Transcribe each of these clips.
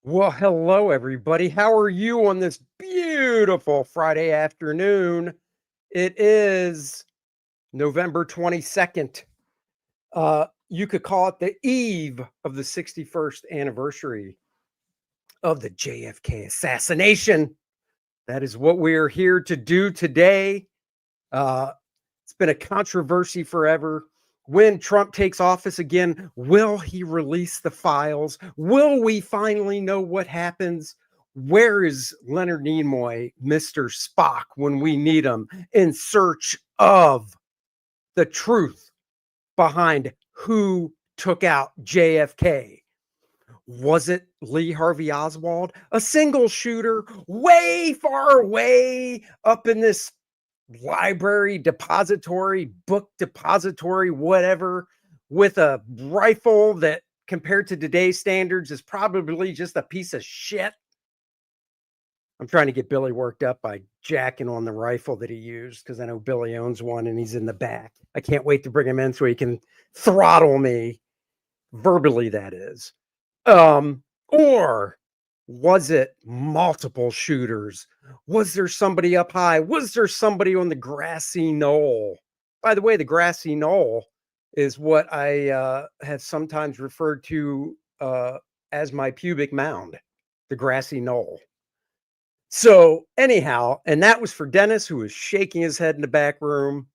Well, hello, everybody. How are you on this beautiful Friday afternoon? It is November 22nd. You could call it the eve of the 61st anniversary of the JFK assassination. That is what we are here to do today. It's been a controversy forever. When Trump takes office again, will he release the files? Will we finally know what happens? Where is Leonard Nimoy, Mr. Spock, when we need him, in search of the truth behind who took out JFK? Was it Lee Harvey Oswald, a single shooter way far away up in this library depository, book depository, whatever, with a rifle that compared to today's standards is probably just a piece of shit? I'm trying to get Billy worked up by jacking on the rifle that he used because I know Billy owns one and he's in the back. I can't wait to bring him in so he can throttle me verbally, that is. Or was it multiple shooters? Was there somebody up high? Was there somebody on the grassy knoll? By the way, the grassy knoll is what I have sometimes referred to as my pubic mound, the grassy knoll. So anyhow, and that was for Dennis, who was shaking his head in the back room.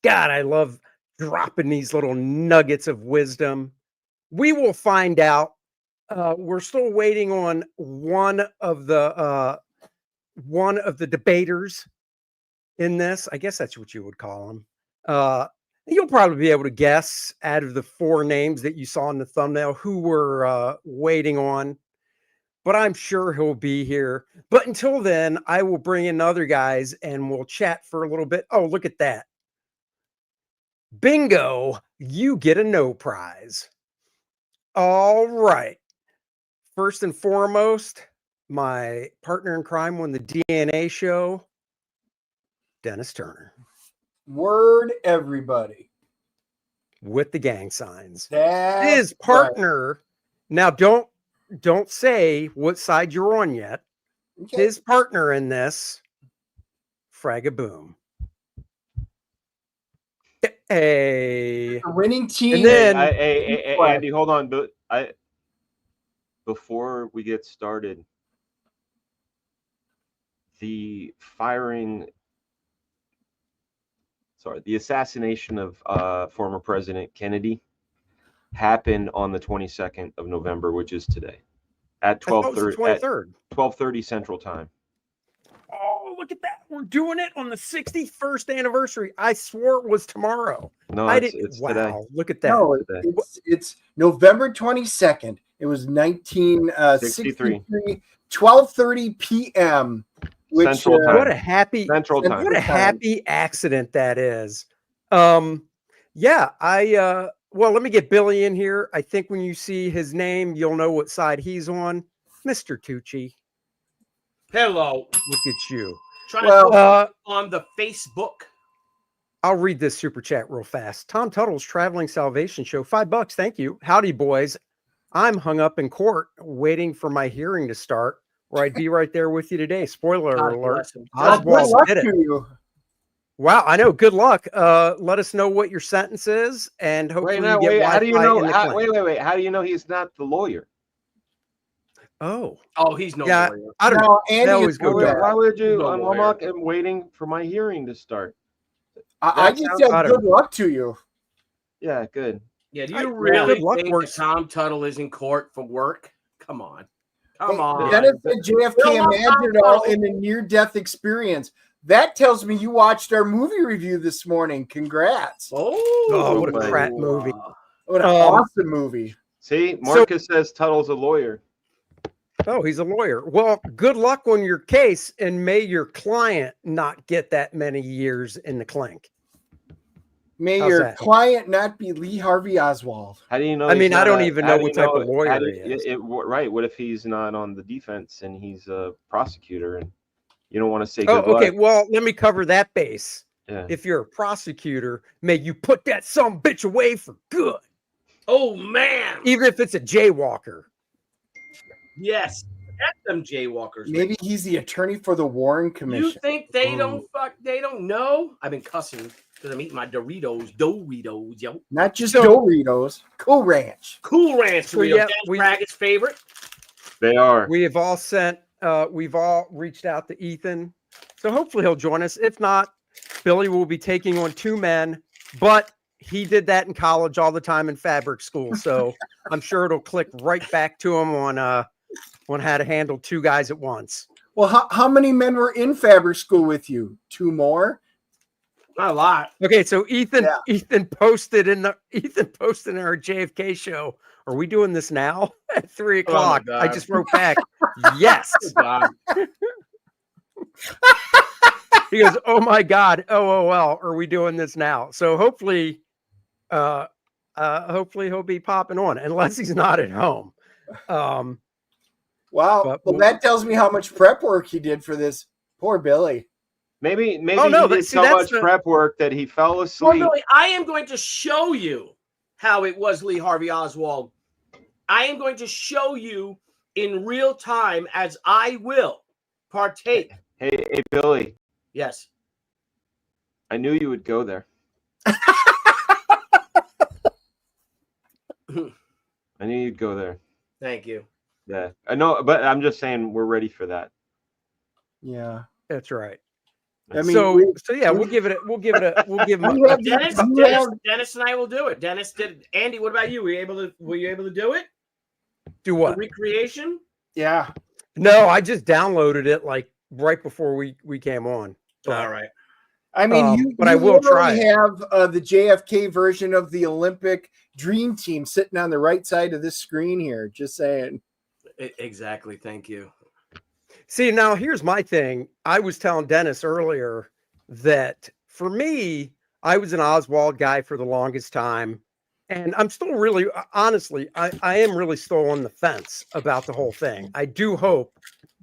God, I love dropping these little nuggets of wisdom. We will find out. We're still waiting on one of the debaters in this. I guess that's what you would call him. You'll probably be able to guess out of the four names that you saw in the thumbnail who we're waiting on. But I'm sure he'll be here. But until then, I will bring in other guys and we'll chat for a little bit. Oh, look at that. Bingo, you get a no prize. All right. First and foremost, my partner in crime on the DNA show, Dennis Turner. Word, everybody. With the gang signs. That's his partner. Right. Now, don't say what side you're on yet. Okay. His partner in this, Fraga Boom. Hey, a winning team. And then, hey, Andy, hold on. But before we get started, the assassination of former President Kennedy happened on the 22nd of November, which is today, at 12:30 Central Time. Oh, look at that! We're doing it on the 61st anniversary. I swore it was tomorrow. No, it's wow, today. Look at that. No, it's November 22nd. It was 1963, 12:30 p.m. Central Time. What a happy Central Time. What a happy accident that is. Yeah, well, let me get Billy in here. I think when you see his name, you'll know what side he's on. Mr. Tucci. Hello. Look at you. On the Facebook. I'll read this super chat real fast. Tom Tuttle's Traveling Salvation Show. $5. Thank you. Howdy, boys. I'm hung up in court waiting for my hearing to start, or I'd be right there with you today. Spoiler alert. Oswald did it. Wow, I know. Good luck. Let us know what your sentence is, and hopefully you get how do you know? wait. How do you know he's not the lawyer? Oh, he's no yeah, lawyer. I don't know. Andy, why would you? I'm waiting for my hearing to start. I just said good luck to you. Yeah, good. Yeah, do you really think that Tom Tuttle is in court for work? Come on. Dennis and JFK imagined it all in a near-death experience. That tells me you watched our movie review this morning. Congrats. Oh, what a crap movie. What an awesome movie. See, Marcus says Tuttle's a lawyer. Oh, he's a lawyer. Well, good luck on your case, and may your client not get that many years in the clink. May your client not be Lee Harvey Oswald. How do you know? I mean, I don't even know what type of lawyer he is. Right. What if he's not on the defense and he's a prosecutor and you don't want to say good okay. luck? Well, let me cover that base. Yeah. If you're a prosecutor, may you put that some bitch away for good. Oh, man. Even if it's a jaywalker. Yes. That's them jaywalkers. Maybe he's the attorney for the Warren Commission. You think they don't know? I've been cussing because I'm eating my Doritos, yo. Not just Doritos, Cool Ranch. Cool Ranch Doritos. That's Fraga's favorite. They are. We have all we've all reached out to Ethan. So hopefully he'll join us. If not, Billy will be taking on 2 men, but he did that in college all the time in fabric school. So I'm sure it'll click right back to him on how to handle 2 guys at once. Well, how many men were in fabric school with you? 2 more? Not a lot. Okay, so Ethan posted in our JFK show. Are we doing this now at 3 o'clock? I just wrote back, yes. He goes, oh my God, LOL, are we doing this now? So hopefully he'll be popping on, unless he's not at home. Wow. Well, that tells me how much prep work he did for this. Poor Billy. Maybe he did so much prep work that he fell asleep. Well, Billy, I am going to show you how it was Lee Harvey Oswald. I am going to show you in real time as I will partake. Hey, Billy. Yes. I knew you would go there. I knew you'd go there. Thank you. Yeah, I know, but I'm just saying we're ready for that. Yeah, that's right. I mean, we'll give him. Dennis and I will do it. Dennis did. Andy, what about you? Were you able to do it? Do what? The recreation? Yeah. No, I just downloaded it like right before we came on. So, all right. I mean, I will try. Have the JFK version of the Olympic Dream Team sitting on the right side of this screen here. Just saying. Exactly. Thank you. See, now here's my thing. I was telling Dennis earlier that for me, I was an Oswald guy for the longest time. And I'm still really, honestly, I am really still on the fence about the whole thing. I do hope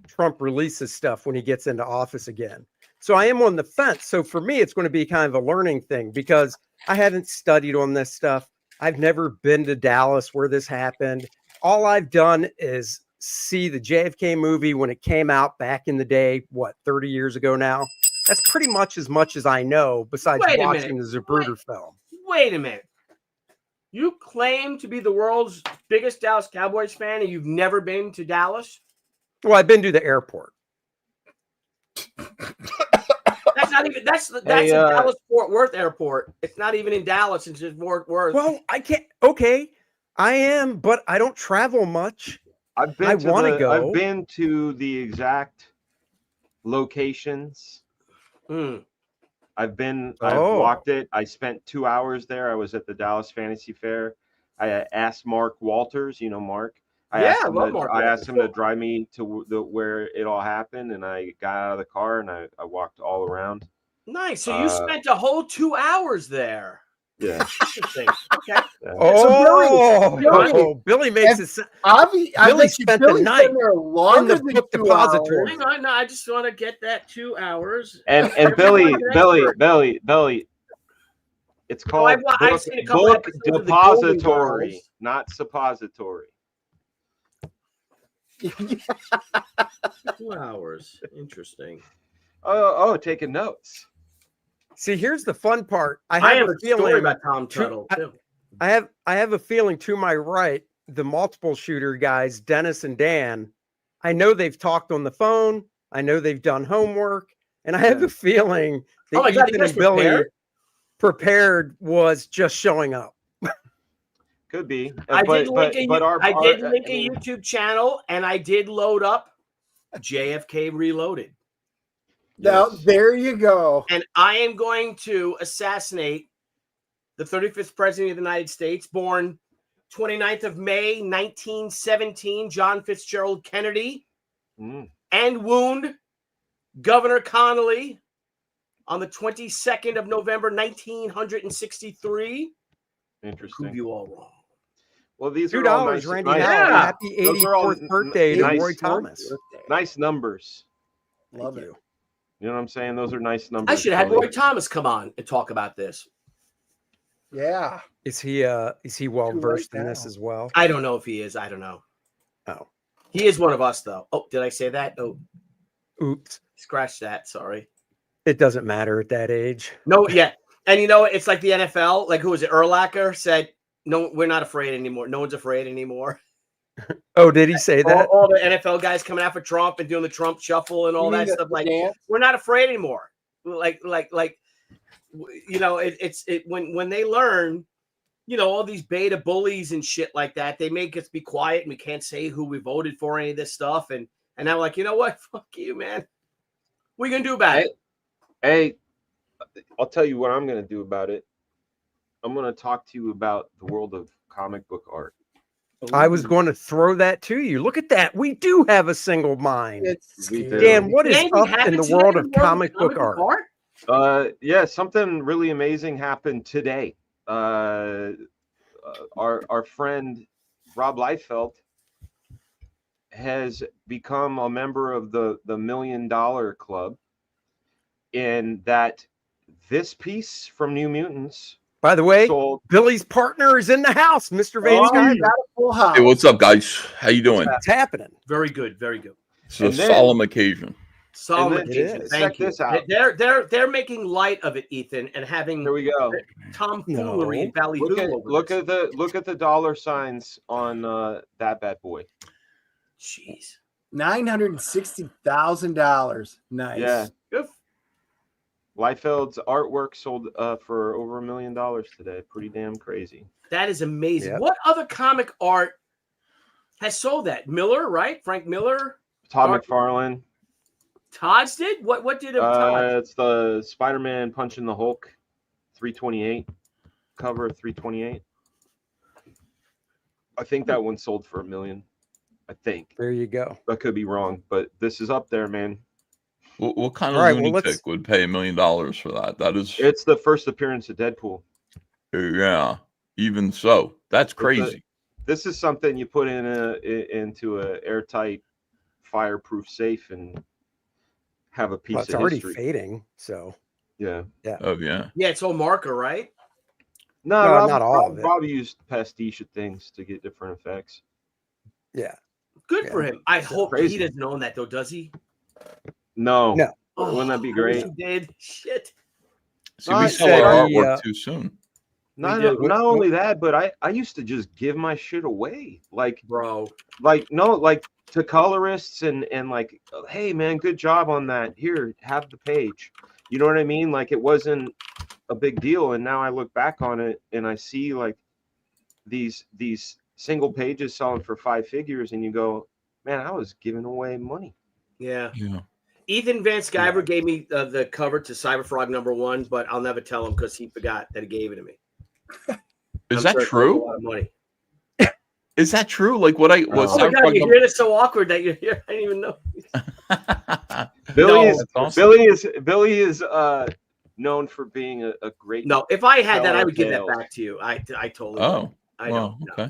Trump releases stuff when he gets into office again. So I am on the fence. So for me, it's going to be kind of a learning thing because I haven't studied on this stuff. I've never been to Dallas where this happened. All I've done is see the JFK movie when it came out back in the day, 30 years ago now? That's pretty much as I know besides watching the Zapruder film. Wait a minute. You claim to be the world's biggest Dallas Cowboys fan and you've never been to Dallas? Well, I've been to the airport. That's not even that's in Dallas Fort Worth airport. It's not even in Dallas, it's just Fort Worth. Well, I can't I am, but I don't travel much. I've been to the exact locations. I've walked it. I spent 2 hours there. I was at the Dallas Fantasy Fair. I asked Mark Walters, you know Mark. I asked him to drive me to where it all happened, and I got out of the car and I walked all around. Nice. So you spent a whole 2 hours there. Yeah. Interesting. Okay. Billy makes it. Billy spent the night in the book depository. Hang on, no, I just want to get that 2 hours. And Billy, it's called book depository, not suppository. 2 hours. Interesting. Oh, taking notes. See, here's the fun part. I have a feeling about Tom Tuttle too. I have a feeling to my right, the multiple shooter guys, Dennis and Dan. I know they've talked on the phone. I know they've done homework, and I have a feeling that Ethan and Billy prepared was just showing up. Could be. I did link a YouTube channel, and I did load up JFK Reloaded. Now, there you go. And I am going to assassinate the 35th president of the United States, born 29th of May, 1917, John Fitzgerald Kennedy and wound Governor Connolly. On the 22nd of November, 1963. Interesting. Prove you all wrong. Well, these are all nice. Randy. Nice, Happy 84th birthday to Roy Thomas. Nice numbers. Love it. You know what I'm saying? Those are nice numbers. I should have had Roy Thomas come on and talk about this. Yeah. Is he well versed in this as well? I don't know if he is. I don't know. Oh. He is one of us, though. Oh, did I say that? Oh. Oops. Scratch that. Sorry. It doesn't matter at that age. No, yeah. And you know, it's like the NFL. Like, who was it? Urlacher said, no, we're not afraid anymore. No one's afraid anymore. Oh, did he say that? All the NFL guys coming out for Trump and doing the Trump shuffle and all that stuff. Like, we're not afraid anymore. Like, you know, it's when they learn, you know, all these beta bullies and shit like that, they make us be quiet and we can't say who we voted for, any of this stuff. And I'm like, you know what? Fuck you, man. What are you going to do about it? Hey, I'll tell you what I'm going to do about it. I'm going to talk to you about the world of comic book art. I was going to throw that to you. Look at that. We do have a single mind. Dan, Dan, what is up in the world of comic book art? Yeah, something really amazing happened today. Our friend Rob Liefeld has become a member of the $1 Million Club. In that this piece from New Mutants, by the way, Billy's partner is in the house, Mr. Vane Sciver. Hey, what's up, guys? How you doing? What's happening? Very good, very good. It's a solemn occasion. Solemn occasion. Thank you. This out. They're making light of it, Ethan, and having here we go. Tomfoolery and ballyhoo. Look at the dollar signs on that bad boy. Jeez, $960,000. Nice. Yeah. Good. Liefeld's artwork sold for over $1 million today. Pretty damn crazy. That is amazing. Yep. What other comic art has sold that? Miller, right? Frank Miller? Todd McFarlane. Todd's did? What did Todd? It's the Spider-Man punching the Hulk, 328. Cover of 328. I think that one sold for $1 million. I think. There you go. I could be wrong, but this is up there, man. What kind of lunatic would pay $1 million for that? It's the first appearance of Deadpool. Yeah, even so, that's crazy. This is something you put into a airtight, fireproof safe and have a piece of history. It's already fading, so yeah. Oh yeah. Yeah, it's all marker, right? No, not all of it. Rob used pastiche things to get different effects. Yeah. Good for him. I hope he doesn't own that though, does he? No. Oh, wouldn't that be great? He did. Shit. See, we saw our artwork too soon. Not only that, but I used to just give my shit away, like to colorists and like, hey man, good job on that. Here, have the page. You know what I mean? Like it wasn't a big deal, and now I look back on it and I see like these single pages selling for 5 figures, and you go, man, I was giving away money. Yeah. Ethan Van Sciver gave me the cover to Cyber Frog #1, but I'll never tell him because he forgot that he gave it to me. Is that true? A lot of money. Is that true? Like what I was? Oh my God, you hear this so awkward that you're here. I didn't even know. Billy is known for being a great. No, if I had that, I would give that back to you. I totally. Oh, I know. Okay.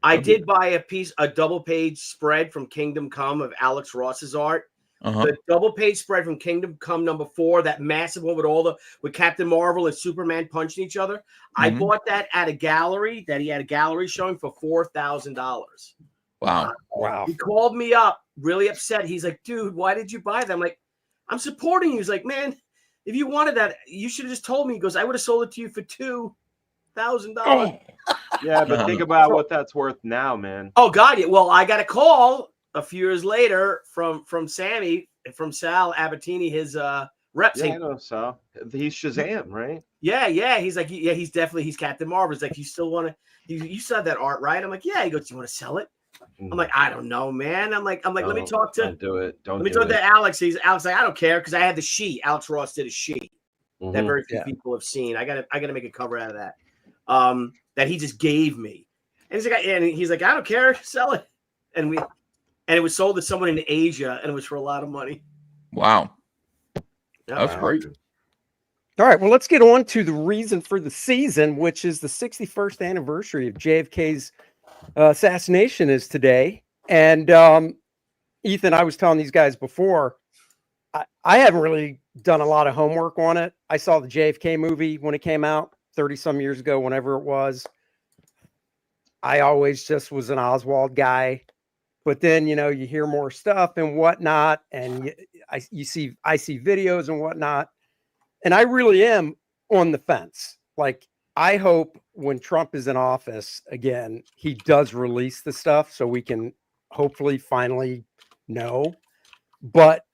I did buy a double page spread from Kingdom Come of Alex Ross's art. The double page spread from Kingdom Come #4, that massive one with Captain Marvel and Superman punching each other. I bought that at a gallery that he had a gallery showing for $4,000. Wow. He called me up really upset. He's like, dude, why did you buy that? I'm like, I'm supporting you. He's like, man, if you wanted that, you should have just told me. He goes, I would have sold it to you for $2,000. Yeah, but think about what that's worth now, man. Oh God, yeah. Well, I got a call a few years later from Sammy, from Sal Abertini, his rep. Yeah, I know Sal. He's Shazam, right? Yeah. He's like, yeah, he's Captain Marvel. He's like, you still want to? You saw that art, right? I'm like, yeah. He goes, you want to sell it? I'm like, I don't know, man. I'm like, let me talk to. Don't do it. Let me talk to Alex. Alex like, I don't care because I had the sheet. Alex Ross did a sheet that very few people have seen. I gotta make a cover out of that. That he just gave me. And he's like, I don't care, sell it. And it was sold to someone in Asia, and it was for a lot of money. Wow. Yeah, that's great. All right, well, let's get on to the reason for the season, which is the 61st anniversary of JFK's assassination is today. And Ethan, I was telling these guys before, I haven't really done a lot of homework on it. I saw the JFK movie when it came out 30 some years ago, whenever it was. I always just was an Oswald guy. But then, you hear more stuff and whatnot, and I see videos and whatnot. And I really am on the fence. Like, I hope when Trump is in office again, he does release the stuff so we can hopefully finally know. But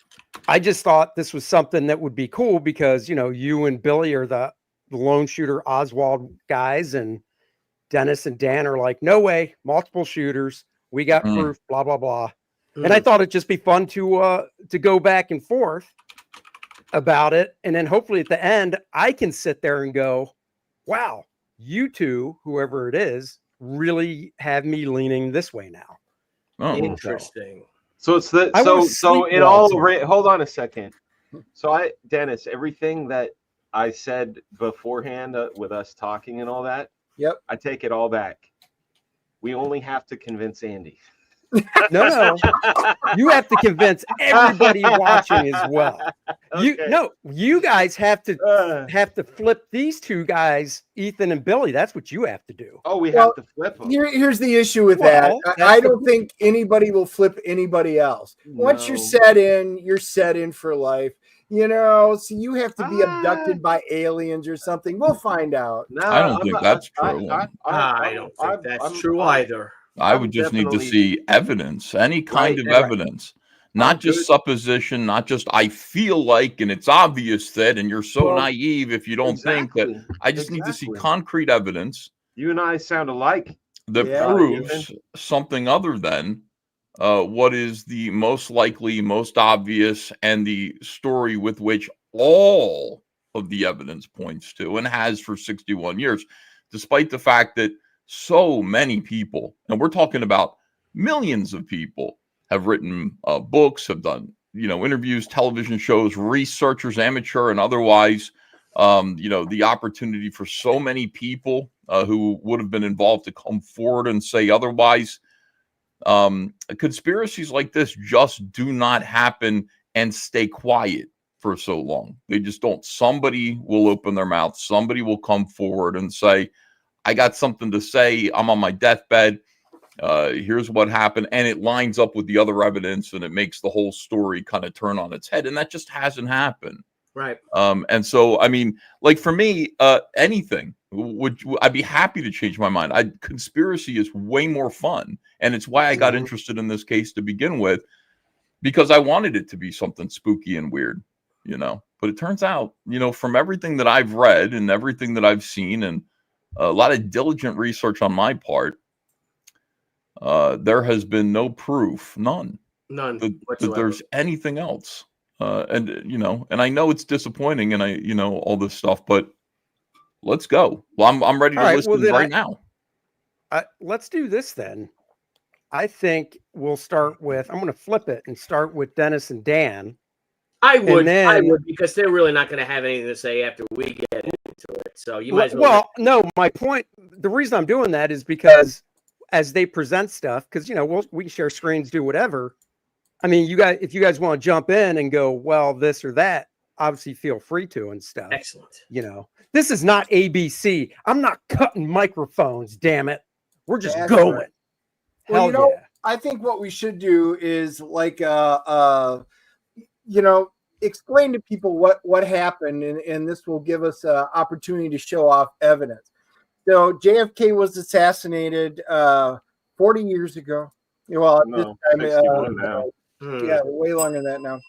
I just thought this was something that would be cool because, you and Billy are the lone shooter Oswald guys, and Dennis and Dan are like, no way, multiple shooters. We got proof, blah, blah, blah. And I thought it'd just be fun to go back and forth about it. And then hopefully at the end, I can sit there and go, wow, you two, whoever it is, really have me leaning this way now. Oh, interesting. So it's the so in all hold on a second. So Dennis, everything that I said beforehand with us talking and all that, yep, I take it all back. We only have to convince Andy. No, you have to convince everybody watching as well. Okay. You guys have to flip these two guys, Ethan and Billy. That's what you have to do. Oh, we have to flip them. Here's the issue with that. I don't think anybody will flip anybody else. Once you're set in for life. So you have to be abducted by aliens or something. We'll find out. No, I don't think that's true. I don't think that's true either. I would just need to see evidence, any kind of evidence, not just supposition, not just I feel like, and it's obvious that, and you're so naive if you don't think that. I just need to see concrete evidence. You and I sound alike. That proves something other than what is the most likely, most obvious, and the story with which all of the evidence points to and has for 61 years, despite the fact that so many people, and we're talking about millions of people, have written books, have done, interviews, television shows, researchers, amateur and otherwise, the opportunity for so many people who would have been involved to come forward and say otherwise. Conspiracies like this just do not happen and stay quiet for so long. They just don't. Somebody will open their mouth. Somebody will come forward and say, I got something to say. I'm on my deathbed. Here's what happened. And it lines up with the other evidence and it makes the whole story kind of turn on its head. And that just hasn't happened. Right. And so, I mean, like for me, anything I'd be happy to change my mind. Conspiracy is way more fun. And it's why I got interested in this case to begin with, because I wanted it to be something spooky and weird, but it turns out, from everything that I've read and everything that I've seen and a lot of diligent research on my part, there has been no proof, none that there's anything else. And I know it's disappointing and all this stuff, but let's go. Well, I'm ready to listen right now. Let's do this then. I think we'll start with, I'm going to flip it and start with Dennis and Dan. I would because they're really not going to have anything to say after we get into it. So you might as well. Well, no, my point, the reason I'm doing that is because as they present stuff, because, we can share screens, do whatever. I mean, if you guys want to jump in and go, well, this or that, obviously feel free to and stuff. Excellent. This is not ABC. I'm not cutting microphones, damn it. We're just going. Right. Well, I think what we should do is explain to people what happened, and this will give us an opportunity to show off evidence. So JFK was assassinated 40 years ago. Well, this time, now. Yeah, way longer than that now.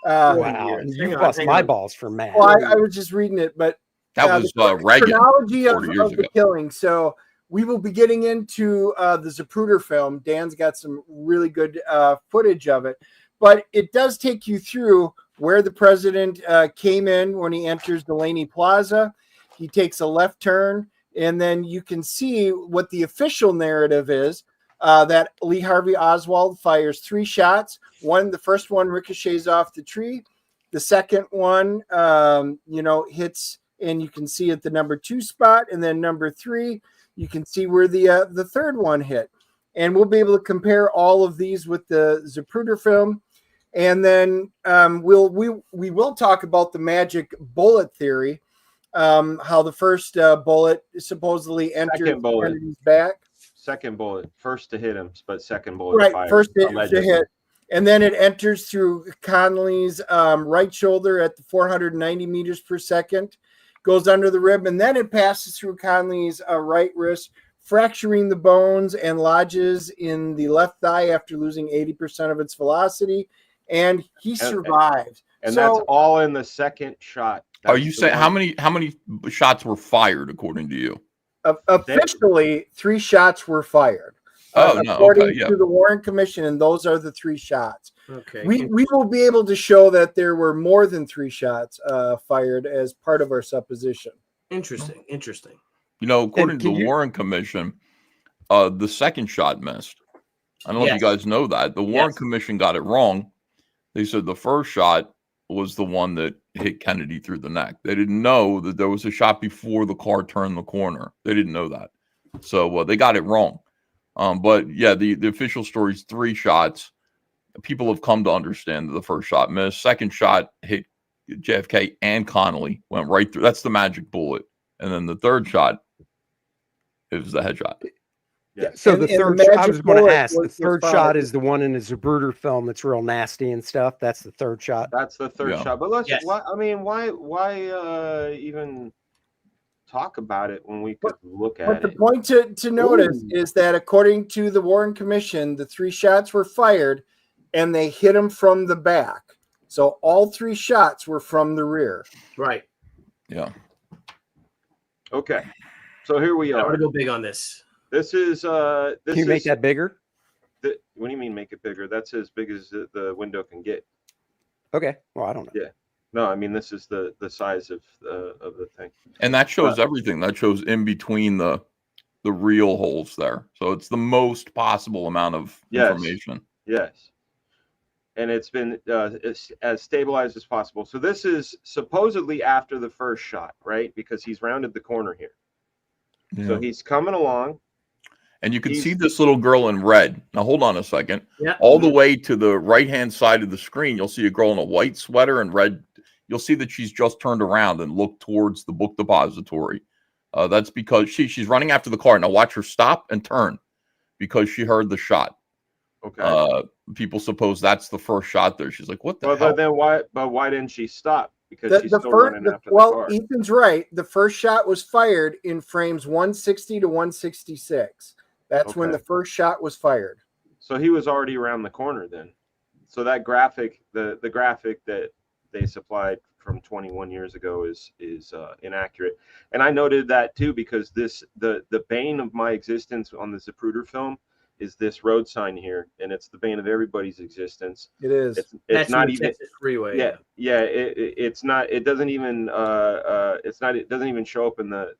Wow, you bust my balls for mad. Well, I was just reading it, but that was Reagan. Chronology of the killing. So we will be getting into the Zapruder film. Dan's got some really good footage of it, but it does take you through where the president came in when he enters Delaney Plaza. He takes a left turn. And then you can see what the official narrative is, that Lee Harvey Oswald fires 3 shots. The first one ricochets off the tree. The second one, hits, and you can see at the number 2 spot. And then number 3, you can see where the third one hit. And we'll be able to compare all of these with the Zapruder film. And then we will talk about the magic bullet theory, how the first bullet supposedly entered Kennedy's back. Second bullet, first to hit him, but second bullet right, fired, first to hit. And then it enters through Connolly's right shoulder at the 490 meters per second, goes under the rib, and then it passes through Connolly's right wrist, fracturing the bones and lodges in the left thigh after losing 80% of its velocity. And he survived. And that's all in the second shot. Are you saying how many shots were fired according to you? Officially, 3 shots were fired. According to the Warren Commission, and those are the 3 shots. Okay. We will be able to show that there were more than 3 shots fired as part of our supposition. Interesting. According to the Warren Commission, the second shot missed. I don't know if you guys know that. The Warren Commission got it wrong. They said the first shot was the one that hit Kennedy through the neck. They didn't know that there was a shot before the car turned the corner. They didn't know that. So they got it wrong. But yeah, the official story is 3 shots. People have come to understand that the first shot missed. Second shot hit JFK and Connolly, went right through. That's the magic bullet. And then the third shot is the headshot. Yeah. So the third shot, I was going to ask, the third shot is the one in the Zapruder film that's real nasty and stuff. That's the third shot. That's the third shot. But why even talk about it when we could look at it? But the point to notice is that according to the Warren Commission, the 3 shots were fired and they hit him from the back. So all 3 shots were from the rear. Right. Yeah. Okay. So here we are. I'm going to go big on this. This is Can you make that bigger? What do you mean make it bigger? That's as big as the window can get. Okay. Well, I don't know. Yeah. No, I mean this is the size of the thing. And that shows everything. That shows in between the real holes there. So it's the most possible amount of information. Yes. And it's been as stabilized as possible. So this is supposedly after the first shot, right? Because he's rounded the corner here. Yeah. So he's coming along. And you can see this little girl in red. Now, hold on a second. Yeah. All the way to the right-hand side of the screen, you'll see a girl in a white sweater and red. You'll see that she's just turned around and looked towards the book depository. That's because she's running after the car. Now, watch her stop and turn because she heard the shot. Okay. People suppose that's the first shot there. She's like, what the hell? But then why didn't she stop? Because she's still running after the car. Ethan's right. The first shot was fired in frames 160 to 166. That's when the first shot was fired. So he was already around the corner then. So that graphic, the graphic that they supplied from 21 years ago is inaccurate. And I noted that too because the bane of my existence on the Zapruder film is this road sign here, and it's the bane of everybody's existence. It is. It's not even freeway. Yeah. It's not. It doesn't even. It doesn't even show up in the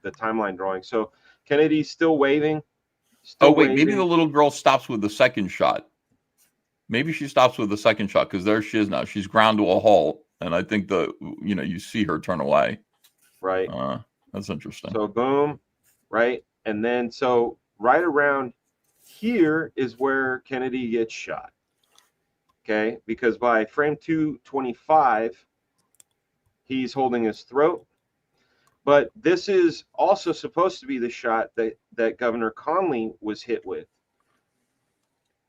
timeline drawing. So Kennedy's still waving. Maybe the little girl stops with the second shot. Maybe she stops with the second shot because there she is now. She's ground to a halt, and I think you see her turn away. Right. That's interesting. So boom, right, and then so right around here is where Kennedy gets shot. Okay, because by frame 225, he's holding his throat. But this is also supposed to be the shot that Governor Connolly was hit with.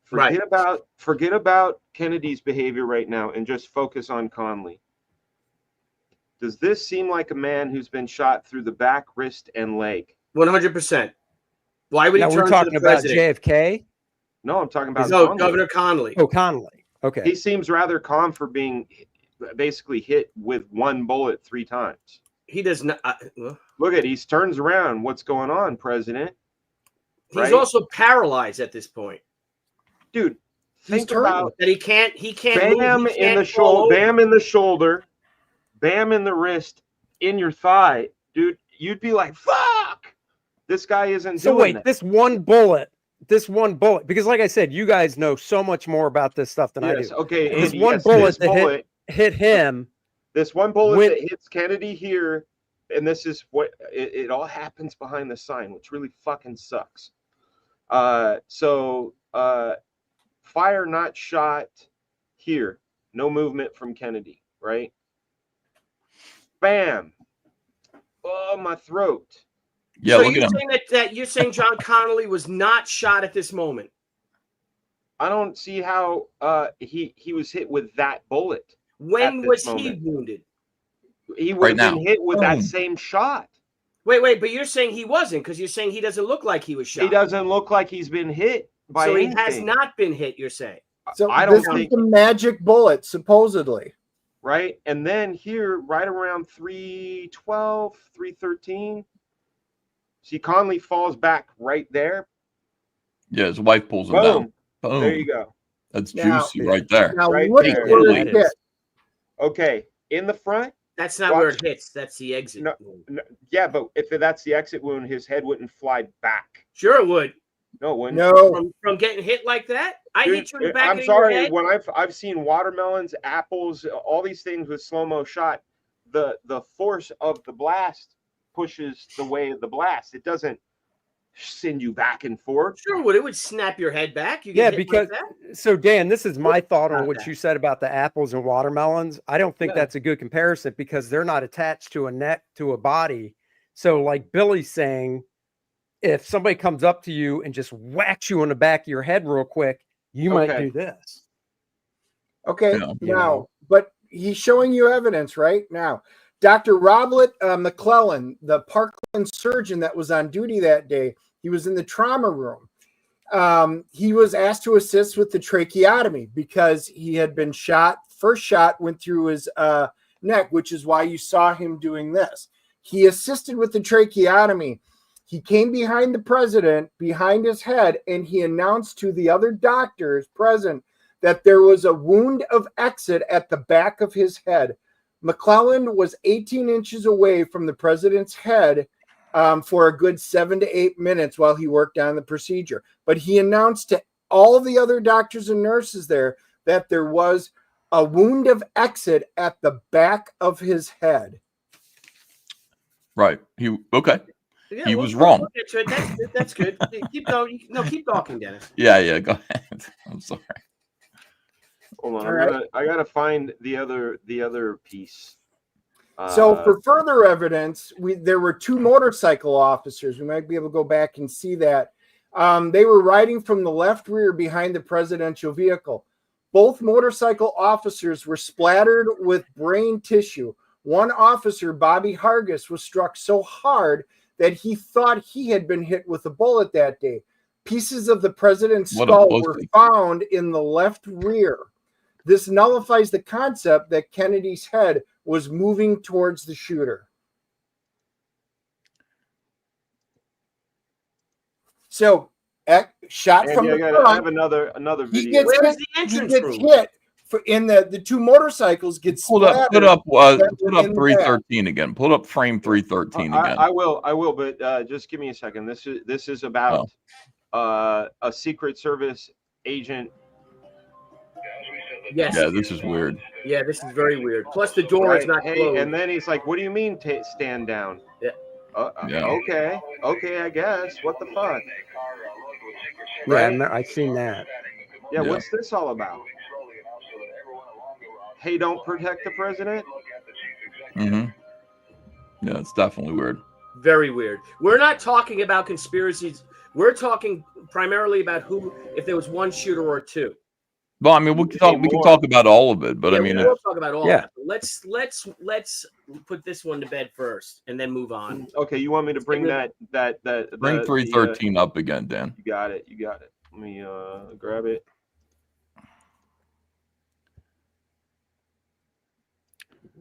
Forget about Kennedy's behavior right now and just focus on Connolly. Does this seem like a man who's been shot through the back, wrist, and leg? 100%. Why would he turn we're talking to the about president? JFK? No, I'm talking about Governor Connolly. Oh, Connolly. Okay. He seems rather calm for being basically hit with 1 bullet 3 times. He does not. Look at he turns around. What's going on, President? He's also paralyzed at this point, dude. Think about that. He can't. Bam in the shoulder. Bam in the shoulder. Bam in the wrist. In your thigh, dude. You'd be like, "Fuck!" This guy isn't so doing wait, that. this one bullet, because like I said, you guys know so much more about this stuff than I do. Okay, this Andy, one yes, bullet that hit him. This one bullet that hits Kennedy here, and this is what it all happens behind the sign, which really fucking sucks. Fire not shot here. No movement from Kennedy, right? Bam. Oh, my throat. Yeah, so look you're at saying that you're saying John Connolly was not shot at this moment? I don't see how he was hit with that bullet. When was he wounded? He would have been hit with that same shot. Wait, but you're saying he wasn't, because you're saying he doesn't look like he was shot. He doesn't look like he's been hit by anything. He has not been hit, you're saying. So I don't think the magic bullet, supposedly. Right? And then here, right around 3:12, 3:13, see Conley falls back right there. Yeah, his wife pulls him down. Boom. There you go. That's juicy right there. Now right look there. at where it hit. Okay, in the front. That's not where it hits. That's the exit. No, yeah, but if that's the exit wound, his head wouldn't fly back. Sure it would. No, it wouldn't. No. From getting hit like that? Dude, hit you in the back I'm of sorry. your head? When I've seen watermelons, apples, all these things with slow-mo shot, the force of the blast pushes the way of the blast. It doesn't send you back and forth. Sure would. It would snap your head back. Because so Dan, this is my thought on what you said about the apples and watermelons. I don't think that's a good comparison because they're not attached to a neck, to a body. So like Billy's saying, if somebody comes up to you and just whacks you on the back of your head real quick, you might do this. Okay, but he's showing you evidence right now. Dr. Robert McClellan, the Parkland surgeon that was on duty that day, he was in the trauma room. He was asked to assist with the tracheotomy because he had been shot. First shot went through his neck, which is why you saw him doing this. He assisted with the tracheotomy. He came behind the president, behind his head, and he announced to the other doctors present that there was a wound of exit at the back of his head. McClellan was 18 inches away from the president's head for a good 7 to 8 minutes while he worked on the procedure. But he announced to all the other doctors and nurses there that there was a wound of exit at the back of his head. Right. He was wrong. That's good. Keep going. No, keep talking, Dennis. Yeah. Go ahead. I'm sorry. Hold on. I gotta find the other piece. So for further evidence, there were two motorcycle officers. We might be able to go back and see that. They were riding from the left rear behind the presidential vehicle. Both motorcycle officers were splattered with brain tissue. One officer, Bobby Hargis, was struck so hard that he thought he had been hit with a bullet that day. Pieces of the president's skull were found in the left rear. This nullifies the concept that Kennedy's head was moving towards the shooter. So, shot from the front. I have another video. Where's the entrance room? He gets hit in the two motorcycles. Gets put up 313 again. Pull up frame 313 again. I will, but just give me a second. This is about a Secret Service agent. Yes. Yeah, this is weird. Yeah, this is very weird. Plus, the door is not closed. And then he's like, "What do you mean stand down?" Yeah. Okay, I guess. What the fuck? Yeah, I've seen that. Yeah, what's this all about? Hey, don't protect the president? Mm-hmm. Yeah, it's definitely weird. Very weird. We're not talking about conspiracies. We're talking primarily about if there was one shooter or two. Well, I mean, we can talk about all of it, but I mean, we'll talk about all of it. Let's put this one to bed first, and then move on. Okay, you want me to bring that bring 313 up again, Dan? You got it. Let me grab it.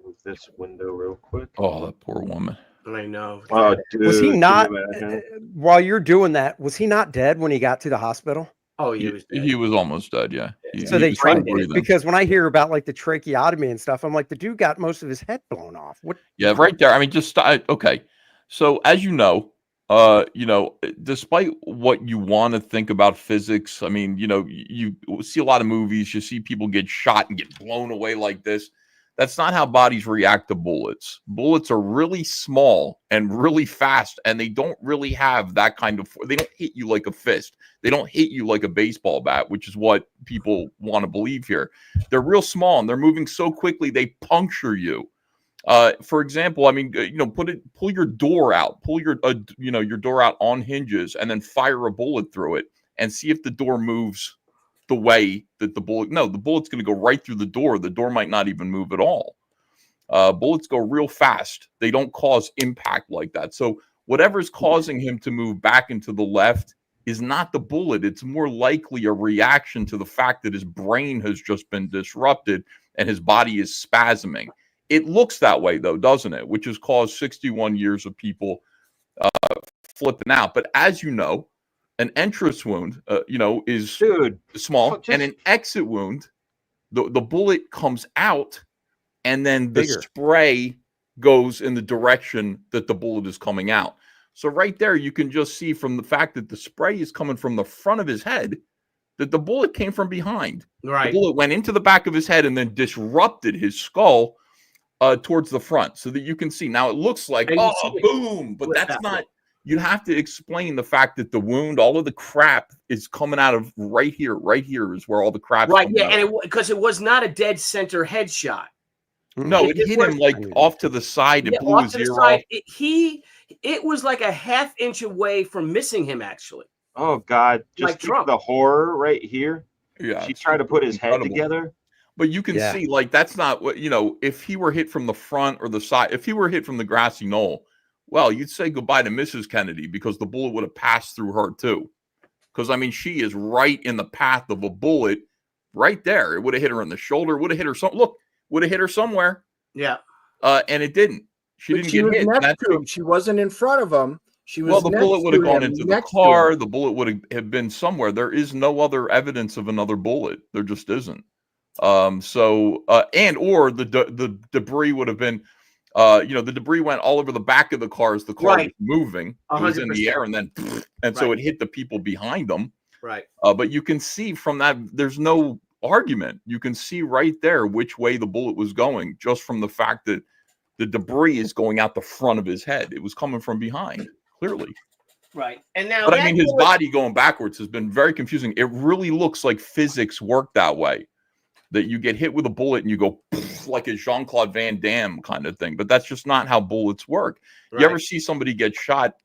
Move this window real quick. Oh, that poor woman. I know. Oh, dude, was he not? While you're doing that, was he not dead when he got to the hospital? Oh, he was dead. He was almost dead. Yeah. So they tried it because when I hear about like the tracheotomy and stuff, I'm like, the dude got most of his head blown off. What? Yeah, right there. I mean, just okay. So as you know, the Secret Service you know, despite what you want to think about physics, I mean, you know, you see a lot of movies, you see people get shot and get blown away like this. That's not how bodies react to bullets. Bullets are really small and really fast, and they don't really have that kind of, they don't hit you like a fist. They don't hit you like a baseball bat, which is what people want to believe here. They're real small, and they're moving so quickly, they puncture you. For example, I mean, you know, pull your door out, pull your, you know, your door out on hinges, and then fire a bullet through it, and see if the door moves the way that the bullet. No, the bullet's going to go right through the door. The door might not even move at all. Bullets go real fast. They don't cause impact like that. So whatever's causing him to move back into the left is not the bullet. It's more likely a reaction to the fact that his brain has just been disrupted and his body is spasming. It looks that way, though, doesn't it? Which has caused 61 years of people flipping out. But as you know, an entrance wound, you know, is small, and an exit wound, the bullet comes out, and then the spray goes in the direction that the bullet is coming out. So right there, you can just see from the fact that the spray is coming from the front of his head that the bullet came from behind. Right. The bullet went into the back of his head and then disrupted his skull towards the front, so that you can see. Now it looks like, oh, boom, but that's not. You have to explain the fact that the wound, all of the crap is coming out of right here. Right here is where all the crap. Right, yeah, and because it was not a dead center headshot. No, it hit him like off to the side. It blew his ear off. It was like a half inch away from missing him, actually. Oh God! Just like the horror right here. Yeah, she tried to put his head together. But you can see, like, that's not what, you know, if he were hit from the front or the side, if he were hit from the grassy knoll, well, you'd say goodbye to Mrs. Kennedy, because the bullet would have passed through her too. Because, I mean, she is right in the path of a bullet right there. It would have hit her in the shoulder, would have hit her would have hit her somewhere. Yeah. And it didn't. She didn't get hit. Next to him. She wasn't in front of him. She was the bullet would have gone into the car. The bullet would have been somewhere. There is no other evidence of another bullet. There just isn't. Or the debris would have been, you know, the debris went all over the back of the car as the car was moving. It was in the air, and then, so it hit the people behind them. Right. But you can see from that, there's no argument. You can see right there which way the bullet was going, just from the fact that the debris is going out the front of his head. It was coming from behind, clearly. Right. And now, but I mean, his body going backwards has been very confusing. It really looks like physics work that way. That you get hit with a bullet and you go like a Jean-Claude Van Damme kind of thing. But that's just not how bullets work. Right. You ever see somebody get shot?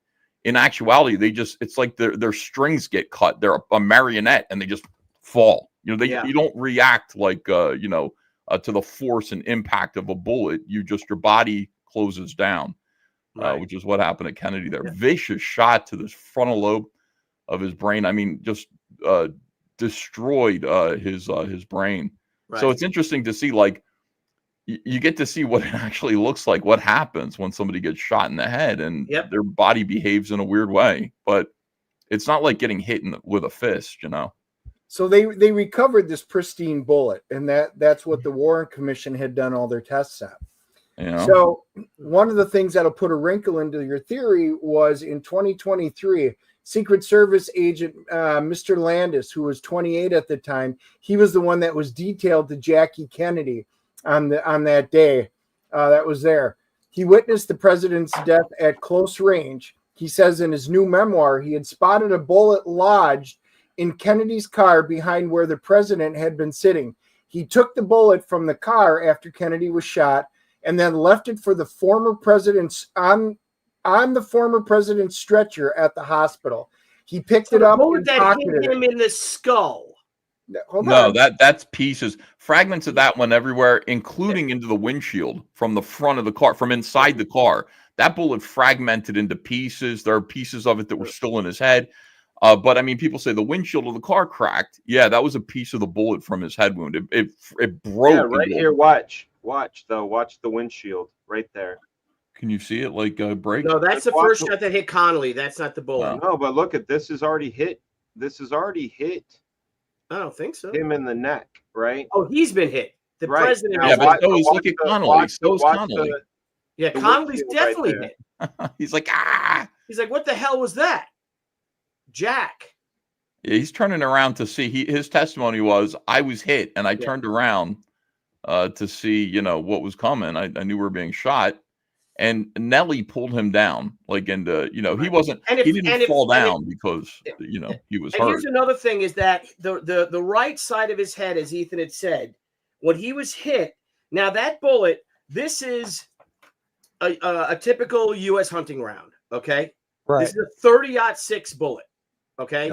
In actuality, it's like their strings get cut. They're a marionette and they just fall. You know, you don't react like, you know, to the force and impact of a bullet. Your body closes down, which is what happened at Kennedy there. Yeah. Vicious shot to the frontal lobe of his brain. I mean, just destroyed his brain. Right. So it's interesting to see, like, you get to see what it actually looks like, what happens when somebody gets shot in the head, and their body behaves in a weird way. But it's not like getting hit with a fist, you know. So they recovered this pristine bullet, and that's what the Warren Commission had done all their tests at. Yeah. So one of the things that'll put a wrinkle into your theory was in 2023, Secret Service agent Mr. Landis, who was 28 at the time, he was the one that was detailed to Jackie Kennedy on that day that was there. He witnessed the president's death at close range. He says in his new memoir, he had spotted a bullet lodged in Kennedy's car behind where the president had been sitting. He took the bullet from the car after Kennedy was shot and then left it for the former president's on the former president's stretcher at the hospital. He picked it up and pocketed him in the skull. No, that's pieces, fragments of that one everywhere, including into the windshield from the front of the car, from inside the car. That bullet fragmented into pieces. There are pieces of it that were still in his head. But I mean, people say the windshield of the car cracked. Yeah, that was a piece of the bullet from his head wound. It broke. Yeah, right here. Watch the windshield right there. Can you see it like break? No, that's the first shot that hit Connolly. That's not the bullet. No, but look at this. Is already hit. This is already hit. I don't think so. Him in the neck, right? Oh, he's been hit. The president. Yeah, but look at Connolly. So is Connolly. Yeah, Connolly's definitely hit. He's like, ah. He's like, what the hell was that? Jack. Yeah, he's turning around to see. His testimony was, I was hit, and I turned around to see, you know, what was coming. I knew we were being shot. And Nelly pulled him down, like, and you know, he wasn't. He didn't fall down because, you know, he was hurt. Here's another thing: is that the right side of his head, as Ethan had said, when he was hit. Now that bullet, this is a typical U.S. hunting round. Okay, right. This is a 30-06 bullet. Okay,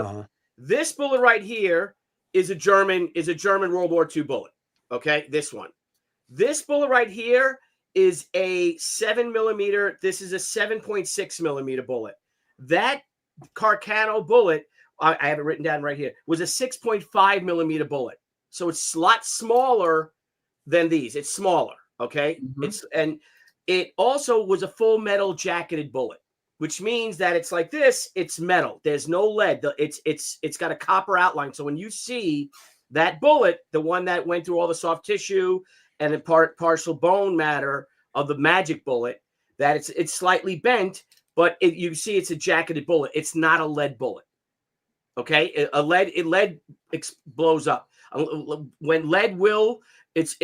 this bullet right here is a German World War II bullet. Okay, this one. This bullet right here is a 7mm. This is a 7.6 millimeter bullet. That Carcano bullet, I have it written down right here, was a 6.5 millimeter bullet. So it's a lot smaller than these. It's smaller. Okay. And it also was a full metal jacketed bullet, which means that it's like this. It's metal. There's no lead. It's got a copper outline. So when you see that bullet, the one that went through all the soft tissue and the partial bone matter of the magic bullet, that it's slightly bent, but you see it's a jacketed bullet. It's not a lead bullet. Okay, lead blows up. When lead will, it's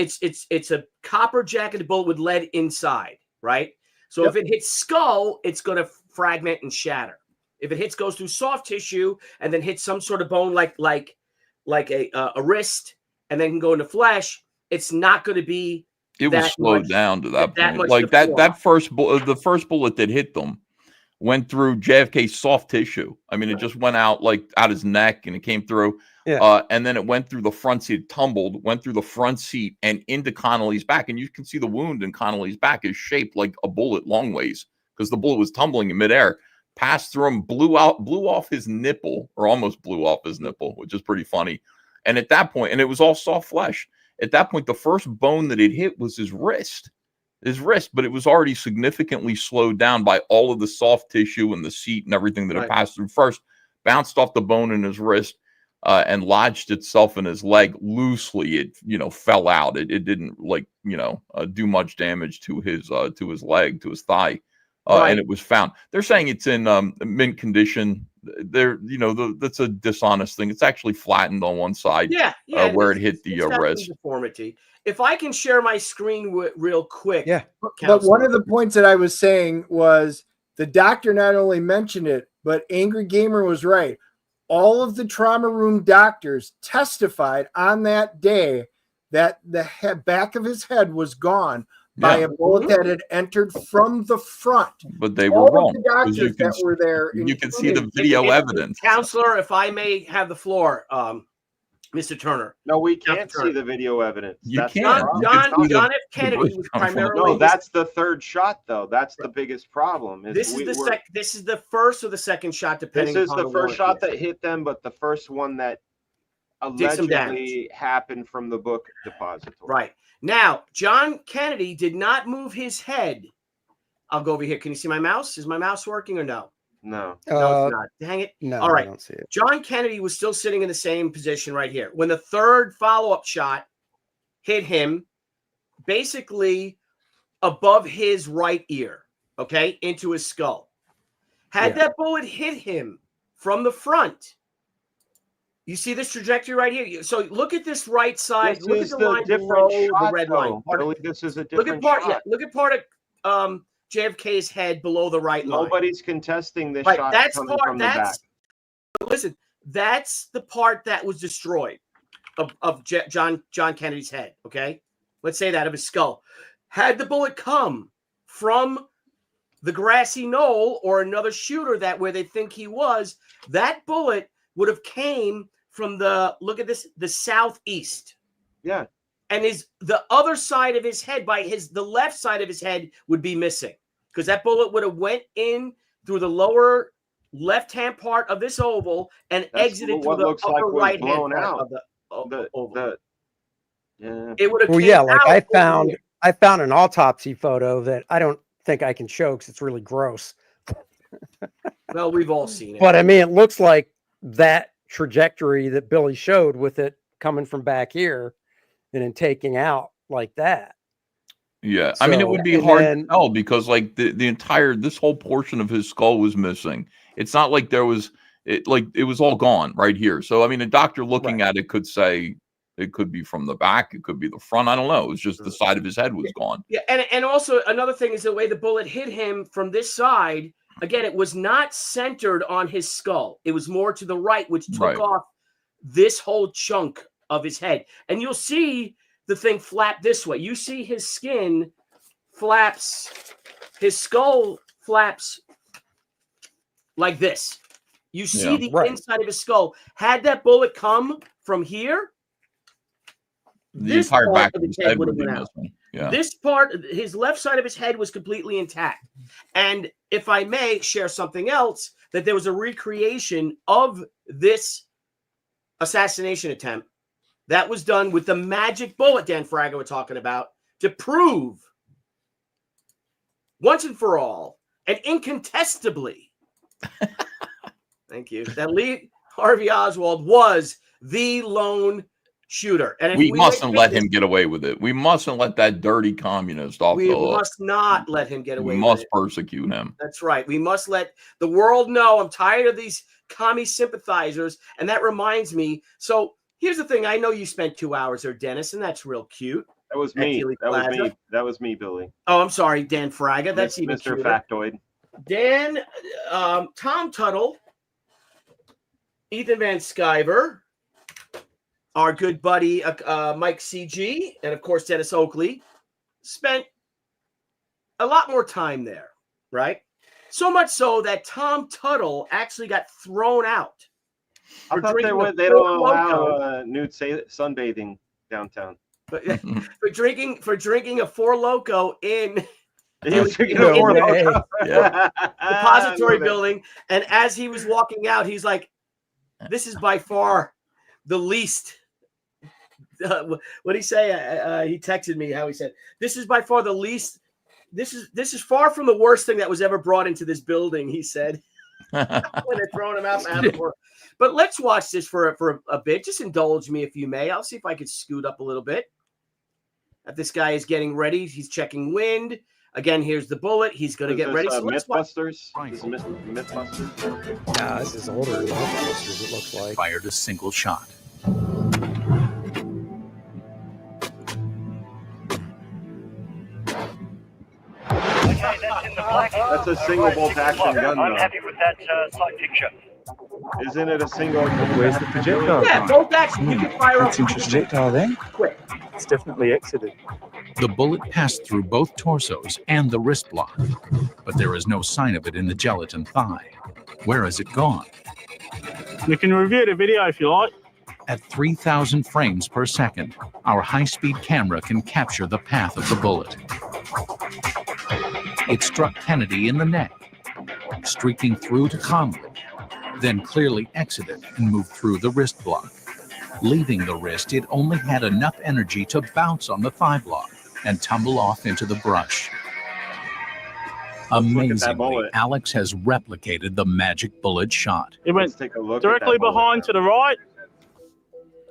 a copper jacketed bullet with lead inside, right? So if it hits skull, it's going to fragment and shatter. If it goes through soft tissue and then hits some sort of bone like a wrist and then can go into flesh, it's not going to be. It was slowed down to that point. Like the first bullet that hit them went through JFK's soft tissue. I mean, it just went out his neck and it came through. Yeah. And then it went through the front seat, went through the front seat and into Connolly's back. And you can see the wound in Connolly's back is shaped like a bullet long ways because the bullet was tumbling in midair, passed through him, blew off his nipple, or almost blew off his nipple, which is pretty funny. And at that point, and it was all soft flesh. At that point, the first bone that it hit was his wrist, but it was already significantly slowed down by all of the soft tissue and the seat and everything that it passed through first, bounced off the bone in his wrist and lodged itself in his leg loosely. It, you know, fell out. It didn't do much damage to his leg, to his thigh. And it was found. They're saying it's in mint condition. That's a dishonest thing. It's actually flattened on one side. Where it hit the wrist. Deformity. If I can share my screen real quick. Yeah. But one of the points that I was saying was the doctor not only mentioned it, but Angry Gamer was right. All of the trauma room doctors testified on that day that the back of his head was gone by a bullet that had entered from the front. But they were wrong. The doctors that were there. You can see the video evidence. Counselor, if I may have the floor, Mr. Turner. No, we can't see the video evidence. You can't. John F. Kennedy was primarily. No, that's the third shot, though. That's the biggest problem. This is the first or the second shot, depending. This is the first shot that hit them, but the first one that allegedly happened from the book depository. Right. Now, John Kennedy did not move his head. I'll go over here. Can you see my mouse? Is my mouse working or no? No. No, it's not. Dang it. No, all right. I don't see it. John Kennedy was still sitting in the same position right here. When the third follow-up shot hit him, basically above his right ear, okay, into his skull. Had that bullet hit him from the front, you see this trajectory right here. So look at this right side. Look at the line below the red line. This is a different shot. Look at part of JFK's head below the right line. Nobody's contesting this shot coming from the back. Listen, that's the part that was destroyed of John Kennedy's head. Okay, let's say that, of his skull. Had the bullet come from the grassy knoll or another shooter that where they think he was, that bullet would have came from the southeast. Yeah. And the other side of his head, the left side of his head would be missing, because that bullet would have went in through the lower left-hand part of this oval and exited through the upper right-hand part of the oval. It would have. Well, yeah, like I found an autopsy photo that I don't think I can show because it's really gross. Well, we've all seen it. But I mean, it looks like that trajectory that Billy showed with it coming from back here and then taking out like that. Yeah, So, I mean, it would be hard to tell because like this whole portion of his skull was missing. It's not like there was it was all gone right here. So I mean, a doctor looking at it could say it could be from the back, it could be the front. I don't know. It was just the side of his head was gone. Yeah, and also another thing is the way the bullet hit him from this side. Again, it was not centered on his skull. It was more to the right, which took off this whole chunk of his head. And you'll see the thing flap this way. You see his skin flaps, his skull flaps like this. You see the inside of his skull. Had that bullet come from here, the entire back of his head would have been out. Yeah. This part, his left side of his head was completely intact. And if I may share something else, that there was a recreation of this assassination attempt that was done with the magic bullet Dan Fraga was talking about to prove once and for all and incontestably, thank you, that Lee Harvey Oswald was the lone shooter. And we mustn't let him get away with it. We mustn't let that dirty communist off the hook. We must not let him get away with it. We must persecute him. That's right. We must let the world know. I'm tired of these commie sympathizers. And that reminds me. So here's the thing. I know you spent 2 hours there, Dennis, and that's real cute. That was me. That was me. That was me, Billy. Oh, I'm sorry, Dan Fraga. That's even Mr. cuter. Factoid. Dan, Tom Tuttle, Ethan Van Sciver, our good buddy Mike CG, and of course Dennis Oakley, spent a lot more time there, right? So much so that Tom Tuttle actually got thrown out. I thought they don't allow nude sunbathing downtown. But for drinking a Four Loko in the depository building, and as he was walking out, he's like, "This is by far the least." What did he say? He texted me how he said, "This is by far the least. This is far from the worst thing that was ever brought into this building." He said when they're throwing him out before. But let's watch this for a bit. Just indulge me if you may. I'll see if I could scoot up a little bit. If this guy is getting ready, he's checking wind. Again, here's the bullet. He's going to get ready. So Mythbusters? This is Mythbusters? Yeah, this is older than Mythbusters, it looks like. Fired a single shot. That's a single bolt action gun, though. I'm happy with that side picture. Isn't it a single? Where's the projectile? Yeah, bolt action. You can fire up. Projectile then? Quick. It's definitely exited. The bullet passed through both torsos and the wrist block, but there is no sign of it in the gelatin thigh. Where has it gone? You can review the video if you like. At 3,000 frames per second, our high-speed camera can capture the path of the bullet. It struck Kennedy in the neck, streaking through to Conley, then clearly exited and moved through the wrist block. Leaving the wrist, it only had enough energy to bounce on the thigh block and tumble off into the brush. Amazingly, Alex has replicated the magic bullet shot. It went directly behind to the right.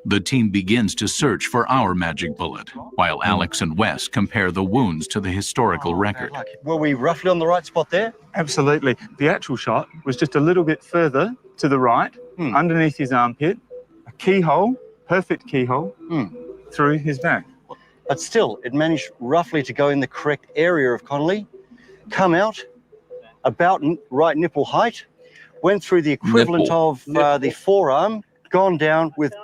The team begins to search for our magic bullet, while Alex and Wes compare the wounds to the historical record. Were we roughly on the right spot there? Absolutely. The actual shot was just a little bit further to the right, underneath his armpit, a keyhole, perfect keyhole, through his back. But still, it managed roughly to go in the correct area of Connolly, come out about right nipple height, went through the equivalent of the forearm, gone down with...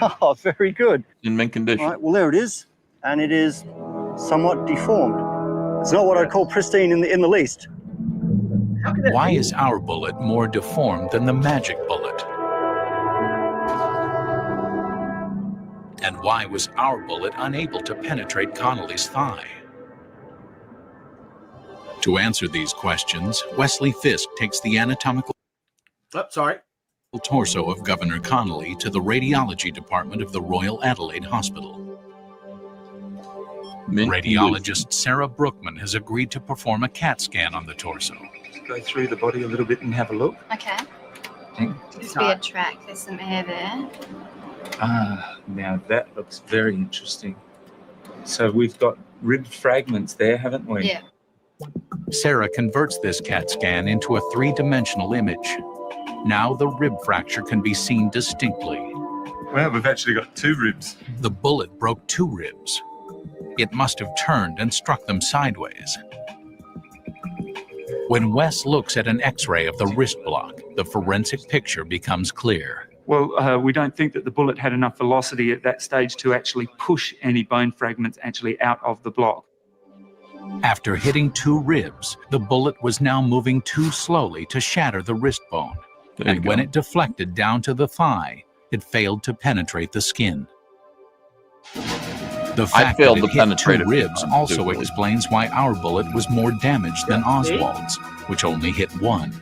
Oh, very good. In mint condition. All right, well, there it is. And it is somewhat deformed. It's not what I'd call pristine in the least. Why is our bullet more deformed than the magic bullet? And why was our bullet unable to penetrate Connolly's thigh? To answer these questions, Wesley Fisk takes the anatomical torso of Governor Connolly to the radiology department of the Royal Adelaide Hospital. Radiologist Sarah Brookman has agreed to perform a CAT scan on the torso. Go through the body a little bit and have a look. Okay. This beard track, there's some air there. Now that looks very interesting. So we've got rib fragments there, haven't we? Yeah. Sarah converts this CAT scan into a three-dimensional image. Now the rib fracture can be seen distinctly. Well, we've actually got two ribs. The bullet broke two ribs. It must have turned and struck them sideways. When Wes looks at an X-ray of the wrist block, the forensic picture becomes clear. Well, we don't think that the bullet had enough velocity at that stage to actually push any bone fragments actually out of the block. After hitting two ribs, the bullet was now moving too slowly to shatter the wrist bone. And when it deflected down to the thigh, it failed to penetrate the skin. The fact that it hit two ribs also explains why our bullet was more damaged than Oswald's, which only hit one.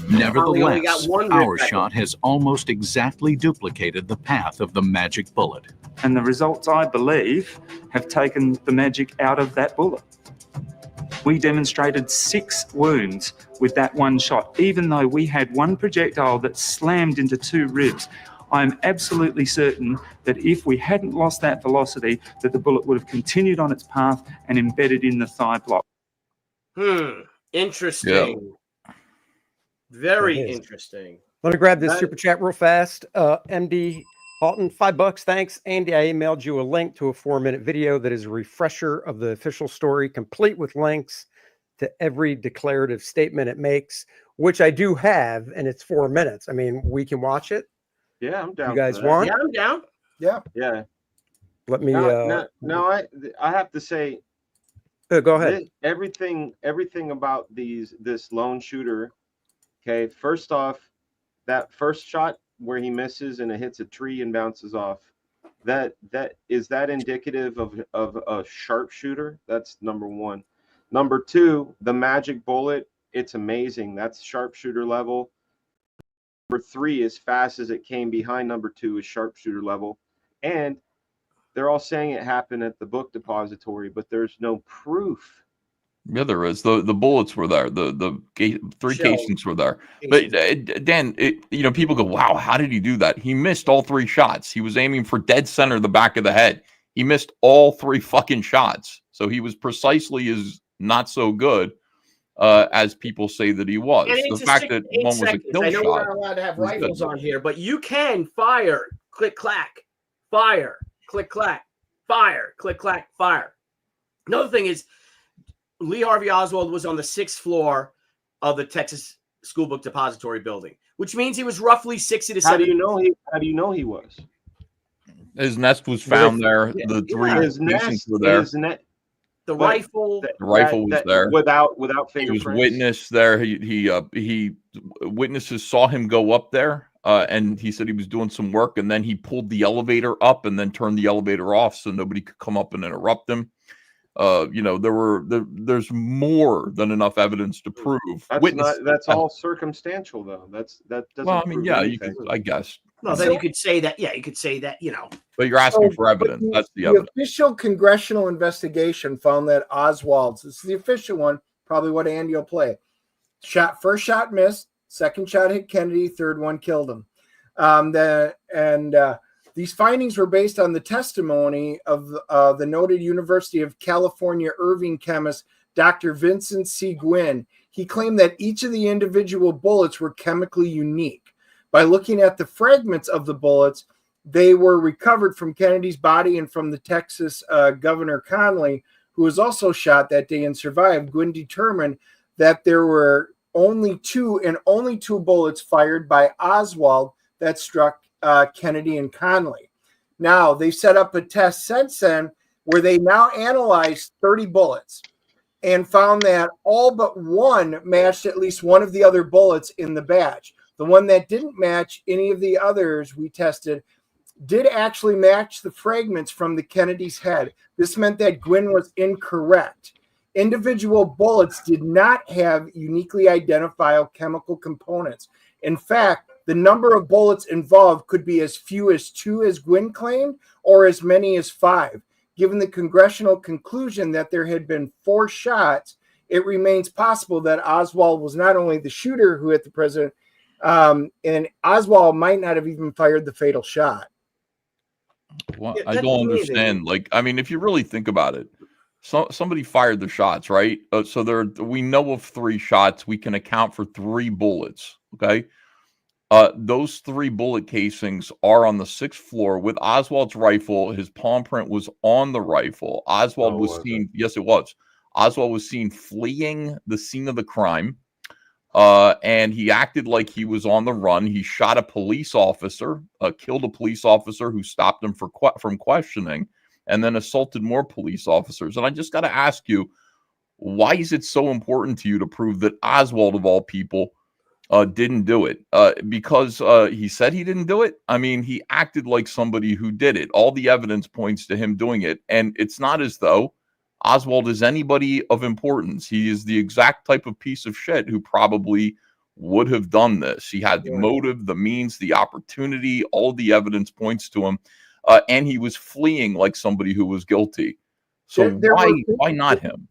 Nevertheless, our shot has almost exactly duplicated the path of the magic bullet. And the results, I believe, have taken the magic out of that bullet. We demonstrated 6 wounds with that one shot, even though we had one projectile that slammed into 2 ribs. I'm absolutely certain that if we hadn't lost that velocity, that the bullet would have continued on its path and embedded in the thigh block. Interesting. Yeah. Very interesting. Let me grab this super chat real fast. MD Halton, $5. Thanks. Andy, I emailed you a link to a 4-minute video that is a refresher of the official story, complete with links to every declarative statement it makes, which I do have, and it's 4 minutes. I mean, we can watch it. Yeah, I'm down. You guys want? Yeah, I'm down. Yeah. Yeah. Let me. No, I have to say. Go ahead. Everything about this lone shooter. Okay, first off, that first shot where he misses and it hits a tree and bounces off. That is indicative of a sharpshooter? That's number one. Number two, the magic bullet. It's amazing. That's sharpshooter level. Number three, as fast as it came behind number 2, is sharpshooter level. And they're all saying it happened at the book depository, but there's no proof. Yeah, there is. The bullets were there. The 3 casings were there. But Dan, people go, wow, how did he do that? He missed all 3 shots. He was aiming for dead center, the back of the head. He missed all 3 fucking shots. So he was precisely as not so good as people say that he was. The fact that one was a kill shot. I know we're not allowed to have rifles on here, but you can fire, click, clack, fire, click, clack, fire, click, clack, fire. Another thing is, Lee Harvey Oswald was on the 6th floor of the Texas School Book Depository building, which means he was roughly 60 to 70. How do you know he was? His nest was found there. The 3 casings were there. The rifle was there without fingerprints. There was witness there. He witnesses saw him go up there, and he said he was doing some work, and then he pulled the elevator up and then turned the elevator off so nobody could come up and interrupt him. There's more than enough evidence to prove. That's all circumstantial, though. That doesn't. Well, I mean, yeah, you could, I guess. Well, then you could say that. Yeah, you could say that. But you're asking for evidence. That's the evidence. The official congressional investigation found that Oswald's. This is the official one. Probably what Andy will play. First shot missed. Second shot hit Kennedy. Third one killed him. These findings were based on the testimony of the noted University of California Irvine chemist, Dr. Vincent C. Gwynn. He claimed that each of the individual bullets were chemically unique. By looking at the fragments of the bullets, they were recovered from Kennedy's body and from the Texas Governor Connally, who was also shot that day and survived. Gwynn determined that there were only two bullets fired by Oswald that struck Kennedy and Connally. Now, they set up a test since then where they now analyzed 30 bullets and found that all but one matched at least one of the other bullets in the batch. The one that didn't match any of the others we tested did actually match the fragments from the Kennedy's head. This meant that Gwynn was incorrect. Individual bullets did not have uniquely identifiable chemical components. In fact, the number of bullets involved could be as few as 2, as Gwynn claimed, or as many as 5. Given the congressional conclusion that there had been 4 shots, it remains possible that Oswald was not only the shooter who hit the president, and Oswald might not have even fired the fatal shot. Well, I don't understand. Like, I mean, if you really think about it, somebody fired the shots, right? So we know of 3 shots. We can account for 3 bullets. Okay. Those 3 bullet casings are on the 6th floor with Oswald's rifle. His palm print was on the rifle. Oswald was seen. Yes, it was. Oswald was seen fleeing the scene of the crime. And he acted like he was on the run. He shot a police officer, killed a police officer who stopped him from questioning, and then assaulted more police officers. And I just got to ask you, why is it so important to you to prove that Oswald, of all people, didn't do it? Because he said he didn't do it? I mean, he acted like somebody who did it. All the evidence points to him doing it. And it's not as though Oswald is anybody of importance. He is the exact type of piece of shit who probably would have done this. He had the motive, the means, the opportunity. All the evidence points to him. And he was fleeing like somebody who was guilty. So why not him?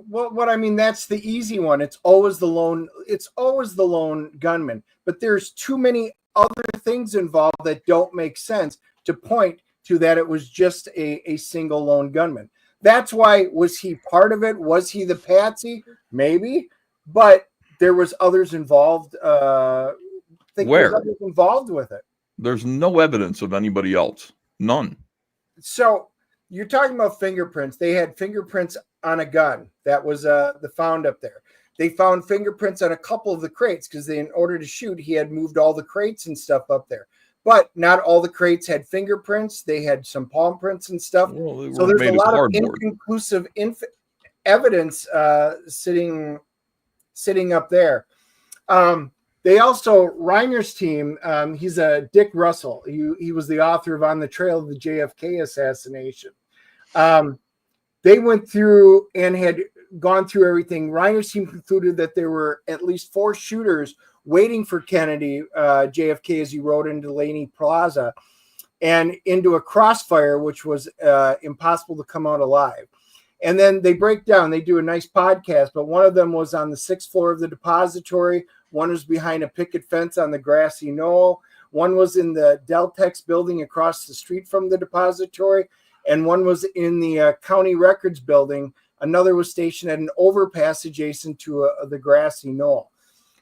What I mean, that's the easy one. It's always the lone gunman. But there's too many other things involved that don't make sense to point to that it was just a single lone gunman. That's why, was he part of it? Was he the patsy? Maybe, but there was others involved. Where? Others involved with it. There's no evidence of anybody else. None. So you're talking about fingerprints. They had fingerprints on a gun that was found up there. They found fingerprints on a couple of the crates because in order to shoot, he had moved all the crates and stuff up there. But not all the crates had fingerprints. They had some palm prints and stuff. Well, so there's a lot of inconclusive evidence sitting up there. They also, Reiner's team, he's a Dick Russell. He was the author of On the Trail of the JFK Assassination. They went through and had gone through everything. Reiner's team concluded that there were at least 4 shooters waiting for Kennedy, JFK, as he rode into Laney Plaza and into a crossfire, which was impossible to come out alive. And then they break down. They do a nice podcast, but one of them was on the 6th floor of the depository. One was behind a picket fence on the grassy knoll. One was in the Deltex building across the street from the depository. And one was in the county records building. Another was stationed at an overpass adjacent to the grassy knoll.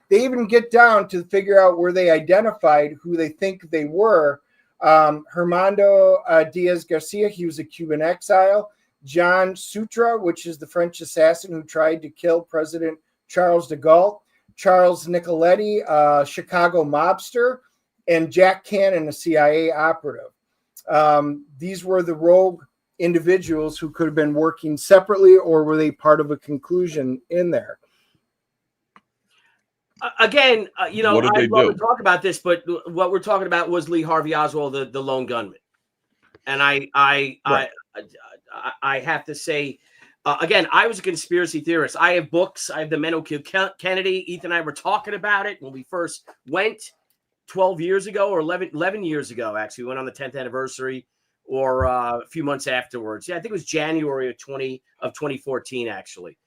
They even get down to figure out where they identified who they think they were. Hermando Diaz Garcia, he was a Cuban exile. John Sutra, which is the French assassin who tried to kill President Charles de Gaulle. Charles Nicoletti, Chicago mobster. And Jack Cannon, a CIA operative. These were the rogue individuals who could have been working separately, or were they part of a conclusion in there? Again, I'd love to talk about this, but what we're talking about was Lee Harvey Oswald, the lone gunman. And I have to say, again, I was a conspiracy theorist. I have books. I have The Men Who Killed Kennedy. Ethan and I were talking about it when we first went 12 years ago or 11 years ago, actually. We went on the 10th anniversary or a few months afterwards. Yeah, I think it was January of 2014, actually.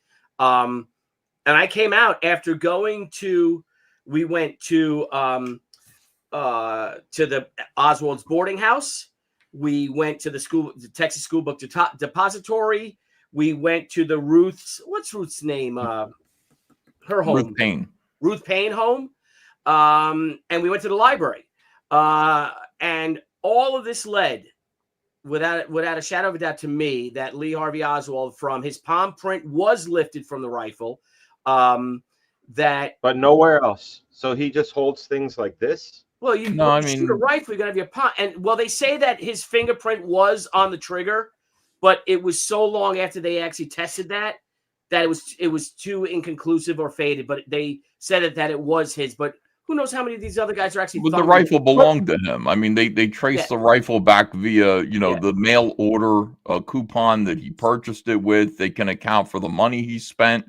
And I came out after we went to the Oswald's boarding house. We went to the Texas School Book Depository. We went to the what's Ruth's name? Her home. Ruth Payne home. And we went to the library. And all of this led, without a shadow of a doubt, to me, that Lee Harvey Oswald, from his palm print, was lifted from the rifle. But nowhere else. So he just holds things like this. Well, shoot a rifle, you're gonna have your palm. And they say that his fingerprint was on the trigger, but it was so long after they actually tested that it was too inconclusive or faded. But they said that it was his. But who knows how many of these other guys are actually? But the rifle belonged to him. I mean, they traced the rifle back via the mail order coupon that he purchased it with. They can account for the money he spent.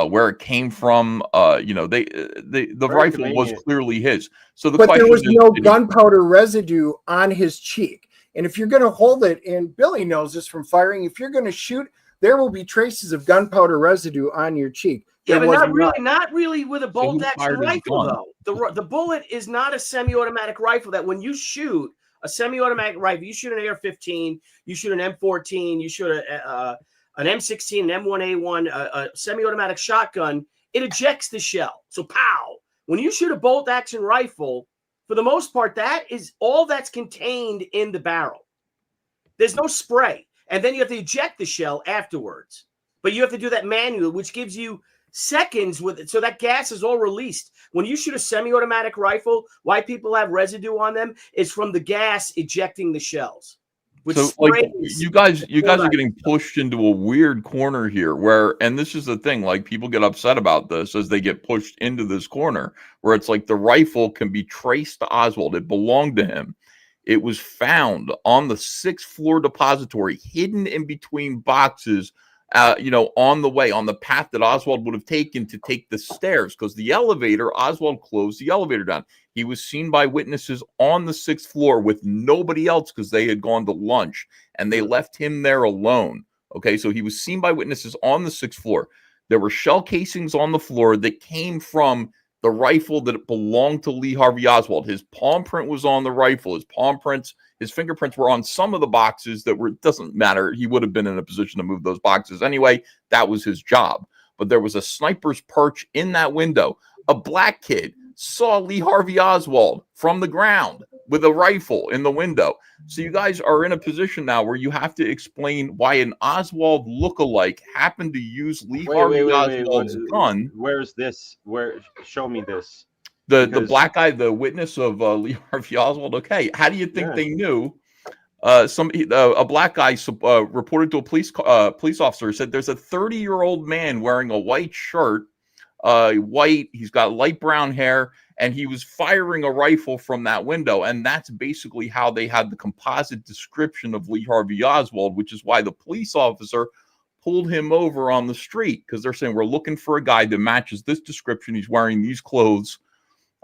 Where it came from, the rifle was clearly his. So but there was no gunpowder residue on his cheek. And if you're going to hold it, and Billy knows this from firing, if you're going to shoot, there will be traces of gunpowder residue on your cheek. Yeah, but not really with a bolt action rifle, though. The bullet is not a semi-automatic rifle that when you shoot a semi-automatic rifle, you shoot an AR-15, you shoot an M14, you shoot an M16, an M1A1, a semi-automatic shotgun, it ejects the shell. So pow! When you shoot a bolt-action rifle, for the most part, that is all that's contained in the barrel. There's no spray. And then you have to eject the shell afterwards. But you have to do that manually, which gives you seconds with it. So that gas is all released. When you shoot a semi-automatic rifle, why people have residue on them is from the gas ejecting the shells. So like you guys are getting pushed into a weird corner here where, and this is the thing, like people get upset about this as they get pushed into this corner where it's like the rifle can be traced to Oswald. It belonged to him. It was found on the 6th floor depository, hidden in between boxes, on the way, on the path that Oswald would have taken to take the stairs, because the elevator, Oswald closed the elevator down. He was seen by witnesses on the 6th floor with nobody else because they had gone to lunch and they left him there alone. Okay, so he was seen by witnesses on the 6th floor. There were shell casings on the floor that came from the rifle that belonged to Lee Harvey Oswald. His palm print was on the rifle. His fingerprints were on some of the boxes that were, it doesn't matter. He would have been in a position to move those boxes anyway. That was his job. But there was a sniper's perch in that window. A black kid saw Lee Harvey Oswald from the ground with a rifle in the window. So you guys are in a position now where you have to explain why an Oswald lookalike happened to use Lee Harvey Oswald's gun. Where's this? Show me this. The black guy, the witness of Lee Harvey Oswald. Okay, how do you think they knew? A black guy reported to a police officer, said there's a 30-year-old man wearing a white shirt, he's got light brown hair, and he was firing a rifle from that window. And that's basically how they had the composite description of Lee Harvey Oswald, which is why the police officer pulled him over on the street, because they're saying, we're looking for a guy that matches this description. He's wearing these clothes.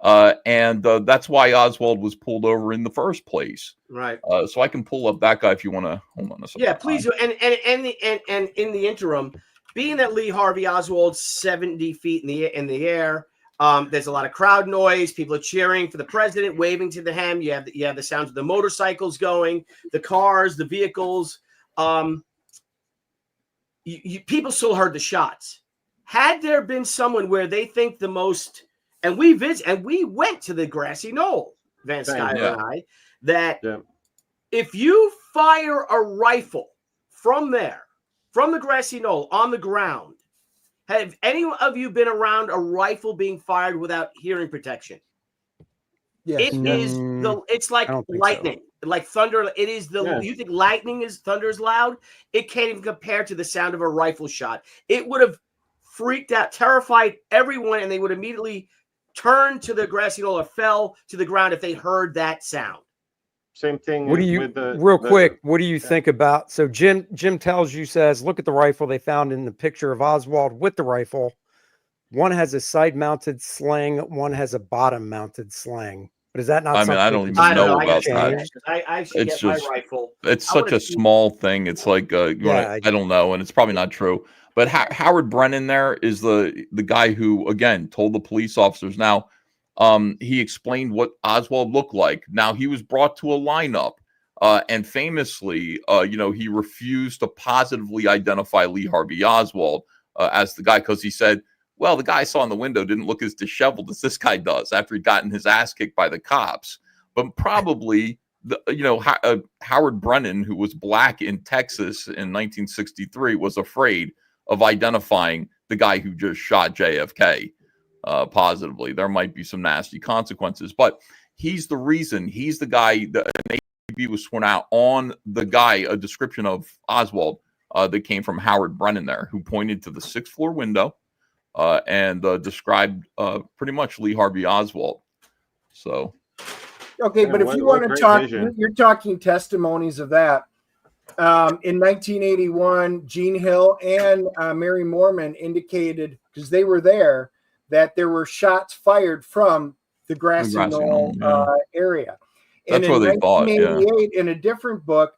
And that's why Oswald was pulled over in the first place. Right. So I can pull up that guy if you want to. Hold on a second. Yeah, please do. And in the interim, being that Lee Harvey Oswald's 70 feet in the air, there's a lot of crowd noise. People are cheering for the president, waving to him. You have the sounds of the motorcycles going, the cars, the vehicles. People still heard the shots. Had there been someone where they think the most. And we went to the grassy knoll, Van Sciver and I, that if you fire a rifle from there, from the grassy knoll on the ground, have any of you been around a rifle being fired without hearing protection? Yes. It's like lightning, like thunder. It is you think thunder is loud? It can't even compare to the sound of a rifle shot. It would have freaked out, terrified everyone, and they would immediately turn to the grassy knoll or fell to the ground if they heard that sound. Same thing. What do you what do you think about? So Jim says, look at the rifle they found in the picture of Oswald with the rifle. One has a side-mounted sling. One has a bottom-mounted sling. But is that not? I mean, I don't even know about that. I should get my rifle. It's such a small thing. It's like I don't know, and it's probably not true. But Howard Brennan there is the guy who, again, told the police officers. Now, he explained what Oswald looked like. Now, he was brought to a lineup, and famously, he refused to positively identify Lee Harvey Oswald as the guy, because he said, well, the guy I saw in the window didn't look as disheveled as this guy does after he'd gotten his ass kicked by the cops. But probably, Howard Brennan, who was black in Texas in 1963, was afraid of identifying the guy who just shot JFK positively. There might be some nasty consequences, but he's the reason. He's the guy that an ABB was sworn out on the guy, a description of Oswald that came from Howard Brennan there, who pointed to the 6th floor window and described pretty much Lee Harvey Oswald. So. Okay, but if you want to talk, you're talking testimonies of that. In 1981, Gene Hill and Mary Mormon indicated, because they were there, that there were shots fired from the grassy knoll area. And that's what they thought. In a different book,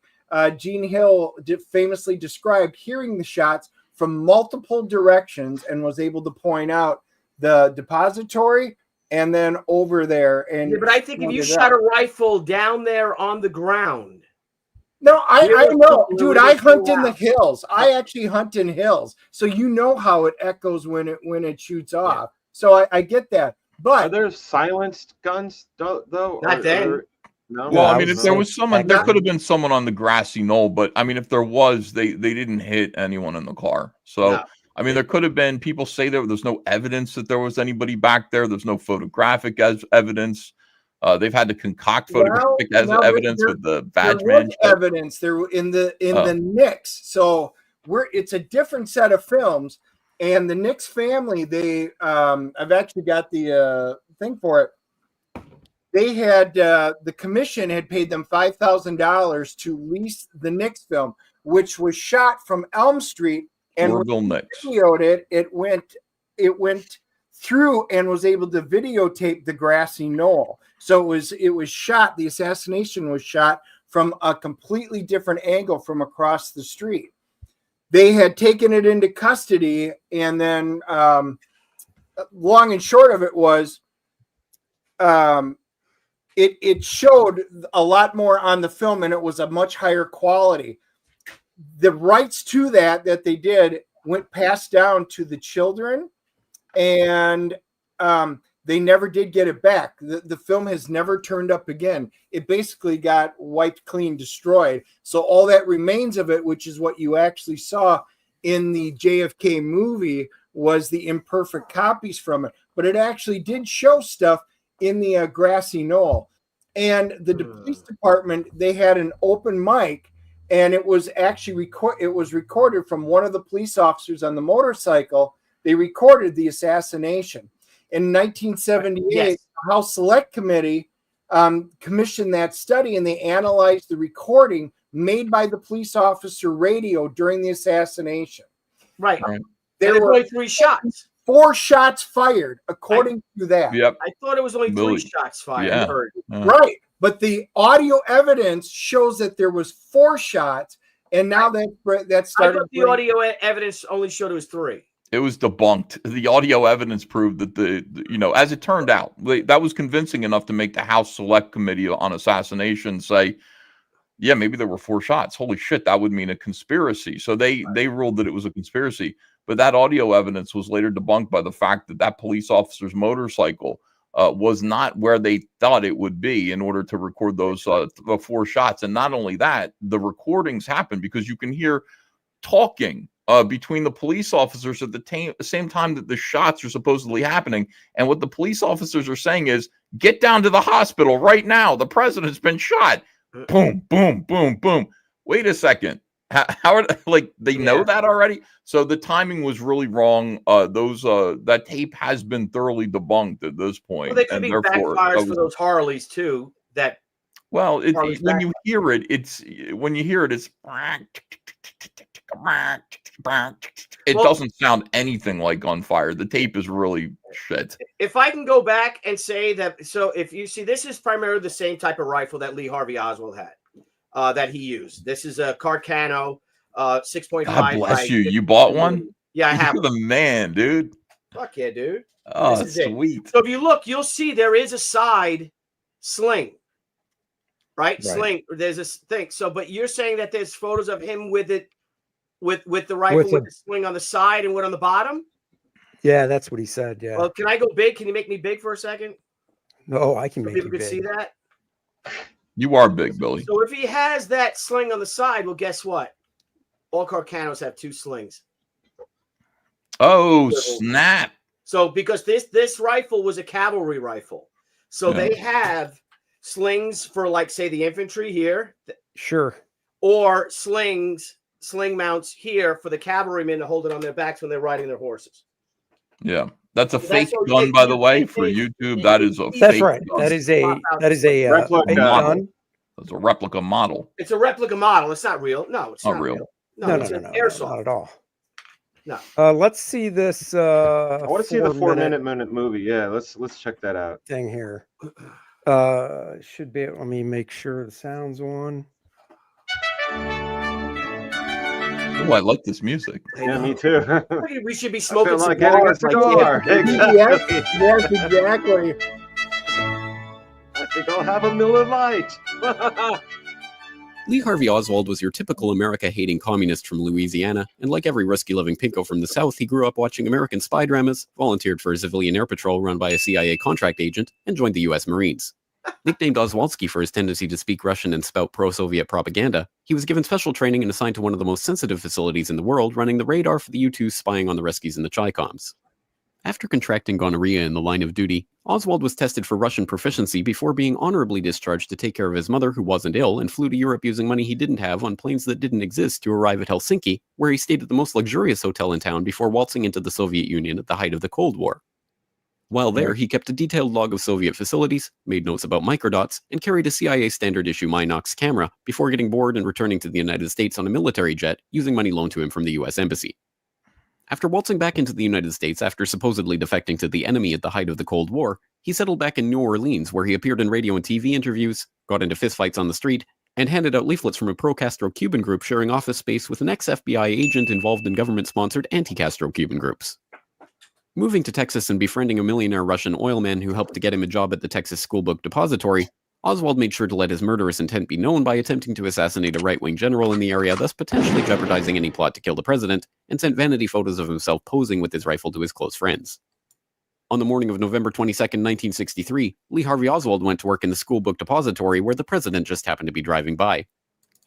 Gene Hill famously described hearing the shots from multiple directions and was able to point out the depository, and then over there. And yeah, but I think if you shot a rifle down there on the ground. No, I know, dude. I hunt in the hills. I actually hunt in hills, so you know how it echoes when it shoots off. Yeah. So I get that. But are there silenced guns though? Not then. No. Well, I mean, if there was someone, there could have been someone on the grassy knoll, but I mean, if there was, they didn't hit anyone in the car. So, no. I mean, there could have been. People say there's no evidence that there was anybody back there. There's no photographic evidence. They've had to concoct photographic evidence with the badge man. Evidence there in the Knicks. So it's a different set of films. And the Knicks family, I've actually got the thing for it. They had the commission had paid them $5,000 to lease the Knicks film, which was shot from Elm Street, and when they videoed it, it went through and was able to videotape the grassy knoll. So it was shot. The assassination was shot from a completely different angle from across the street. They had taken it into custody, and then long and short of it was, it showed a lot more on the film, and it was a much higher quality. The rights to that they did went passed down to the children, and they never did get it back. The film has never turned up again. It basically got wiped clean, destroyed. So all that remains of it, which is what you actually saw in the JFK movie, was the imperfect copies from it. But it actually did show stuff in the grassy knoll. And the police department, they had an open mic, and it was actually recorded from one of the police officers on the motorcycle. They recorded the assassination. In 1978, yes. The House Select Committee commissioned that study, and they analyzed the recording made by the police officer radio during the assassination. Right. There were only 3 shots. 4 shots fired, according to that. Yep. I thought it was only 3 shots fired. Yeah. Right. But the audio evidence shows that there was 4 shots, and now that started. I thought the audio evidence only showed it was 3. It was debunked. The audio evidence proved that as it turned out, that was convincing enough to make the House Select Committee on Assassination say, yeah, maybe there were 4 shots. Holy shit, that would mean a conspiracy. So they ruled that it was a conspiracy. But that audio evidence was later debunked by the fact that police officer's motorcycle was not where they thought it would be in order to record those 4 shots. And not only that, the recordings happen because you can hear talking between the police officers at the same time that the shots are supposedly happening. And what the police officers are saying is, get down to the hospital right now. The president's been shot. Boom, boom, boom, boom. Wait a second. How are they know that already? So the timing was really wrong. That tape has been thoroughly debunked at this point. Well, they could be backfires for those Harleys too. When you hear it, it's it doesn't sound anything like gunfire. The tape is really shit. If I can go back and say that, so if you see, this is primarily the same type of rifle that Lee Harvey Oswald had. That he used. This is a Carcano 6.5. God bless you. You bought one? Yeah, I have. You're the man, dude. Fuck yeah, dude. Oh, that's sweet. So if you look, you'll see there is a side sling. Right? Sling. There's a thing. So, but you're saying that there's photos of him with it, with the rifle with the sling on the side and what on the bottom? Yeah, that's what he said. Yeah. Well, can I go big? Can you make me big for a second? No, I can make you big. People could see that. You are big, Billy. So if he has that sling on the side, well, guess what? All Carcanos have 2 slings. Oh, snap. So because this rifle was a cavalry rifle. So they have slings for, like, say, the infantry here. Sure. Or sling mounts here for the cavalrymen to hold it on their backs when they're riding their horses. Yeah. That's a fake gun, by the way, for YouTube. That is a That's fake right. gun. That is a replica gun. It's a replica model. It's a replica model. It's not real. No, it's not real. No, it's an airsoft. Not at all. No. Let's see this. I want to see the 4-minute movie. Yeah, let's check that out. Thing here. Should be. Let me make sure the sound's on. Oh, I like this music. Yeah, me too. We should be smoking like cigars. Yes, exactly. I think I'll have a Miller Lite. Lee Harvey Oswald was your typical America-hating communist from Louisiana, and like every risky-living pinko from the South, he grew up watching American spy dramas, volunteered for a civilian air patrol run by a CIA contract agent, and joined the U.S. Marines. Nicknamed Oswaldsky for his tendency to speak Russian and spout pro-Soviet propaganda, he was given special training and assigned to one of the most sensitive facilities in the world, running the radar for the U-2 spying on the Ruskies and the Chi-Coms. After contracting gonorrhea in the line of duty, Oswald was tested for Russian proficiency before being honorably discharged to take care of his mother, who wasn't ill, and flew to Europe using money he didn't have on planes that didn't exist to arrive at Helsinki, where he stayed at the most luxurious hotel in town before waltzing into the Soviet Union at the height of the Cold War. While there, he kept a detailed log of Soviet facilities, made notes about microdots, and carried a CIA standard-issue Minox camera before getting bored and returning to the United States on a military jet using money loaned to him from the U.S. Embassy. After waltzing back into the United States after supposedly defecting to the enemy at the height of the Cold War, he settled back in New Orleans, where he appeared in radio and TV interviews, got into fistfights on the street, and handed out leaflets from a pro-Castro Cuban group sharing office space with an ex-FBI agent involved in government-sponsored anti-Castro Cuban groups. Moving to Texas and befriending a millionaire Russian oil man who helped to get him a job at the Texas Schoolbook Depository, Oswald made sure to let his murderous intent be known by attempting to assassinate a right-wing general in the area, thus potentially jeopardizing any plot to kill the president, and sent vanity photos of himself posing with his rifle to his close friends. On the morning of November 22, 1963, Lee Harvey Oswald went to work in the Schoolbook Depository where the president just happened to be driving by.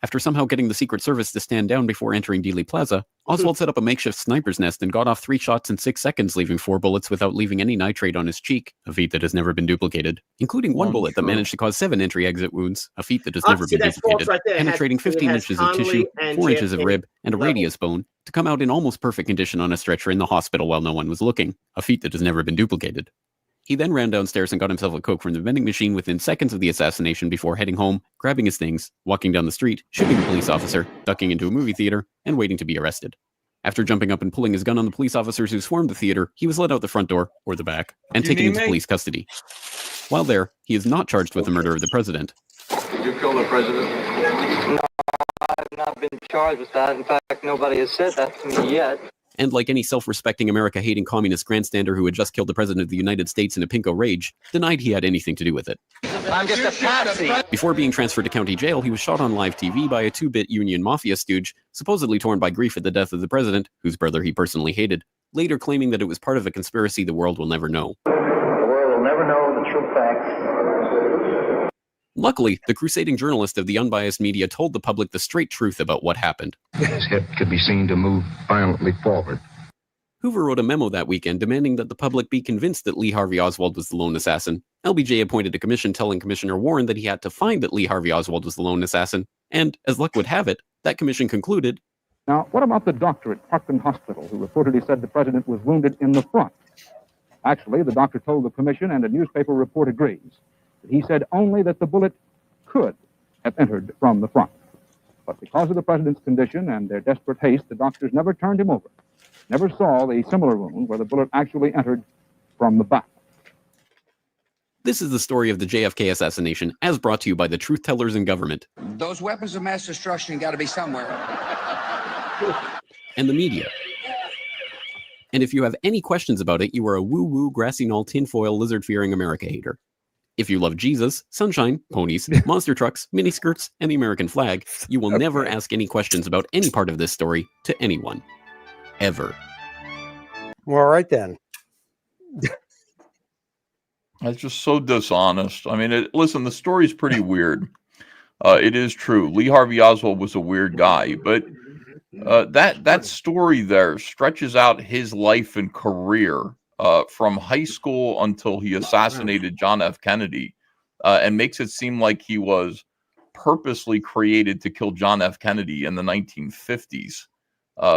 After somehow getting the Secret Service to stand down before entering Dealey Plaza, Oswald set up a makeshift sniper's nest and got off 3 shots in 6 seconds, leaving 4 bullets without leaving any nitrate on his cheek, a feat that has never been duplicated, including 1 bullet that managed to cause 7 entry-exit wounds, a feat that has never been duplicated, penetrating 15 inches of tissue, 4 inches of rib, and a radius bone, to come out in almost perfect condition on a stretcher in the hospital while no one was looking, a feat that has never been duplicated. He then ran downstairs and got himself a Coke from the vending machine within seconds of the assassination before heading home, grabbing his things, walking down the street, shooting a police officer, ducking into a movie theater, and waiting to be arrested. After jumping up and pulling his gun on the police officers who swarmed the theater, he was led out the front door, or the back, and taken into police custody. While there, he is not charged with the murder of the president. Did you kill the president? No, I've not been charged with that. In fact, nobody has said that to me yet. And like any self-respecting America-hating communist grandstander who had just killed the president of the United States in a pinko rage, denied he had anything to do with it. I'm just a patsy. Before being transferred to county jail, he was shot on live TV by a 2-bit Union Mafia stooge, supposedly torn by grief at the death of the president, whose brother he personally hated, later claiming that it was part of a conspiracy the world will never know. The world will never know the true facts. Luckily, the crusading journalist of the unbiased media told the public the straight truth about what happened. His head could be seen to move violently forward. Hoover wrote a memo that weekend demanding that the public be convinced that Lee Harvey Oswald was the lone assassin. LBJ appointed a commission telling Commissioner Warren that he had to find that Lee Harvey Oswald was the lone assassin, and, as luck would have it, that commission concluded, "Now, what about the doctor at Parkland Hospital who reportedly said the president was wounded in the front? Actually, the doctor told the commission, and a newspaper report agrees. He said only that the bullet could have entered from the front. But because of the president's condition and their desperate haste, the doctors never turned him over, never saw the similar wound where the bullet actually entered from the back." This is the story of the JFK assassination, as brought to you by the truth tellers in government. Those weapons of mass destruction got to be somewhere. And the media. And if you have any questions about it, you are a woo-woo, grassy knoll, tinfoil, lizard-fearing America hater. If you love Jesus, sunshine, ponies, monster trucks, miniskirts, and the American flag, you will never ask any questions about any part of this story to anyone. Ever. Well, all right then. That's just so dishonest. I mean, listen, the story's pretty weird. It is true. Lee Harvey Oswald was a weird guy, but that story there stretches out his life and career from high school until he assassinated John F. Kennedy, and makes it seem like he was purposely created to kill John F. Kennedy in the 1950s,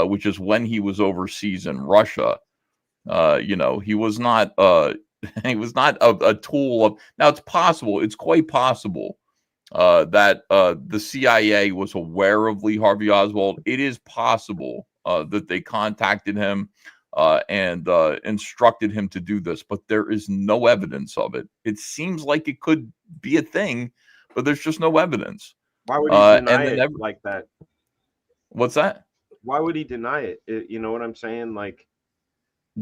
which is when he was overseas in Russia. He was not he was not a tool of. Now it's possible, it's quite possible that the CIA was aware of Lee Harvey Oswald. It is possible that they contacted him and instructed him to do this, but there is no evidence of it. It seems like it could be a thing, but there's just no evidence. Why would he deny it like that? What's that? Why would he deny it? You know what I'm saying? Like,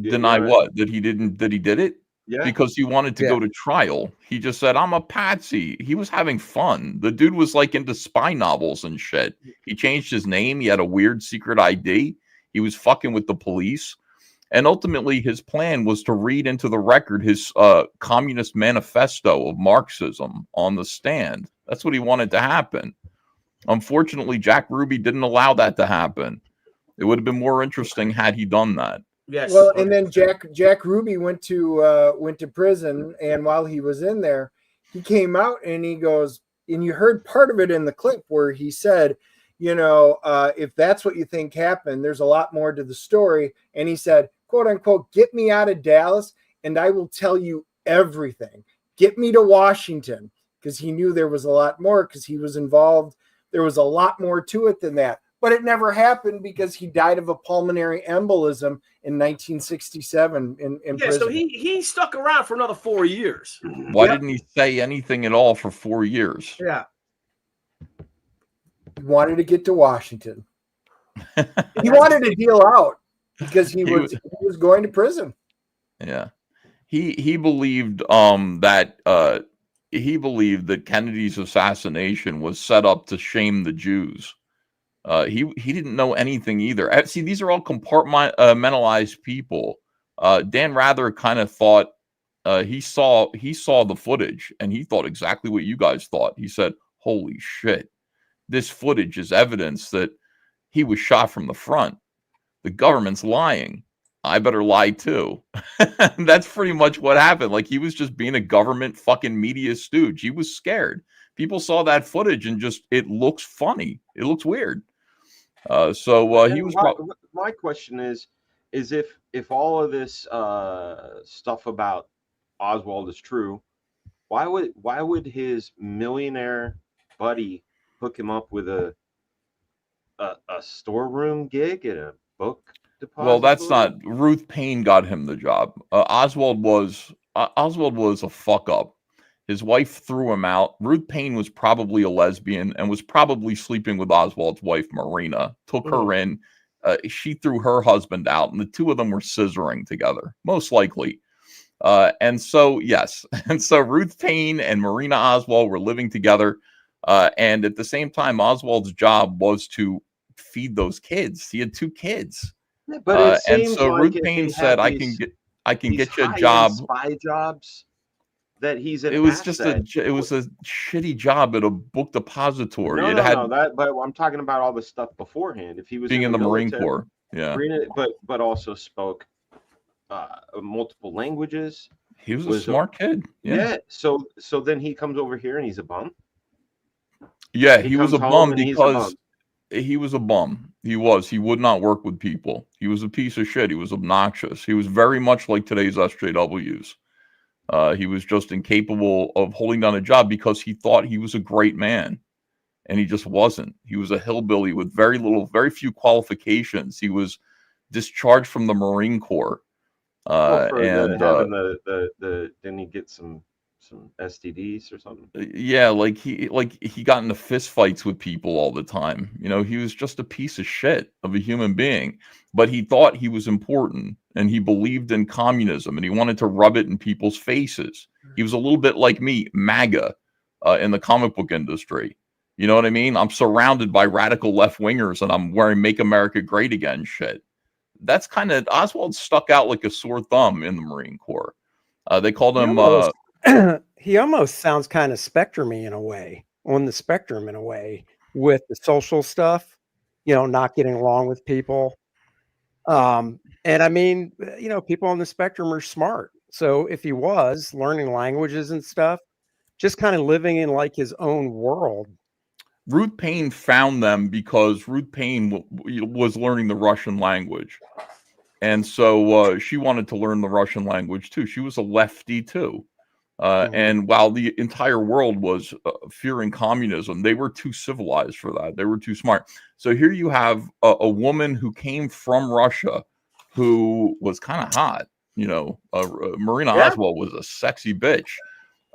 deny what? That he did it? Yeah. Because he wanted to go to trial. He just said, I'm a patsy. He was having fun. The dude was like into spy novels and shit. He changed his name. He had a weird secret ID. He was fucking with the police. And ultimately, his plan was to read into the record his communist manifesto of Marxism on the stand. That's what he wanted to happen. Unfortunately, Jack Ruby didn't allow that to happen. It would have been more interesting had he done that. Yes. Well, and then Jack Ruby went to prison, and while he was in there, he came out and he goes, and you heard part of it in the clip where he said, if that's what you think happened, there's a lot more to the story. And he said, quote unquote, get me out of Dallas and I will tell you everything. Get me to Washington, because he knew there was a lot more, because he was involved. There was a lot more to it than that. But it never happened because he died of a pulmonary embolism in 1967 in prison. So he stuck around for another 4 years. Why didn't he say anything at all for 4 years? Yeah. He wanted to get to Washington. He wanted to deal out because he was going to prison. Yeah. He believed that Kennedy's assassination was set up to shame the Jews. He didn't know anything either. See, these are all compartmentalized people. Dan Rather kind of thought he saw the footage and he thought exactly what you guys thought. He said, "Holy shit, this footage is evidence that he was shot from the front. The government's lying. I better lie too." That's pretty much what happened. Like, he was just being a government fucking media stooge. He was scared. People saw that footage and just, it looks funny. It looks weird. He was. My question is if all of this stuff about Oswald is true, why would his millionaire buddy hook him up with a storeroom gig at a book depository? Well, that's not. Ruth Payne got him the job. Oswald was a fuck up. His wife threw him out. Ruth Payne was probably a lesbian and was probably sleeping with Oswald's wife, Marina. Took her in. She threw her husband out, and the two of them were scissoring together, most likely. And so Ruth Payne and Marina Oswald were living together. And at the same time, Oswald's job was to feed those kids. He had 2 kids. Yeah, but and so like Ruth Payne said, "I can get you a job." Spy jobs that he's an It was asset. it was a shitty job at a book depository. But I'm talking about all the stuff beforehand. If he was being in the Marine military, Corps, yeah, but also spoke multiple languages. He was a smart kid. Yeah. So then he comes over here and he's a bum. Yeah, he was a bum because he was a bum. He would not work with people. He was a piece of shit. He was obnoxious. He was very much like today's SJWs. He was just incapable of holding down a job because he thought he was a great man, and he just wasn't. He was a hillbilly with very few qualifications. He was discharged from the Marine Corps. Didn't he get some STDs or something? Yeah, he got into fist fights with people all the time. He was just a piece of shit of a human being, but he thought he was important and he believed in communism and he wanted to rub it in people's faces. He was a little bit like me, MAGA, in the comic book industry. You know what I mean? I'm surrounded by radical left wingers and I'm wearing "Make America Great Again" shit. That's kind of, Oswald stuck out like a sore thumb in the Marine Corps. They called him he almost sounds kind of spectrum-y in a way, on the spectrum in a way, with the social stuff, not getting along with people. And I mean, people on the spectrum are smart. So if he was learning languages and stuff, just kind of living in like his own world. Ruth Payne found them because Ruth Payne was learning the Russian language. And so she wanted to learn the Russian language too. She was a lefty too. And while the entire world was fearing communism, they were too civilized for that. They were too smart. So here you have a woman who came from Russia who was kind of hot. Marina Oswald was a sexy bitch.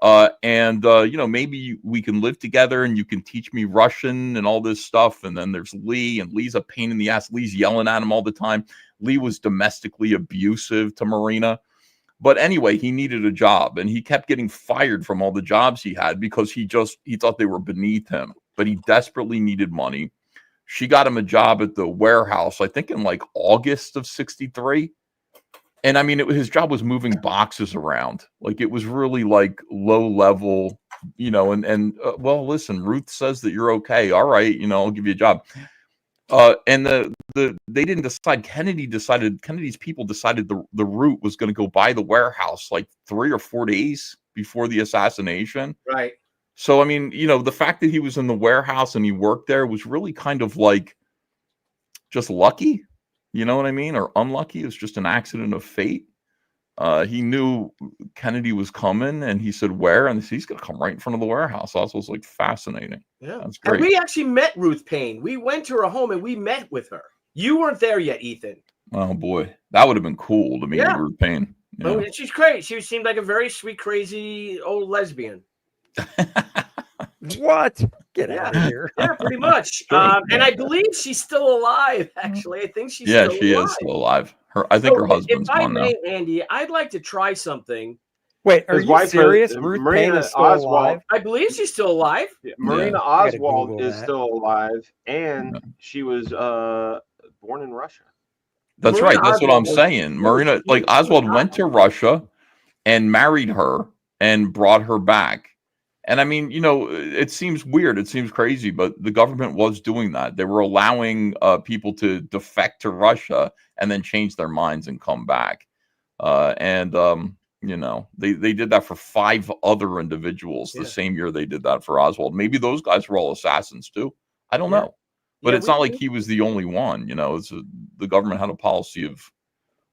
Maybe we can live together and you can teach me Russian and all this stuff. And then there's Lee, and Lee's a pain in the ass. Lee's yelling at him all the time. Lee was domestically abusive to Marina. But anyway, he needed a job, and he kept getting fired from all the jobs he had because he thought they were beneath him. But he desperately needed money. She got him a job at the warehouse, I think in like August of 63. And I mean, his job was moving boxes around. Like, it was really like low level, well, listen, Ruth says that you're okay. All right. I'll give you a job. And they didn't decide. Kennedy's people decided the route was going to go by the warehouse like 3 or 4 days before the assassination. Right. So, I mean, the fact that he was in the warehouse and he worked there was really kind of like just lucky. You know what I mean? Or unlucky. It was just an accident of fate. He knew Kennedy was coming, and he said, where? And he's going to come right in front of the warehouse. Also, was like fascinating. Yeah. That's great. And we actually met Ruth Payne. We went to her home and we met with her. You weren't there yet, Ethan. Oh, boy. That would have been cool to meet Ruth Payne. Yeah. Oh, she's great. She seemed like a very sweet, crazy old lesbian. What? Get out of here. Yeah, pretty much. And I believe she's still alive, actually. I think she's still alive. Yeah, she is still alive. I think her husband's gone now. If I may, Andy, I'd like to try something. Wait, are you serious? Ruth Payne is still alive? I believe she's still alive. Yeah, Marina Oswald is still alive, and she was born in Russia. That's Marina right. That's Oswald what I'm saying. Marina, like Oswald went to Russia and married her and brought her back. And I mean, it seems weird. It seems crazy, but the government was doing that. They were allowing people to defect to Russia and then change their minds and come back. They did that for 5 other individuals the same year they did that for Oswald. Maybe those guys were all assassins too. I don't know. But it's not like he was the only one. The government had a policy of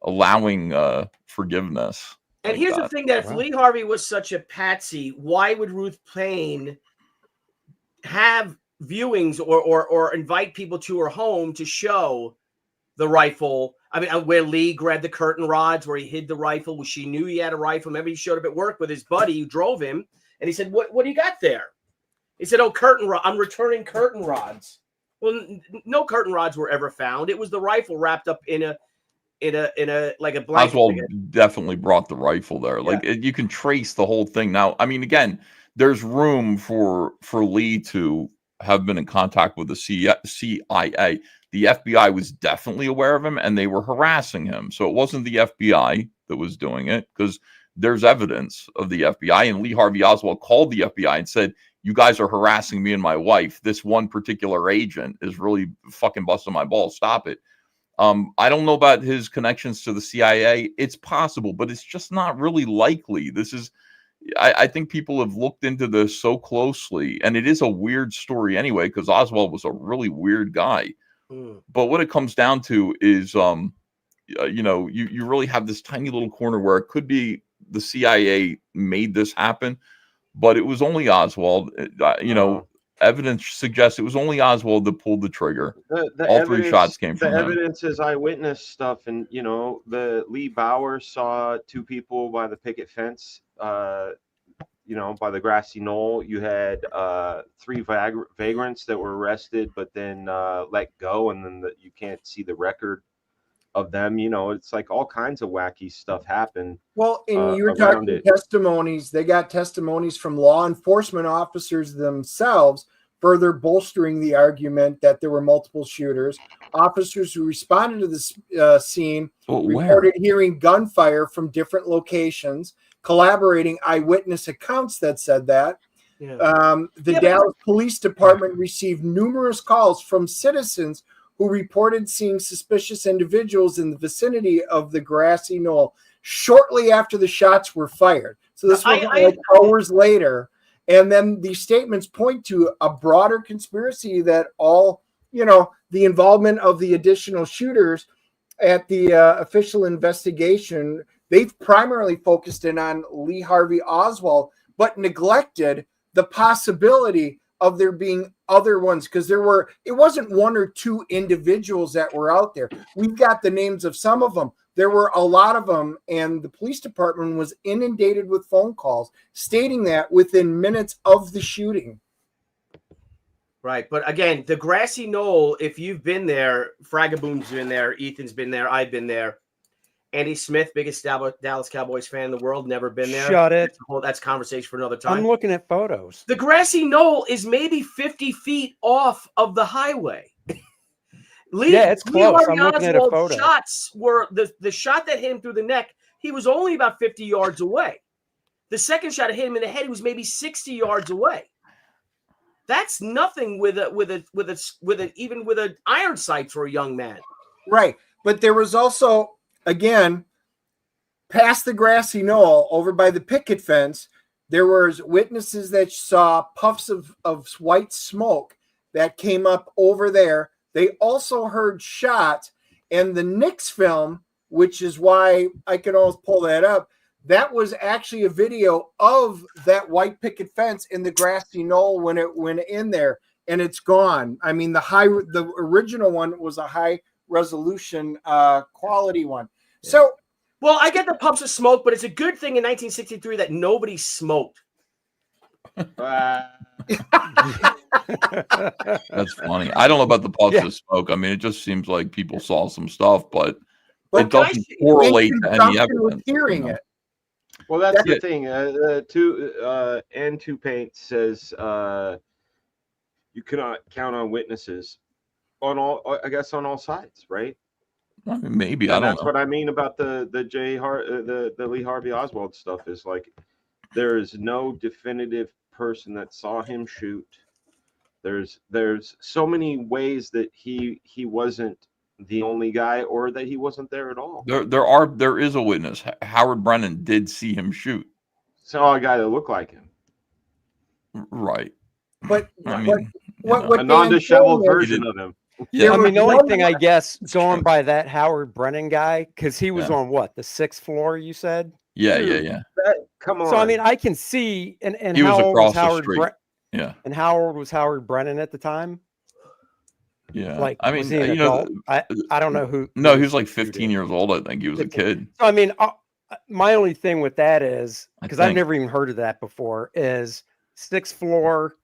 allowing forgiveness. And here's the thing, that if Lee Harvey was such a patsy, why would Ruth Payne have viewings or invite people to her home to show the rifle? I mean, where Lee grabbed the curtain rods, where he hid the rifle, where she knew he had a rifle. Maybe he showed up at work with his buddy who drove him, and he said, "What do you got there?" He said, "Oh, curtain rod. I'm returning curtain rods." Well, no curtain rods were ever found. It was the rifle wrapped up in a like a blanket. Oswald definitely brought the rifle there. Like you can trace the whole thing. Now, I mean, again, there's room for Lee to have been in contact with the CIA. The FBI was definitely aware of him, and they were harassing him. So it wasn't the FBI that was doing it, because there's evidence of the FBI. And Lee Harvey Oswald called the FBI and said, "You guys are harassing me and my wife. This one particular agent is really fucking busting my balls. Stop it." I don't know about his connections to the CIA. It's possible, but it's just not really likely. I think people have looked into this so closely, and it is a weird story anyway, because Oswald was a really weird guy. But what it comes down to is, you really have this tiny little corner where it could be the CIA made this happen, but it was only Oswald. Evidence suggests it was only Oswald that pulled the trigger. All 3 shots came from him. The evidence is eyewitness stuff, and the Lee Bauer saw 2 people by the picket fence. By the grassy knoll. You had 3 vagrants that were arrested, but then let go, and then you can't see the record of them. It's like all kinds of wacky stuff happened. Well, and you were talking testimonies. They got testimonies from law enforcement officers themselves, further bolstering the argument that there were multiple shooters. Officers who responded to this scene reported hearing gunfire from different locations, collaborating eyewitness accounts that said that. The Dallas Police Department received numerous calls from citizens who reported seeing suspicious individuals in the vicinity of the grassy knoll shortly after the shots were fired. So this was like hours later. And then these statements point to a broader conspiracy that all, the involvement of the additional shooters at the official investigation, they've primarily focused in on Lee Harvey Oswald, but neglected the possibility of there being other ones, because it wasn't 1 or 2 individuals that were out there. We've got the names of some of them, there were a lot of them, and the police department was inundated with phone calls stating that within minutes of the shooting. Right. But again, the grassy knoll, if you've been there, Fragaboom's been there, Ethan's been there, I've been there. Andy Smith, biggest Dallas Cowboys fan in the world, never been there. Shut it. That's conversation for another time. I'm looking at photos. The grassy knoll is maybe 50 feet off of the highway. Yeah, it's close. I'm looking at a Oswald's photo. shots were the shot that hit him through the neck. He was only about 50 yards away. The second shot that hit him in the head, he was maybe 60 yards away. That's nothing with even with an iron sight for a young man. Right. But there was also, again, past the grassy knoll over by the picket fence, there was witnesses that saw puffs of white smoke that came up over there. They also heard shots, and the Knicks film, which is why I can always pull that up, that was actually a video of that white picket fence in the grassy knoll when it went in there, and it's gone. I mean, the original one was a high resolution quality one. Yeah. So, well, I get the puffs of smoke, but it's a good thing in 1963 that nobody smoked. That's funny. I don't know about the puffs of smoke. I mean, it just seems like people saw some stuff, but it doesn't correlate to any evidence. Hearing it. Well, that's the thing. Two Paint says you cannot count on witnesses on all. I guess on all sides, right? I mean, maybe and I don't that's know. what I mean about the Lee Harvey Oswald stuff. Is like there is no definitive person that saw him shoot. There's so many ways that he wasn't the only guy, or that he wasn't there at all. There is a witness. Howard Brennan did see him shoot. Saw a guy that looked like him. Right. But I mean, a non-disheveled version of him. Yeah, I mean, the only thing I guess going by that Howard Brennan guy, because he was on what, the 6th floor, you said? Yeah. Come on. So I mean, I can see, and he was across the Howard street. Yeah. And how old was Howard Brennan at the time? Yeah. Like, I mean, was he an adult? I don't know who. No, he was like 15 years old. I think he was a kid. So I mean, my only thing with that is, because I've never even heard of that before, is 6th floor,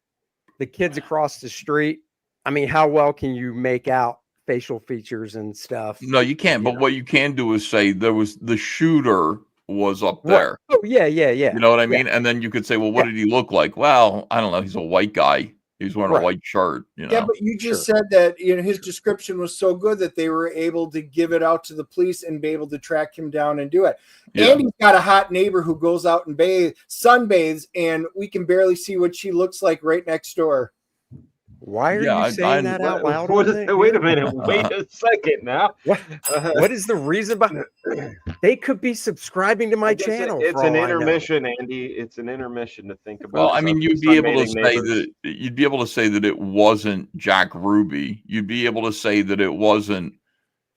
the kids across the street. I mean, how well can you make out facial features and stuff? No, you can't. But what you can do is say the shooter was up there. Oh, yeah. You know what I mean? And then you could say, well, what did he look like? Well, I don't know. He's a white guy. He's wearing a white shirt. You know? Yeah, but you just said that his description was so good that they were able to give it out to the police and be able to track him down and do it. Yeah. And he's got a hot neighbor who goes out and sunbathes, and we can barely see what she looks like right next door. Why are you saying that out loud? Wait a minute. Wait a second now. What is the reason behind it? They could be subscribing to my channel. It's an intermission, Andy. It's an intermission to think about. Well, I mean, you'd be able to say that it wasn't Jack Ruby. You'd be able to say that it wasn't,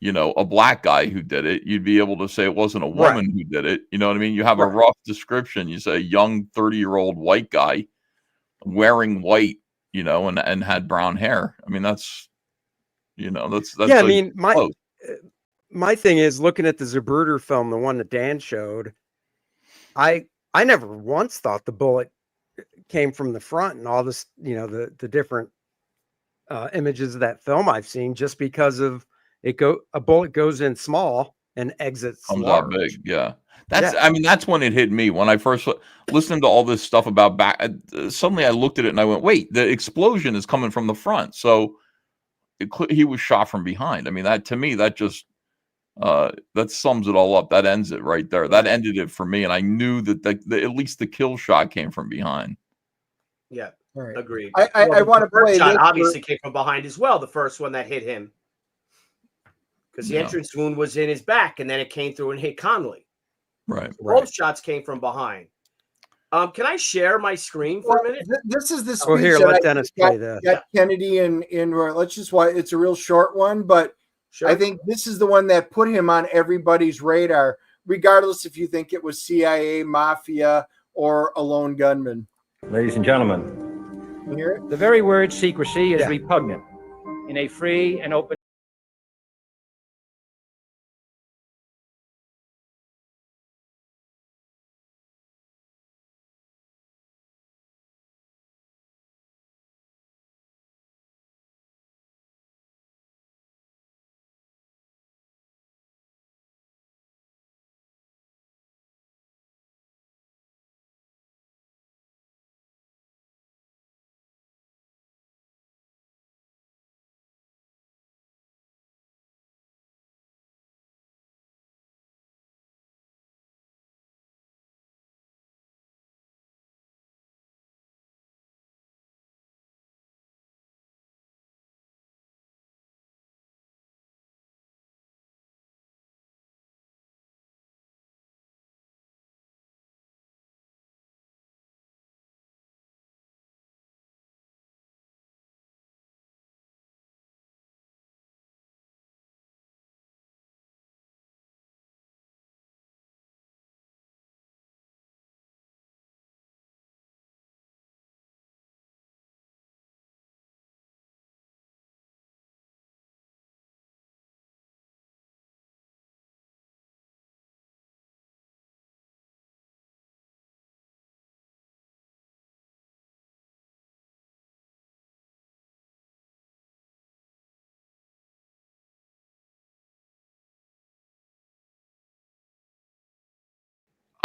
a black guy who did it. You'd be able to say it wasn't a woman who did it. You know what I mean? You have a rough description. You say a young 30-year-old white guy wearing white, and had brown hair. I mean, that's yeah. I mean, my thing is looking at the Zapruder film, the one that Dan showed. I never once thought the bullet came from the front, and all this, the different images of that film I've seen, just because of a bullet goes in small and exits comes large. Out big. Yeah. I mean, that's when it hit me when I first listened to all this stuff about back. Suddenly I looked at it and I went, wait, the explosion is coming from the front. So he was shot from behind. I mean, that to me, that just, that sums it all up. That ends it right there. That ended it for me. And I knew that at least the kill shot came from behind. Yeah. Agreed. I want to play shot obviously came from behind as well. The first one that hit him. Because the entrance wound was in his back, and then it came through and hit Connolly. Right. Both shots came from behind. Can I share my screen for a minute? This is the speech. Oh, here, let Dennis play this. Got Kennedy in. Let's just watch. It's a real short one, but I think this is the one that put him on everybody's radar, regardless if you think it was CIA, mafia, or a lone gunman. Ladies and gentlemen, you hear it? The very word secrecy is repugnant in a free and open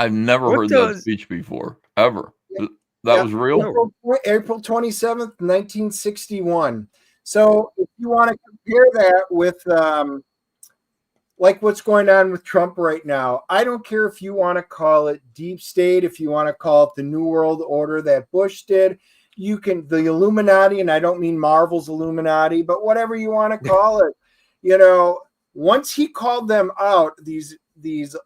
I've never heard that speech before, ever. That was real? April 27th, 1961. So if you want to compare that with like what's going on with Trump right now, I don't care if you want to call it deep state, if you want to call it the New World Order that Bush did, you can, the Illuminati, and I don't mean Marvel's Illuminati, but whatever you want to call it, you know, once he called them out, these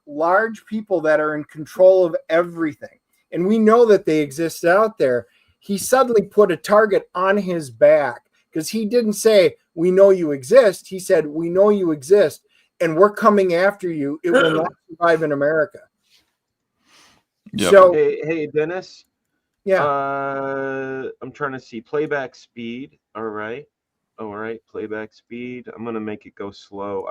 large people that are in control of everything, and we know that they exist out there, he suddenly put a target on his back, because he didn't say, we know you exist. He said, we know you exist, and we're coming after you. It will not survive in America. Yep. So, hey, Dennis. Yeah. I'm trying to see playback speed. All right. Playback speed. I'm gonna make it go slow.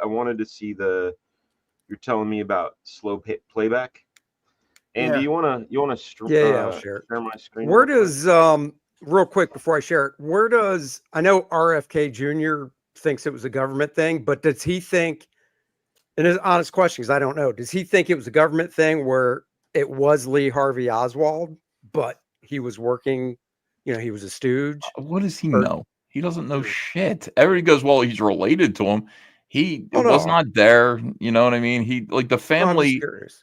I wanted to see you're telling me about slow playback. Andy, you wanna I'll share my screen? Where does real quick before I share it, where does, I know RFK Jr. thinks it was a government thing, but does he think, and it's an honest question because I don't know, does he think it was a government thing where it was Lee Harvey Oswald, but he was working, you know, he was a stooge? What does he know? He doesn't know shit. Everybody goes, well, he's related to him. He was not there. You know what I mean? He, like, the family,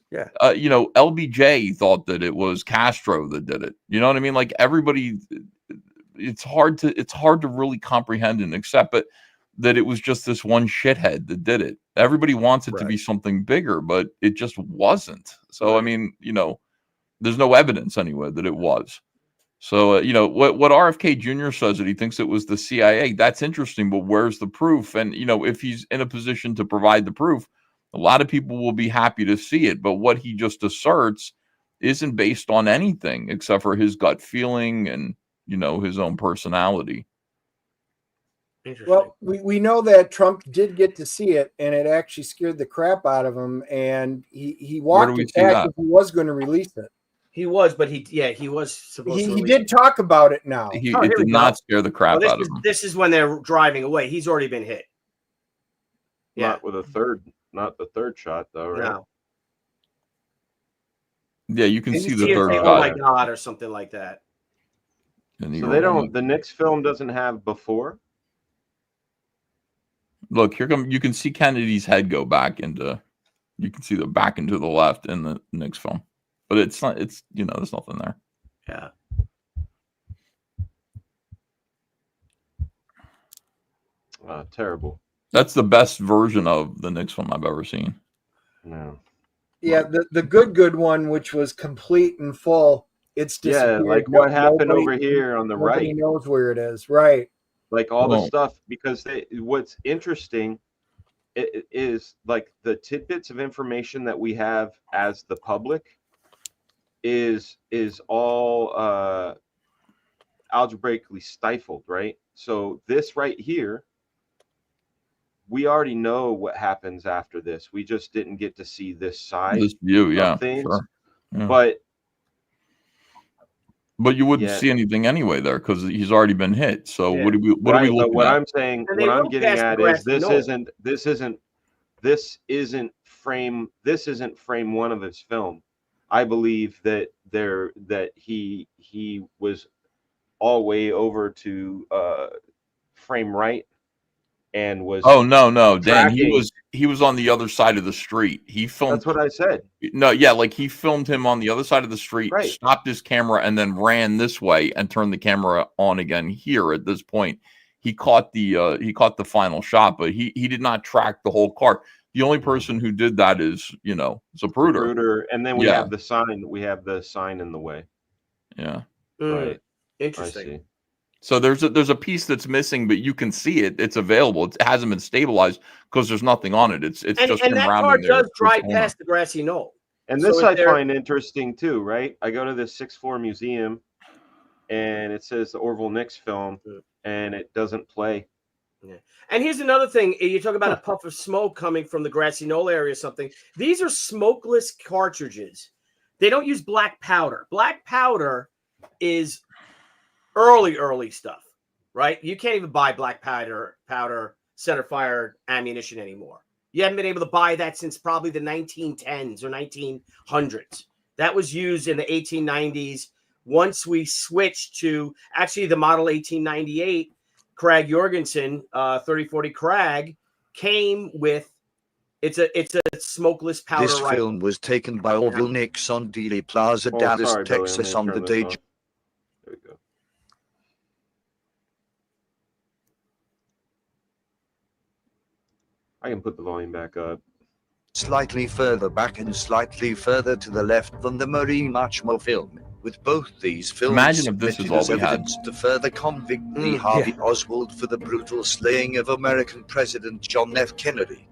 yeah. You know, LBJ thought that it was Castro that did it. You know what I mean? Like, everybody, it's hard to really comprehend and accept it, that it was just this one shithead that did it. Everybody wants it to be something bigger, but it just wasn't. So, I mean, you know, there's no evidence anyway that it was. So, you know, what RFK Jr. says that he thinks it was the CIA, that's interesting, but where's the proof? And, you know, if he's in a position to provide the proof, a lot of people will be happy to see it. But what he just asserts isn't based on anything except for his gut feeling and, you know, his own personality. Well, we know that Trump did get to see it, and it actually scared the crap out of him, and he walked it back if he was going to release it. He was, but he was supposed to. He did talk about it now. It did not scare the crap out of him. This is when they're driving away. He's already been hit. Not with not the third shot though, right? No. Yeah, you can see the third shot. Oh my God, or something like that. So they don't. The next film doesn't have before. Look, here you can see Kennedy's head go back into. You can see the back into the left in the next film. But it's not, it's, you know, there's nothing there. Yeah. Terrible. That's the best version of the Knicks film I've ever seen. No. Yeah, the good one, which was complete and full, it's disappeared. Yeah, like what happened over here on the right. Nobody knows where it is. Right. Like all the stuff, because what's interesting is like the tidbits of information that we have as the public is all algebraically stifled, right? So this right here, we already know what happens after this. We just didn't get to see this side, this view, of things. Sure. Yeah. But you wouldn't see anything anyway there because he's already been hit. So what are we looking at? What I'm saying, what I'm getting at is this isn't frame one of his film. I believe that he was all way over to frame right and was no, Dan, tracking. he was on the other side of the street. He filmed. That's what I said. No, yeah, like he filmed him on the other side of the street, stopped his camera, and then ran this way and turned the camera on again here. At this point, he caught the final shot, but he did not track the whole car. The only person who did that is, you know, Zapruder. And then we have the sign. We have the sign in the way. Yeah. Right. Interesting. So there's a piece that's missing, but you can see it. It's available. It hasn't been stabilized because there's nothing on it. It's just and that car does drive past the grassy knoll. And this I find interesting too, right? I go to this 6'4" museum, and it says the Orville Knicks film, and it doesn't play. Yeah. And here's another thing. You talk about a puff of smoke coming from the grassy knoll area or something. These are smokeless cartridges. They don't use black powder. Black powder is early stuff, right? You can't even buy black powder center fire ammunition anymore. You haven't been able to buy that since probably the 1910s or 1900s. That was used in the 1890s. Once we switched to actually the model 1898, Krag Jorgensen 3040 Krag came with it's a smokeless powder This rifle. film was taken by Orville Nix on Dealey Plaza, Dallas, sorry, Billy, Texas on the day. There we go. I can put the volume back up. Slightly further back and slightly further to the left than the Marie Muchmo film, with both these films Imagine if this is submitted all as we had. evidence to further convict Lee Harvey Oswald for the brutal slaying of American President John F. Kennedy.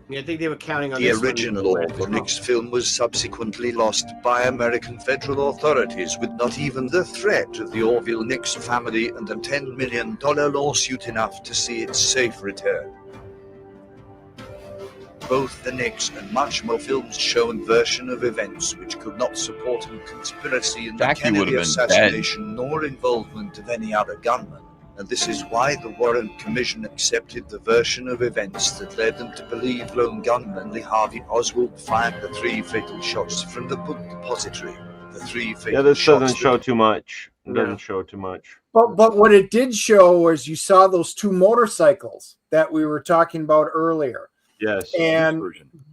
Yeah, I think they were counting on The this original Orville Nix film was subsequently lost by American federal authorities, with not even the threat of the Orville Nix family and a $10 million lawsuit enough to see its safe return. Both the Nix and Muchmo films show a version of events which could not support a conspiracy in the Jackie would Kennedy have been assassination nor involvement of any other gunman. And this is why the Warren Commission accepted the version of events that led them to believe lone gunman Lee Harvey Oswald fired the 3 fatal shots from the book depository. The 3 fatal This shots doesn't show that... too much. It doesn't show too much. But what it did show was you saw those 2 motorcycles that we were talking about earlier. Yes. And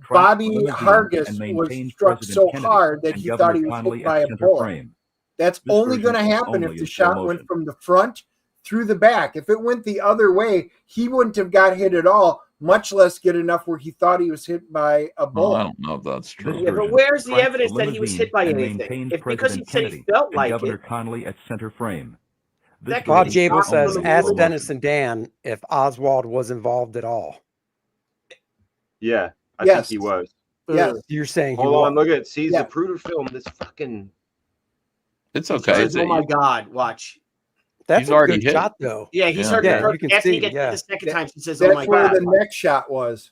Bobby Hargis was struck so hard that he thought he was hit by a bullet. That's only going to happen if the shot went from the front through the back. If it went the other way, he wouldn't have got hit at all, much less get enough where he thought he was hit by a bullet. I don't know if that's true. Yeah, but where's the evidence that he was hit by anything? If because he said he felt like Governor it. Connolly at center frame. Bob Jabel says, ask Dennis and Dan if Oswald was involved at all. Yeah, I think he was. Yeah, you're saying. Hold on, look at it. See Yeah. the Zapruder film. This fucking. It's okay. Oh my God! Watch. That's He's a already good hit. shot, though. Yeah, he's heard it. You can After see, he gets yeah. it the second time, she says, That's "Oh my where God!" the next shot was.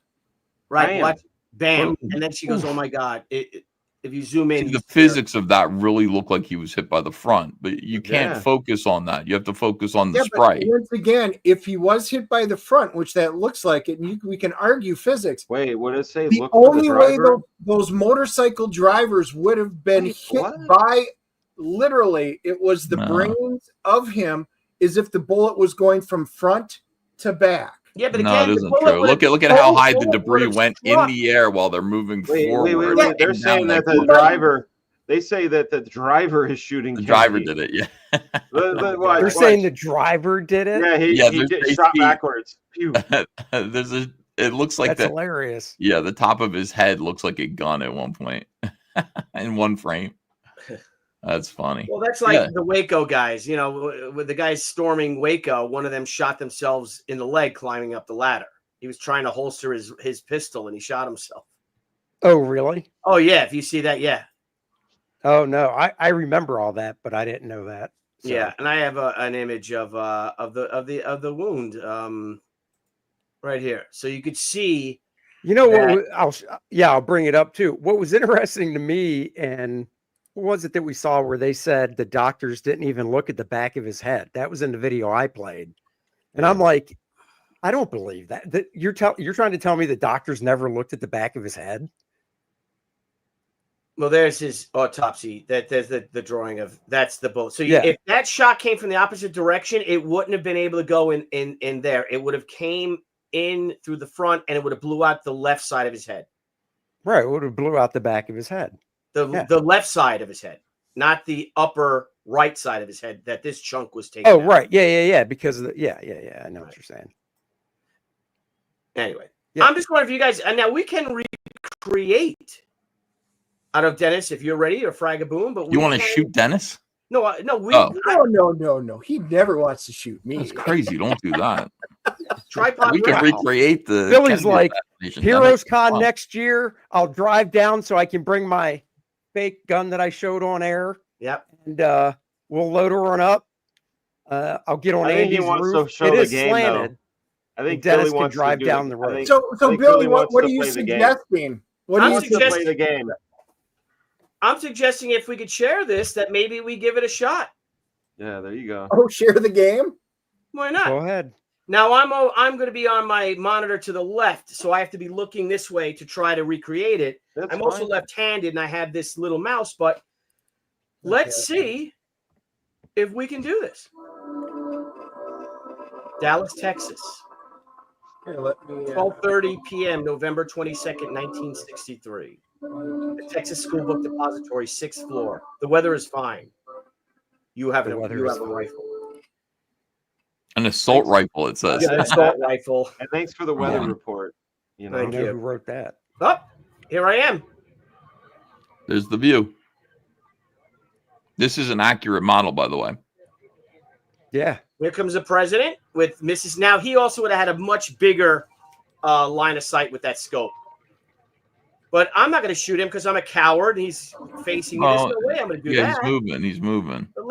Right. Bam. Watch. Bam. And then she goes, "Oh my God!" If you zoom in, See, the physics of that really look like he was hit by the front, but you can't focus on that. You have to focus on the But sprite. once again, if he was hit by the front, which that looks like it, and we can argue physics. Wait, what did it say? The Look for only the way driver? those motorcycle drivers would have been hit by, literally, it was the brains of him, is if the bullet was going from front to back. Yeah, but No, again, it isn't true. Look at how high the debris went in the air while they're moving forward. Wait. They're and saying down that the driver. They say that the driver is shooting. The driver Kennedy. did it. Yeah. They're saying the driver did it. Yeah, he did shot backwards. Pew. It looks like That's hilarious. Yeah, the top of his head looks like a gun at one point in one frame. That's funny. Well, that's like the Waco guys. You know, with the guys storming Waco, one of them shot themselves in the leg climbing up the ladder. He was trying to holster his pistol and he shot himself. Oh, really? Oh yeah, if you see that, yeah. Oh no, I remember all that, but I didn't know that. So. Yeah, and I have an image of the wound right here, so you could see. You know what? I'll bring it up too. What was interesting to me, and what was it that we saw where they said the doctors didn't even look at the back of his head? That was in the video I played, and I'm like, I don't believe that. That you're trying to tell me the doctors never looked at the back of his head? Well, there's his autopsy. There's the drawing of that's the bullet. So if that shot came from the opposite direction, it wouldn't have been able to go in there. It would have came in through the front, and it would have blew out the left side of his head. Right, it would have blew out the back of his head. The left side of his head, not the upper right side of his head that this chunk was taken. Oh, out. right, yeah. Because of the, I know what you're saying. Anyway, I'm just wondering if you guys, and now we can recreate. I don't know, Dennis, if you're ready or Fraga Boom, but you want to shoot Dennis? No, No. He never wants to shoot me. That's crazy. Don't do that. Tripod. We can recreate the. Billy's Kennedy like assassination. Heroes Dennis, Con come on. next year. I'll drive down so I can bring my fake gun that I showed on air. Yep. And we'll load her on up. I'll get on Andy's roof. Show it the is game, slanted. Though. I think Dennis Billy can wants to drive do down it. the road. So Billy, what are you suggesting? What I'm do you suggesting play the game? I'm suggesting if we could share this, that maybe we give it a shot. Yeah, there you go. Oh, share the game? Why not? Go ahead. Now I'm going to be on my monitor to the left, so I have to be looking this way to try to recreate it. I'm also left-handed, and I have this little mouse. But let's see if we can do this. Dallas, Texas. Here, let me. 12:30 p.m. November 22nd, 1963. The Texas School Book Depository, 6th floor. The weather is fine. You have a rifle. An assault rifle, it says. An assault rifle. And thanks for the weather report. You know, I know who wrote that. Oh, here I am. There's the view. This is an accurate model, by the way. Yeah. Here comes the president with Mrs. Now, he also would have had a much bigger line of sight with that scope. But I'm not going to shoot him because I'm a coward. He's facing me. There's no way I'm going to do that. Yeah, he's moving. But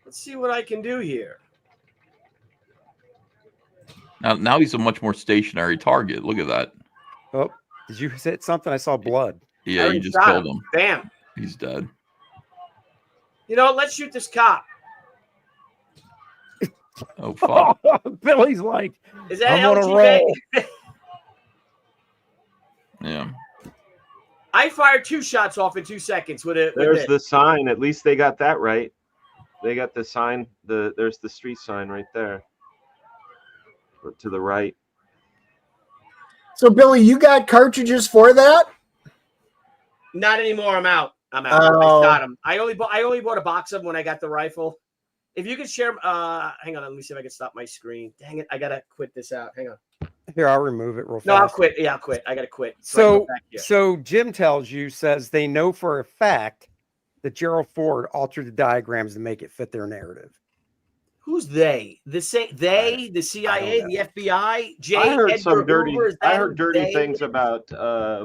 let's see what I can do here. Now he's a much more stationary target. Look at that. Oh, did you hit something? I saw blood. Yeah, you just killed him. Bam. He's dead. You know, let's shoot this cop. Oh, fuck. Billy's like, is that I'm on a LTV? roll. Yeah. I fired 2 shots off in 2 seconds with it. There's the sign. At least they got that right. They got the sign. There's the street sign right there. To the right. So, Billy, you got cartridges for that? Not anymore. I'm out. I shot him. I only bought a box of them when I got the rifle. If you could share, hang on. Let me see if I can stop my screen. Dang it! I gotta quit this out. Hang on. Here, I'll remove it real fast. No, I'll quit. Yeah, I'll quit. I gotta quit. So Jim says they know for a fact that Gerald Ford altered the diagrams to make it fit their narrative. Who's they? The CIA, the FBI, I heard some dirty. I heard dirty things about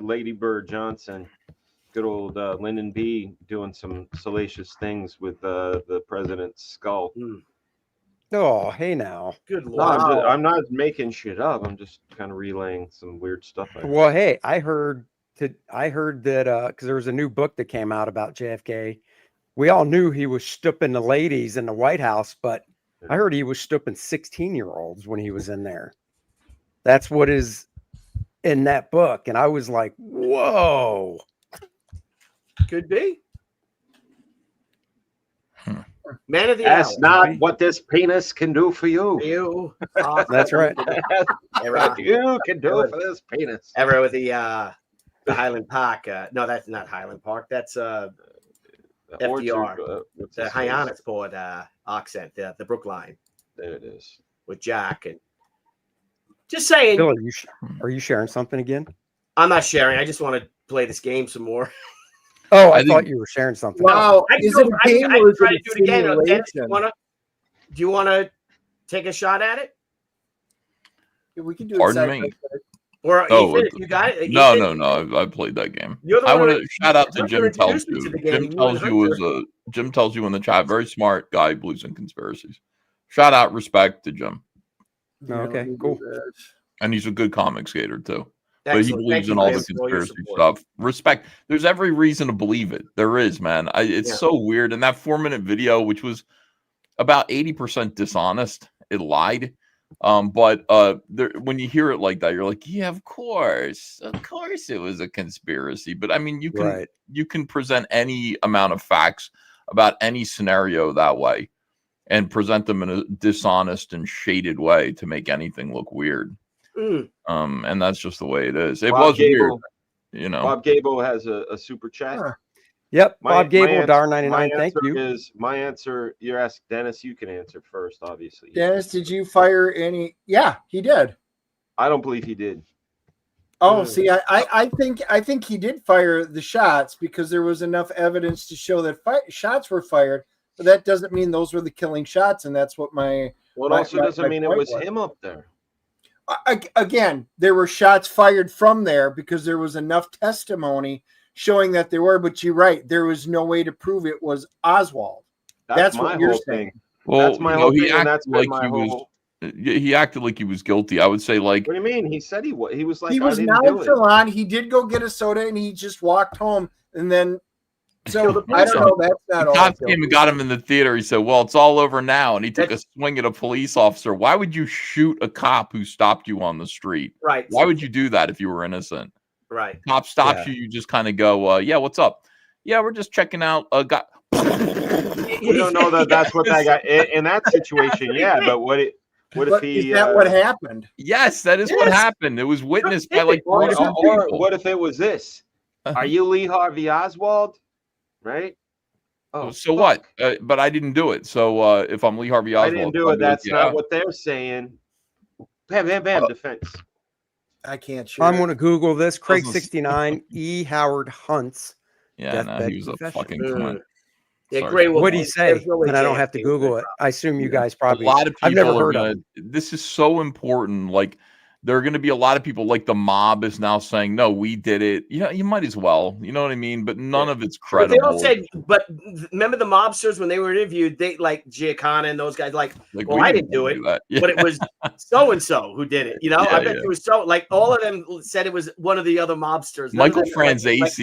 Lady Bird Johnson. Good old Lyndon B. doing some salacious things with the president's skull. Oh, hey now. Good No, Lord. I'm not making shit up. I'm just kind of relaying some weird stuff. Well, hey, I heard that because there was a new book that came out about JFK. We all knew he was stooping the ladies in the White House, but I heard he was stooping 16-year-olds when he was in there. That's what is in that book. And I was like, whoa. Could be. Man of the That's hour. not what this penis can do for you. You. That's right. What you can do for this penis. Ever with the Highland Park. No, that's not Highland Park. That's FDR. The Hyannisport accent, the Brookline. There it is. With Jack. And just saying. Bill, are you sharing something again? I'm not sharing. I just want to play this game some more. Oh, I thought you were sharing something. Wow. I can try to do it again. Dennis, do you want to take a shot at it? Yeah, we can do Pardon it. me. Or Ethan, if you got it. No. I played that game. I want to shout out to Jim Tells You. Jim tells you in the chat. Very smart guy. Blues and conspiracies. Shout out, respect to Jim. Okay, cool. And he's a good comic skater too. Excellent. But he believes in all the conspiracy stuff. Respect. There's every reason to believe it. There is, man. It's so weird. And that 4-minute video, which was about 80% dishonest, it lied. But when you hear it like that, you're like, yeah, of course it was a conspiracy. But I mean, you can present any amount of facts about any scenario that way and present them in a dishonest and shaded way to make anything look weird. And that's just the way it is. It was weird, you know. Bob Gable has a super chat. Yep, Bob Gable, $1.99. Thank you. My answer, you're asking Dennis, you can answer first, obviously. Dennis, did you fire any? Yeah, he did. I don't believe he did. Oh, see, I think he did fire the shots because there was enough evidence to show that shots were fired, but that doesn't mean those were the killing shots, and that's what my. Well, it also doesn't mean it was him up there. Again, there were shots fired from there because there was enough testimony showing that there were, but you're right. There was no way to prove it was Oswald. That's what you're saying. Well, that's my whole thing, and that's like my whole... He acted like he was guilty. I would say, like, what do you mean? He said he was like, he was nonchalant. He did go get a soda and he just walked home, and then So I don't know. That's not all. Cops came and got him in the theater. He said, "Well, it's all over now," and he took a swing at a police officer. Why would you shoot a cop who stopped you on the street? Right. Why would you do that if you were innocent? Right. Cop stops you, you just kind of go, "Yeah, what's up? Yeah, we're just checking out a guy." We don't know that that's what that guy in that situation. Yeah, but what if he? Is that what happened? Yes, that is what happened. It was witnessed by like or people. What if it was this? Are you Lee Harvey Oswald? Right? Oh, so what? But I didn't do it. So if I'm Lee Harvey Oswald, I didn't do it. That's not what they're saying. Bam, bam, bam. Defense. I can't share. I'm going to Google this. Craig 69 E. Howard Hunt's. Yeah, no, he was a fucking cunt. Yeah, great. What did he say? And I don't have to Google it. I assume you guys probably. A lot of people I've never heard of it. This is so important. Like, there are going to be a lot of people, like the mob is now saying, "No, we did it." You know, you might as well. You know what I mean? But none of it's credible. But they all said, but remember the mobsters when they were interviewed, they like Giancana and those guys, like well, I didn't do it, Yeah. but it was so and so who did it. You know, I bet it was so like all of them said it was one of the other mobsters. Michael Franzese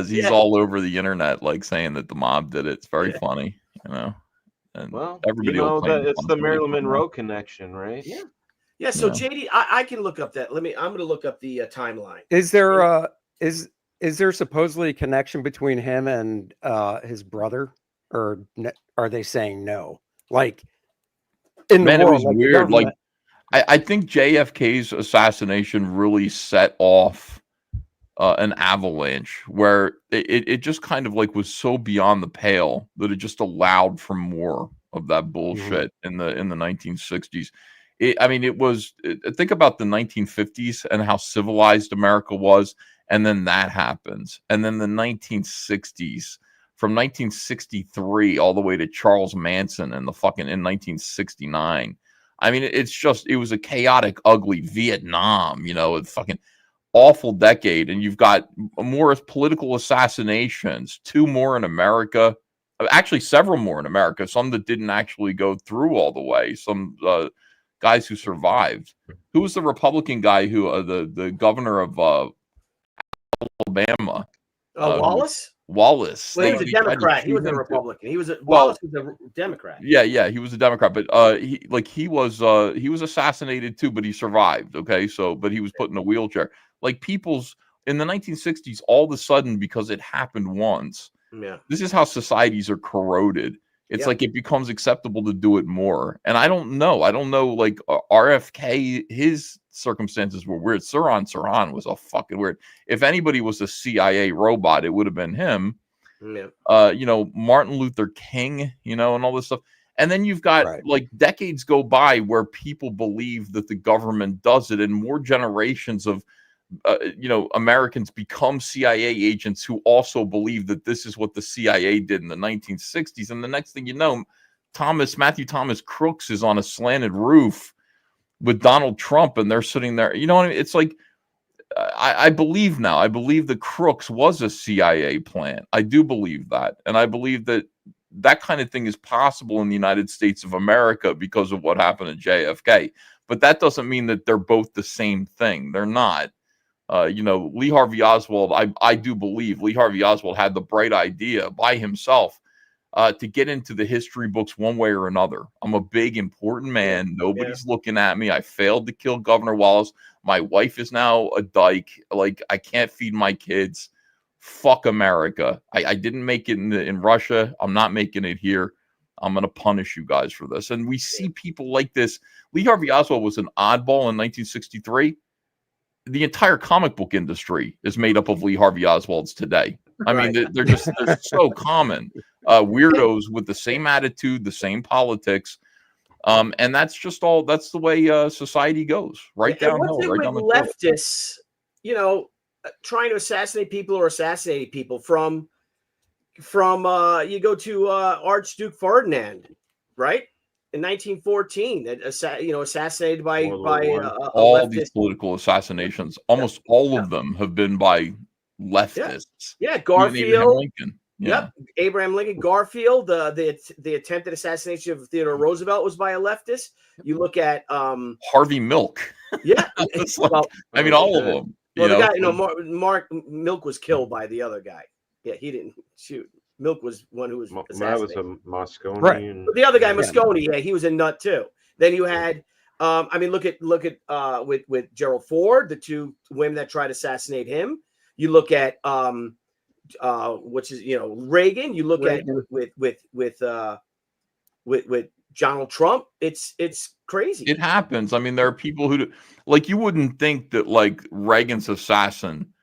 he's all over the internet, like saying that the mob did it. It's very funny, you know. And everybody it's the Marilyn Monroe connection, right? Yeah. Yeah, so JD, I can look up that. I'm going to look up the timeline. Is there is there supposedly a connection between him and his brother, or are they saying no? Like, in the world, it was weird. Like, I think JFK's assassination really set off an avalanche where it just kind of like was so beyond the pale that it just allowed for more of that bullshit in the 1960s. It was, think about the 1950s and how civilized America was. And then that happens. And then the 1960s, from 1963 all the way to Charles Manson and in 1969. I mean, it was a chaotic, ugly Vietnam, you know, a fucking awful decade. And you've got more political assassinations, 2 more in America, actually several more in America, some that didn't actually go through all the way. Some, guys who survived. Who was the Republican guy who the governor of Alabama? Wallace. Wallace. Well, he was a Democrat. He was a Republican. Wallace was a Democrat. Yeah, he was a Democrat, but he was assassinated too, but he survived. Okay, but he was put in a wheelchair. Like in the 1960s, all of a sudden, because it happened once. Yeah. This is how societies are corroded. It's like it becomes acceptable to do it more. And I don't know, like RFK, his circumstances were weird. Sirhan was a fucking weird. If anybody was a CIA robot, it would have been him. Yeah. You know, Martin Luther King, you know, and all this stuff. And then you've got like decades go by where people believe that the government does it, and more generations of Americans become CIA agents who also believe that this is what the CIA did in the 1960s. And the next thing you know, Matthew Thomas Crooks is on a slanted roof with Donald Trump, and they're sitting there. You know what I mean? It's like, I believe now. I believe that Crooks was a CIA plant. I do believe that. And I believe that that kind of thing is possible in the United States of America because of what happened at JFK. But that doesn't mean that they're both the same thing. They're not. Lee Harvey Oswald, I do believe Lee Harvey Oswald had the bright idea by himself to get into the history books one way or another. I'm a big, important man. Nobody's looking at me. I failed to kill Governor Wallace. My wife is now a dyke. Like, I can't feed my kids. Fuck America. I didn't make it in Russia. I'm not making it here. I'm going to punish you guys for this. And we see people like this. Lee Harvey Oswald was an oddball in 1963. The entire comic book industry is made up of Lee Harvey Oswalds today. I mean, they're so common. Weirdos with the same attitude, the same politics. And that's the way society goes. Right downhill. Right down the leftists, trying to assassinate people or assassinating people from you go to Archduke Ferdinand, right? In 1914, assassinated by all these political assassinations. Almost all of them have been by leftists. Yeah, Garfield. Yep, Abraham Lincoln. Garfield. The attempted assassination of Theodore Roosevelt was by a leftist. You look at Harvey Milk. Yeah, all of them. Well, the guy, Mark Milk was killed by the other guy. Yeah, he didn't shoot. Milk was one who was That assassinated. was a Moscone. Right. But the other guy, Moscone, yeah, he was a nut too. Then you had, I mean, look at with Gerald Ford, the two women that tried to assassinate him. You look at which is Reagan. You look at with Donald Trump. It's crazy. It happens. I mean, there are people who like you wouldn't think that like Reagan's assassin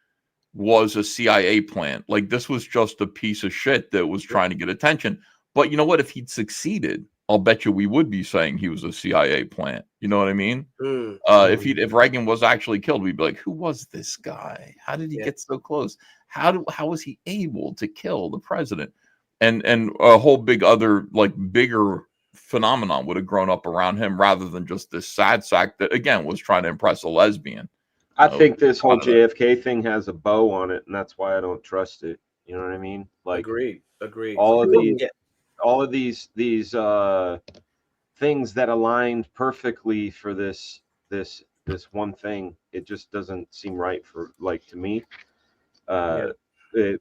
was a CIA plant. Like this was just a piece of shit that was trying to get attention. But you know what? If he'd succeeded, I'll bet you we would be saying he was a CIA plant. You know what I mean? If Reagan was actually killed, we'd be like, who was this guy? How did he get so close? How was he able to kill the president? And a whole bigger phenomenon would have grown up around him rather than just this sad sack that again was trying to impress a lesbian. I think this whole JFK thing has a bow on it, and that's why I don't trust it. You know what I mean? Like, agreed. All of these things that aligned perfectly for this one thing, it just doesn't seem right to me. The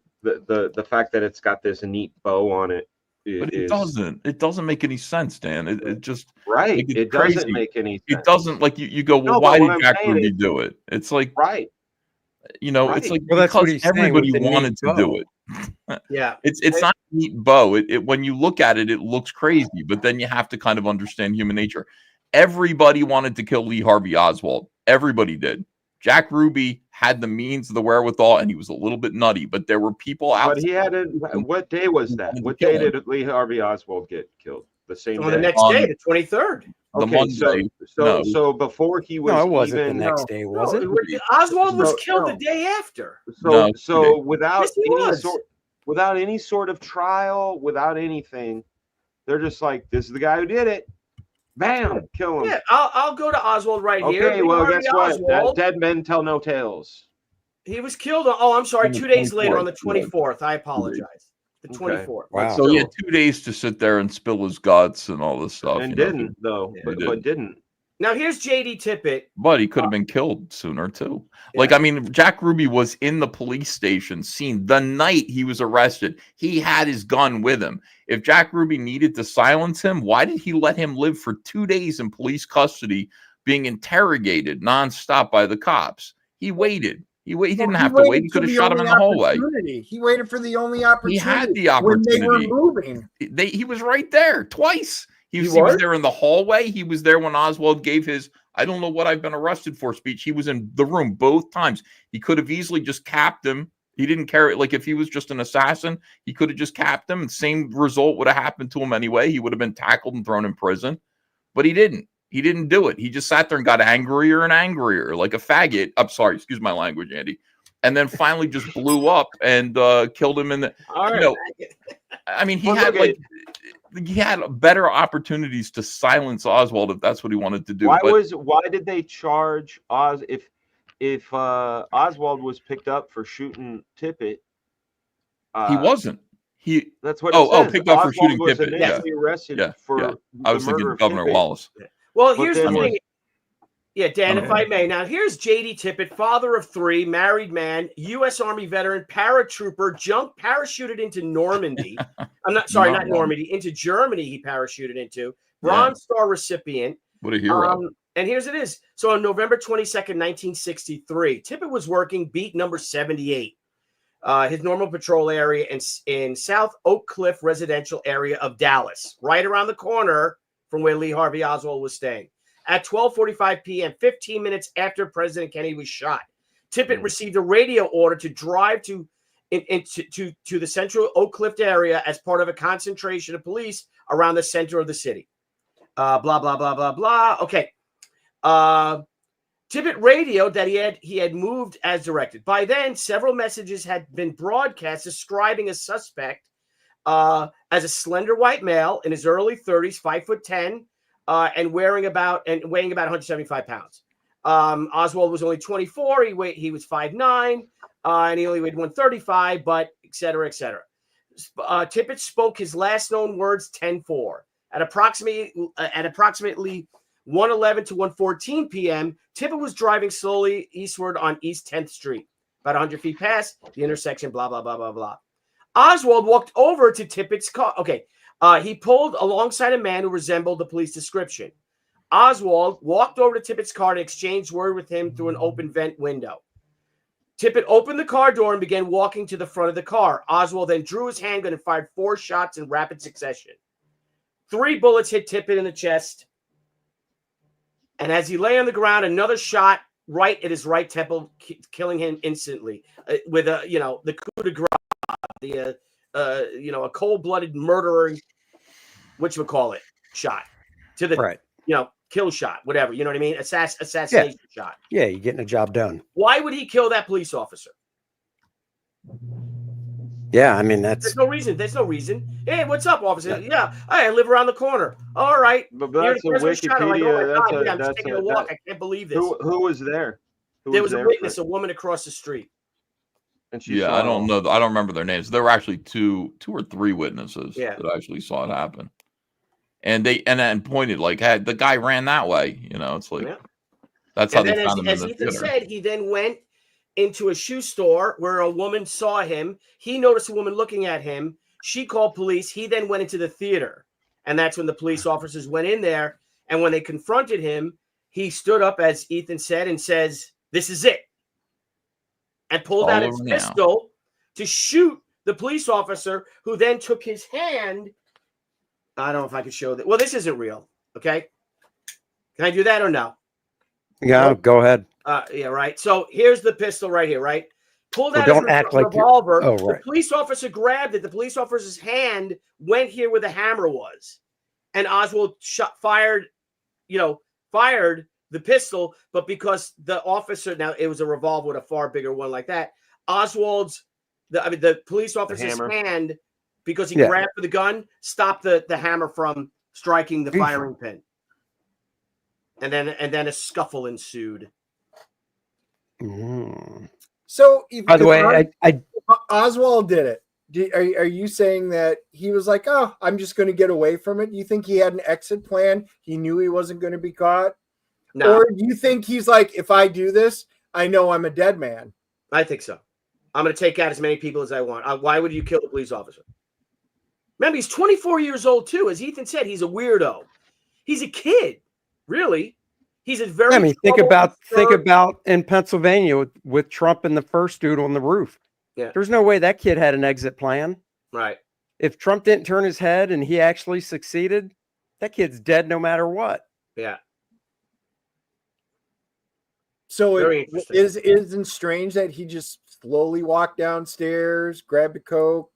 fact that it's got this neat bow on it. But it doesn't make any sense, Dan. It just it doesn't make any sense. It doesn't, like you go, well, why did Jack Ruby do it? It's like it's like because everybody wanted to do it. It's not a neat bow. When you look at it, it looks crazy, but then you have to kind of understand human nature. Everybody wanted to kill Lee Harvey Oswald. Everybody did. Jack Ruby had the means, the wherewithal, and he was a little bit nutty, but there were people out. But he had what day was that? What day did Lee Harvey Oswald get killed? The same day? The next day, the 23rd. Okay, so before he was it wasn't the next day, was it? Oswald was killed the day after. So without any sort of trial, without anything, they're just like, this is the guy who did it. Bam, kill him. Yeah, I'll go to Oswald here. Okay, well, guess what? Dead men tell no tales. He was killed. I'm sorry. 2 days later on the 24th. I apologize. The 24th. Wow. So he had 2 days to sit there and spill his guts and all this stuff. And didn't, though. But didn't. Now, here's JD Tippett. But he could have been killed sooner, too. Like, I mean, Jack Ruby was in the police station scene the night he was arrested. He had his gun with him. If Jack Ruby needed to silence him, why did he let him live for 2 days in police custody being interrogated nonstop by the cops? He waited. He didn't have to wait. He could have shot him in the hallway. He waited for the only opportunity. He had the opportunity. When they were moving. He was right there twice. He was there in the hallway. He was there when Oswald gave his "I don't know what I've been arrested for" speech. He was in the room both times. He could have easily just capped him. He didn't care. Like if he was just an assassin, he could have just capped him. And same result would have happened to him anyway. He would have been tackled and thrown in prison. But he didn't. He didn't do it. He just sat there and got angrier and angrier, like a faggot. I'm sorry, excuse my language, Andy. And then finally just blew up and killed him in the. I mean, he had better opportunities to silence Oswald if that's what he wanted to do. Why did they charge Oz if Oswald was picked up for shooting Tippett? He wasn't. That's what. It says. Picked up for Oswald shooting was Tippett. initially arrested for I was thinking Governor Wallace. Well, here's the thing. Yeah, Dan, if I may. Now, here's J.D. Tippett, father of three, married man, U.S. Army veteran, paratrooper, parachuted into Normandy. I'm not sorry, not Normandy, into Germany. He parachuted into Bronze Star recipient. What a hero! And here's it is. So on November 22nd, 1963, Tippett was working beat number 78, his normal patrol area in South Oak Cliff residential area of Dallas, right around the corner from where Lee Harvey Oswald was staying. At 12:45 p.m., 15 minutes after President Kennedy was shot, Tippett received a radio order to drive to the central Oak Cliff area as part of a concentration of police around the center of the city. Blah, blah, blah, blah, blah. Okay. Tippett radioed that he had moved as directed. By then, several messages had been broadcast describing a suspect as a slender white male in his early 30s, 5'10", and weighing about 175 pounds. Oswald was only 24. He was 5'9", and he only weighed 135, but et cetera, et cetera. Tippett spoke his last known words 10-4. At approximately 1:11 to 1:14 p.m., Tippett was driving slowly eastward on East 10th Street, about 100 feet past the intersection, blah, blah, blah, blah, blah. Oswald walked over to Tippett's car. Okay. He pulled alongside a man who resembled the police description. Oswald walked over to Tippett's car and exchanged word with him through an open vent window. Tippett opened the car door and began walking to the front of the car. Oswald then drew his handgun and fired 4 shots in rapid succession. 3 bullets hit Tippett in the chest. And as he lay on the ground, another shot right at his right temple, killing him instantly with the coup de grace, a cold-blooded murderer, whatchamacallit, shot to the kill shot, whatever, you know what I mean? Assassination shot. Yeah, you're getting a job done. Why would he kill that police officer? Yeah, I mean, that's... There's no reason. Hey, what's up, officer? Yeah, I live around the corner. All right. But that's a Wikipedia. I'm just taking a walk. I can't believe this. Who was there? There was a witness, a woman across the street. And she I don't know. I don't remember their names. There were actually two or three witnesses that actually saw it happen. And they pointed like, hey, the guy ran that way. It's like that's how they found him in the theater. As Ethan said, he then went into a shoe store where a woman saw him. He noticed a woman looking at him. She called police. He then went into the theater. And that's when the police officers went in there. And when they confronted him, he stood up, as Ethan said, and says, "This is it." And pulled out his pistol to shoot the police officer, who then took his hand. I don't know if I can show that. Well, this isn't real. Okay. Can I do that or no? Yeah, go ahead. Yeah, right. So here's the pistol right here, right? Pulled out don't his act like revolver. Oh, right. The police officer grabbed it. The police officer's hand went here where the hammer was. And Oswald fired the pistol, but because the officer, now it was a revolver with a far bigger one like that, the police officer's hand, because he grabbed for the gun, stopped the hammer from striking the firing pin. And then a scuffle ensued. So, by the way, Oswald did it. Are you saying that he was like, "Oh, I'm just going to get away from it"? Do you think he had an exit plan? He knew he wasn't going to be caught? No. Or do you think he's like, "If I do this, I know I'm a dead man"? I think so. I'm going to take out as many people as I want. Why would you kill the police officer? Remember, he's 24 years old, too. As Ethan said, he's a weirdo. He's a kid, really. He's a very... I mean, think about in Pennsylvania with Trump and the first dude on the roof. Yeah. There's no way that kid had an exit plan. Right. If Trump didn't turn his head and he actually succeeded, that kid's dead no matter what. Yeah. So it isn't strange that he just slowly walked downstairs, grabbed a Coke,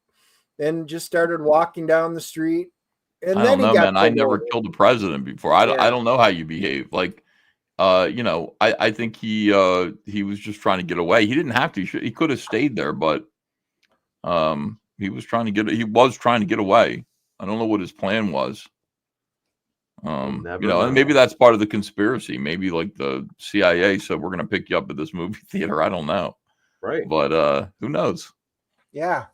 then just started walking down the street. And I then don't know, man. I never killed the president before. I don't know how you behave. Like, I think he was just trying to get away. He didn't have to. He could have stayed there, but he was trying to get away. I don't know what his plan was. And maybe that's part of the conspiracy. Maybe like the CIA said, we're going to pick you up at this movie theater. I don't know. Right. But who knows? Yeah.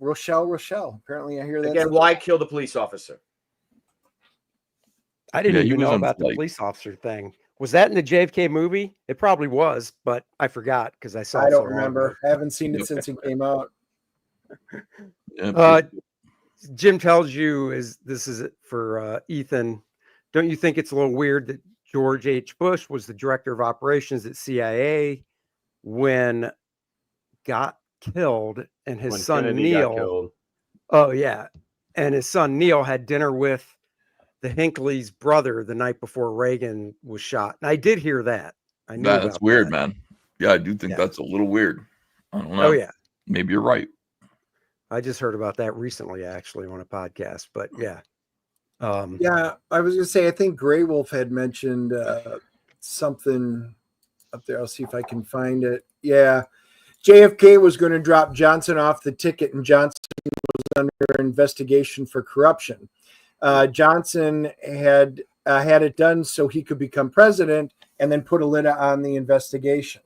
Rochelle. Apparently I hear that. Again, why kill the police officer? I didn't even know about the police officer thing. Was that in the JFK movie? It probably was, but I forgot because I saw it. I don't remember. I haven't seen it since it came out. Jim tells you this is it for Ethan. Don't you think it's a little weird that George H. Bush was the director of operations at CIA when got killed and his son Kennedy Neil? Oh yeah, and his son Neil had dinner with the Hinckley's brother the night before Reagan was shot. And I did hear that. I knew that's weird, man. Yeah, I do think that's a little weird. I don't know. Oh yeah, maybe you're right. I just heard about that recently, actually, on a podcast. But yeah. Yeah, I was going to say, I think Grey Wolf had mentioned something up there. I'll see if I can find it. Yeah. JFK was going to drop Johnson off the ticket, and Johnson was under investigation for corruption. Johnson had it done so he could become president and then put a lid on the investigation.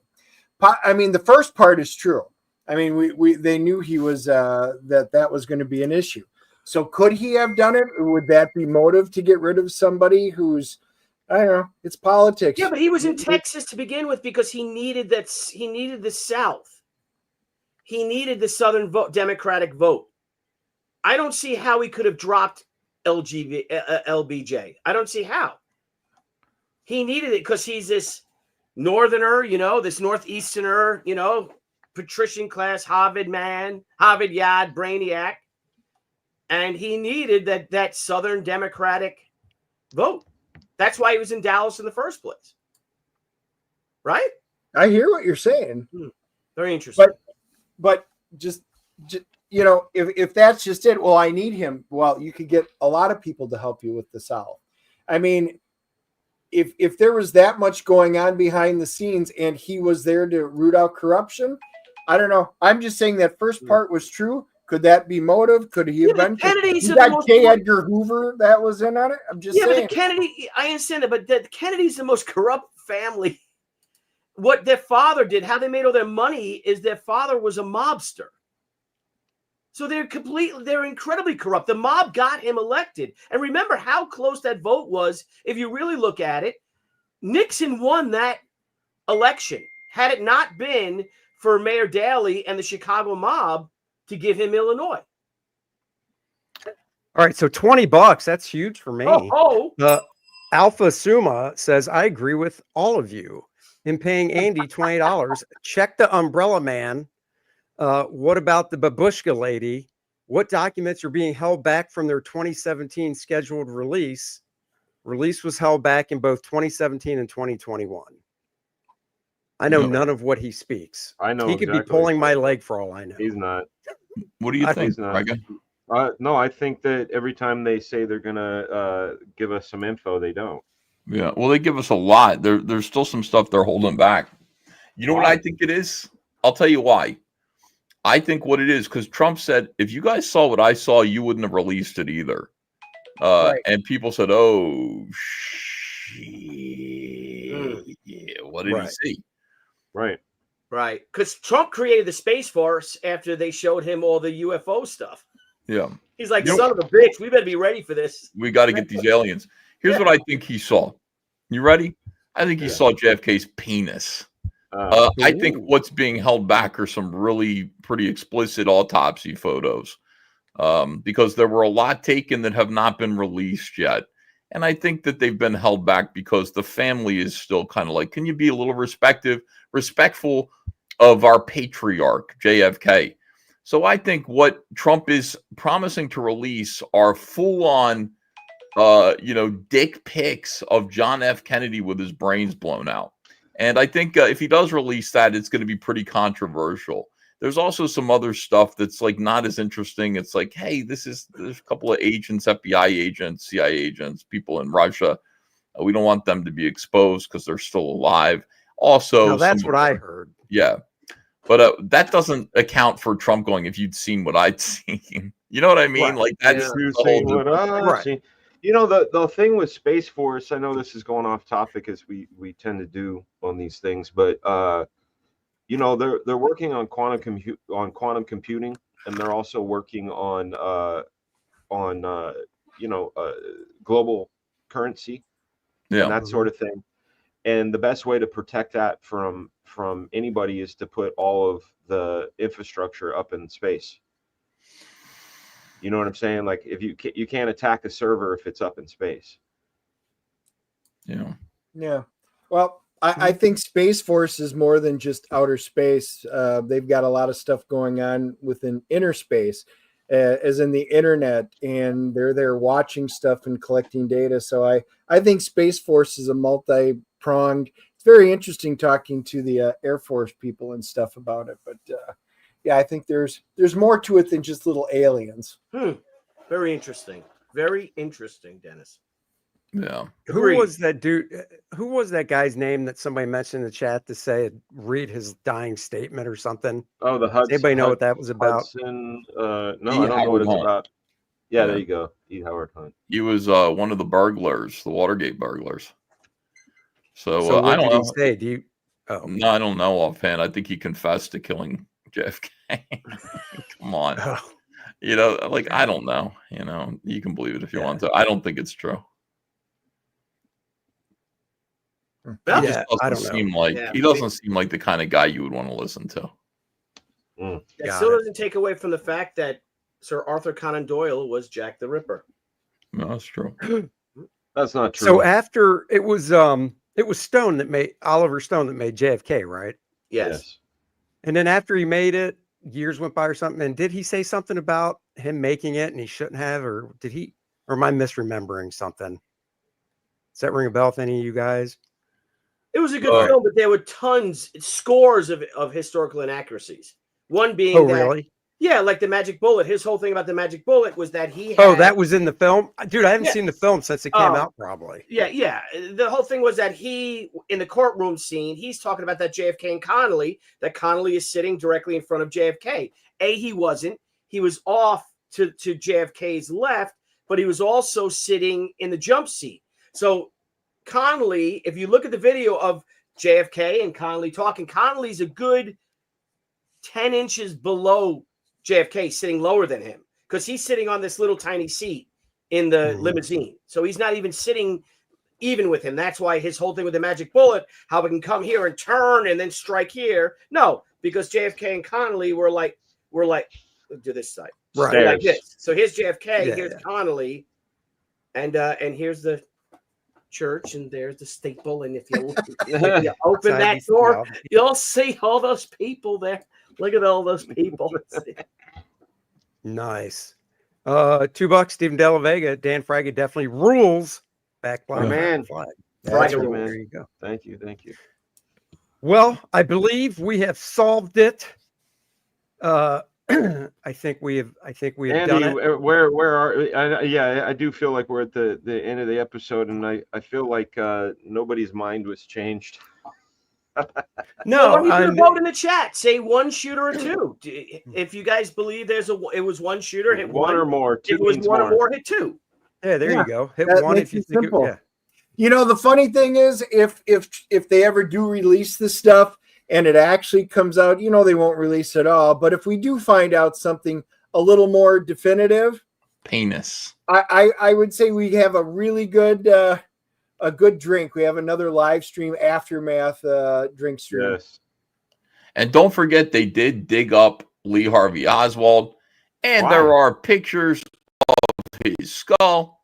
I mean, the first part is true. I mean, they knew he was that was going to be an issue. So could he have done it? Or would that be motive to get rid of somebody who's, I don't know, it's politics. Yeah, but he was in Texas to begin with because he needed that. He needed the South. He needed the Southern vote, Democratic vote. I don't see how he could have dropped LBJ. I don't see how. He needed it because he's this northerner, this northeasterner, patrician class, Harvard man, Harvard Yard, brainiac. And he needed that Southern Democratic vote. That's why he was in Dallas in the first place. Right? I hear what you're saying. Very interesting. But just if that's just it, well, I need him. Well, you could get a lot of people to help you with the South. I mean, if there was that much going on behind the scenes and he was there to root out corruption, I don't know. I'm just saying that first part was true. Could that be motive? Could he have been? Kennedys you got J. Edgar Hoover that was in on it. I'm just saying. But the Kennedy, I understand that, but the Kennedy's the most corrupt family. What their father did, how they made all their money, is their father was a mobster. So they're incredibly corrupt. The mob got him elected. And remember how close that vote was. If you really look at it, Nixon won that election. Had it not been for Mayor Daley and the Chicago mob to give him Illinois. All right, so $20, that's huge for me. Oh. Alpha Suma says, I agree with all of you in paying Andy $20. Check the Umbrella Man. What about the Babushka lady? What documents are being held back from their 2017 scheduled release? Release was held back in both 2017 and 2021. I know none of what he speaks. I know he could be pulling my leg for all I know. He's not. What do you think? He's not. No, I think that every time they say they're gonna give us some info, they don't. Yeah, well, they give us a lot. There's still some stuff they're holding back. You know what I think it is? I'll tell you why. I think what it is, because Trump said, if you guys saw what I saw, you wouldn't have released it either. And people said, oh, shit. Yeah, what did he see? Right. Right. Because Trump created the Space Force after they showed him all the UFO stuff. Yeah. He's like, son of a bitch, we better be ready for this. We got to get these aliens. Here's what I think he saw. You ready? I think he saw JFK's penis. I think what's being held back are some really pretty explicit autopsy photos because there were a lot taken that have not been released yet. And I think that they've been held back because the family is still kind of like, can you be a little respectful of our patriarch, JFK? So I think what Trump is promising to release are full-on, dick pics of John F. Kennedy with his brains blown out. And I think if he does release that, it's going to be pretty controversial. There's also some other stuff that's like not as interesting. It's like, hey, there's a couple of agents, FBI agents, CIA agents, people in Russia. We don't want them to be exposed because they're still alive. Also, that's what I heard. Yeah. But that doesn't account for Trump going, if you'd seen what I'd seen. You know what I mean? Right. Like, that's the whole seen. You know, the thing with Space Force, I know this is going off topic as we tend to do on these things, but they're working on quantum computing, and they're also working on global currency, and that sort of thing. And the best way to protect that from anybody is to put all of the infrastructure up in space. You know what I'm saying? Like, if you can't attack a server if it's up in space. Yeah. Yeah. Well, I think Space Force is more than just outer space. They've got a lot of stuff going on within inner space, as in the internet, and they're there watching stuff and collecting data. So I think Space Force is a multi-pronged. It's very interesting talking to the Air Force people and stuff about it. But I think there's more to it than just little aliens. Very interesting. Very interesting, Dennis. Yeah. Who was that dude? Who was that guy's name that somebody mentioned in the chat to say read his dying statement or something? Oh, the Hudson. Anybody know what that was about? Hudson, no, I don't know what it's about. Yeah, there you go. E. Howard Hunt. He was one of the burglars, the Watergate burglars. So what I don't did know. he say? Do you? Oh. No, I don't know offhand. I think he confessed to killing JFK. Come on. Oh. I don't know. You can believe it if you want to. I don't think it's true. He just doesn't seem like he doesn't seem like the kind of guy you would want to listen to. It still doesn't take away from the fact that Sir Arthur Conan Doyle was Jack the Ripper. No, that's true. That's not true. So after it was Stone that made Oliver Stone that made JFK, right? Yes. And then after he made it, years went by or something. And did he say something about him making it and he shouldn't have, or did he? Or am I misremembering something? Does that ring a bell with any of you guys? It was a good film, but there were scores of historical inaccuracies. One being really? Yeah, like the magic bullet. His whole thing about the magic bullet was that he had... Oh, that was in the film? Dude, I haven't seen the film since it came out, probably. Yeah. The whole thing was that he, in the courtroom scene, he's talking about that JFK and Connolly, that Connolly is sitting directly in front of JFK. He wasn't. He was off to JFK's left, but he was also sitting in the jump seat. So Connolly, if you look at the video of JFK and Connolly talking, Connolly's a good 10 inches below JFK, sitting lower than him, because he's sitting on this little tiny seat in the limousine. So he's not even sitting even with him. That's why his whole thing with the magic bullet, how we can come here and turn and then strike here. No, because JFK and Connolly were like do this side. Right. Like this. So here's JFK, here's Connolly, and here's the church, and there's the staple. And if you open that door, you'll see all those people there. Look at all those people. Nice. $2, Stephen Della Vega. Dan Fraga definitely rules. Back by man. Flag. Fraga, man. There you go. Thank you. Well, I believe we have solved it. I think we have Andy, done it. Where are I do feel like we're at the end of the episode, and I feel like nobody's mind was changed. No, well, you can vote in the chat. Say one shooter or two. If you guys believe it was one shooter, hit one or more. If it was one or more, hit two. Yeah, there you go. Hit one if you think it, yeah. You know, the funny thing is, if they ever do release this stuff and it actually comes out, you know, they won't release it all. But if we do find out something a little more definitive, penis, I would say we have a really good a good drink. We have another live stream aftermath drink stream. Yes. And don't forget, they did dig up Lee Harvey Oswald, and there are pictures of his skull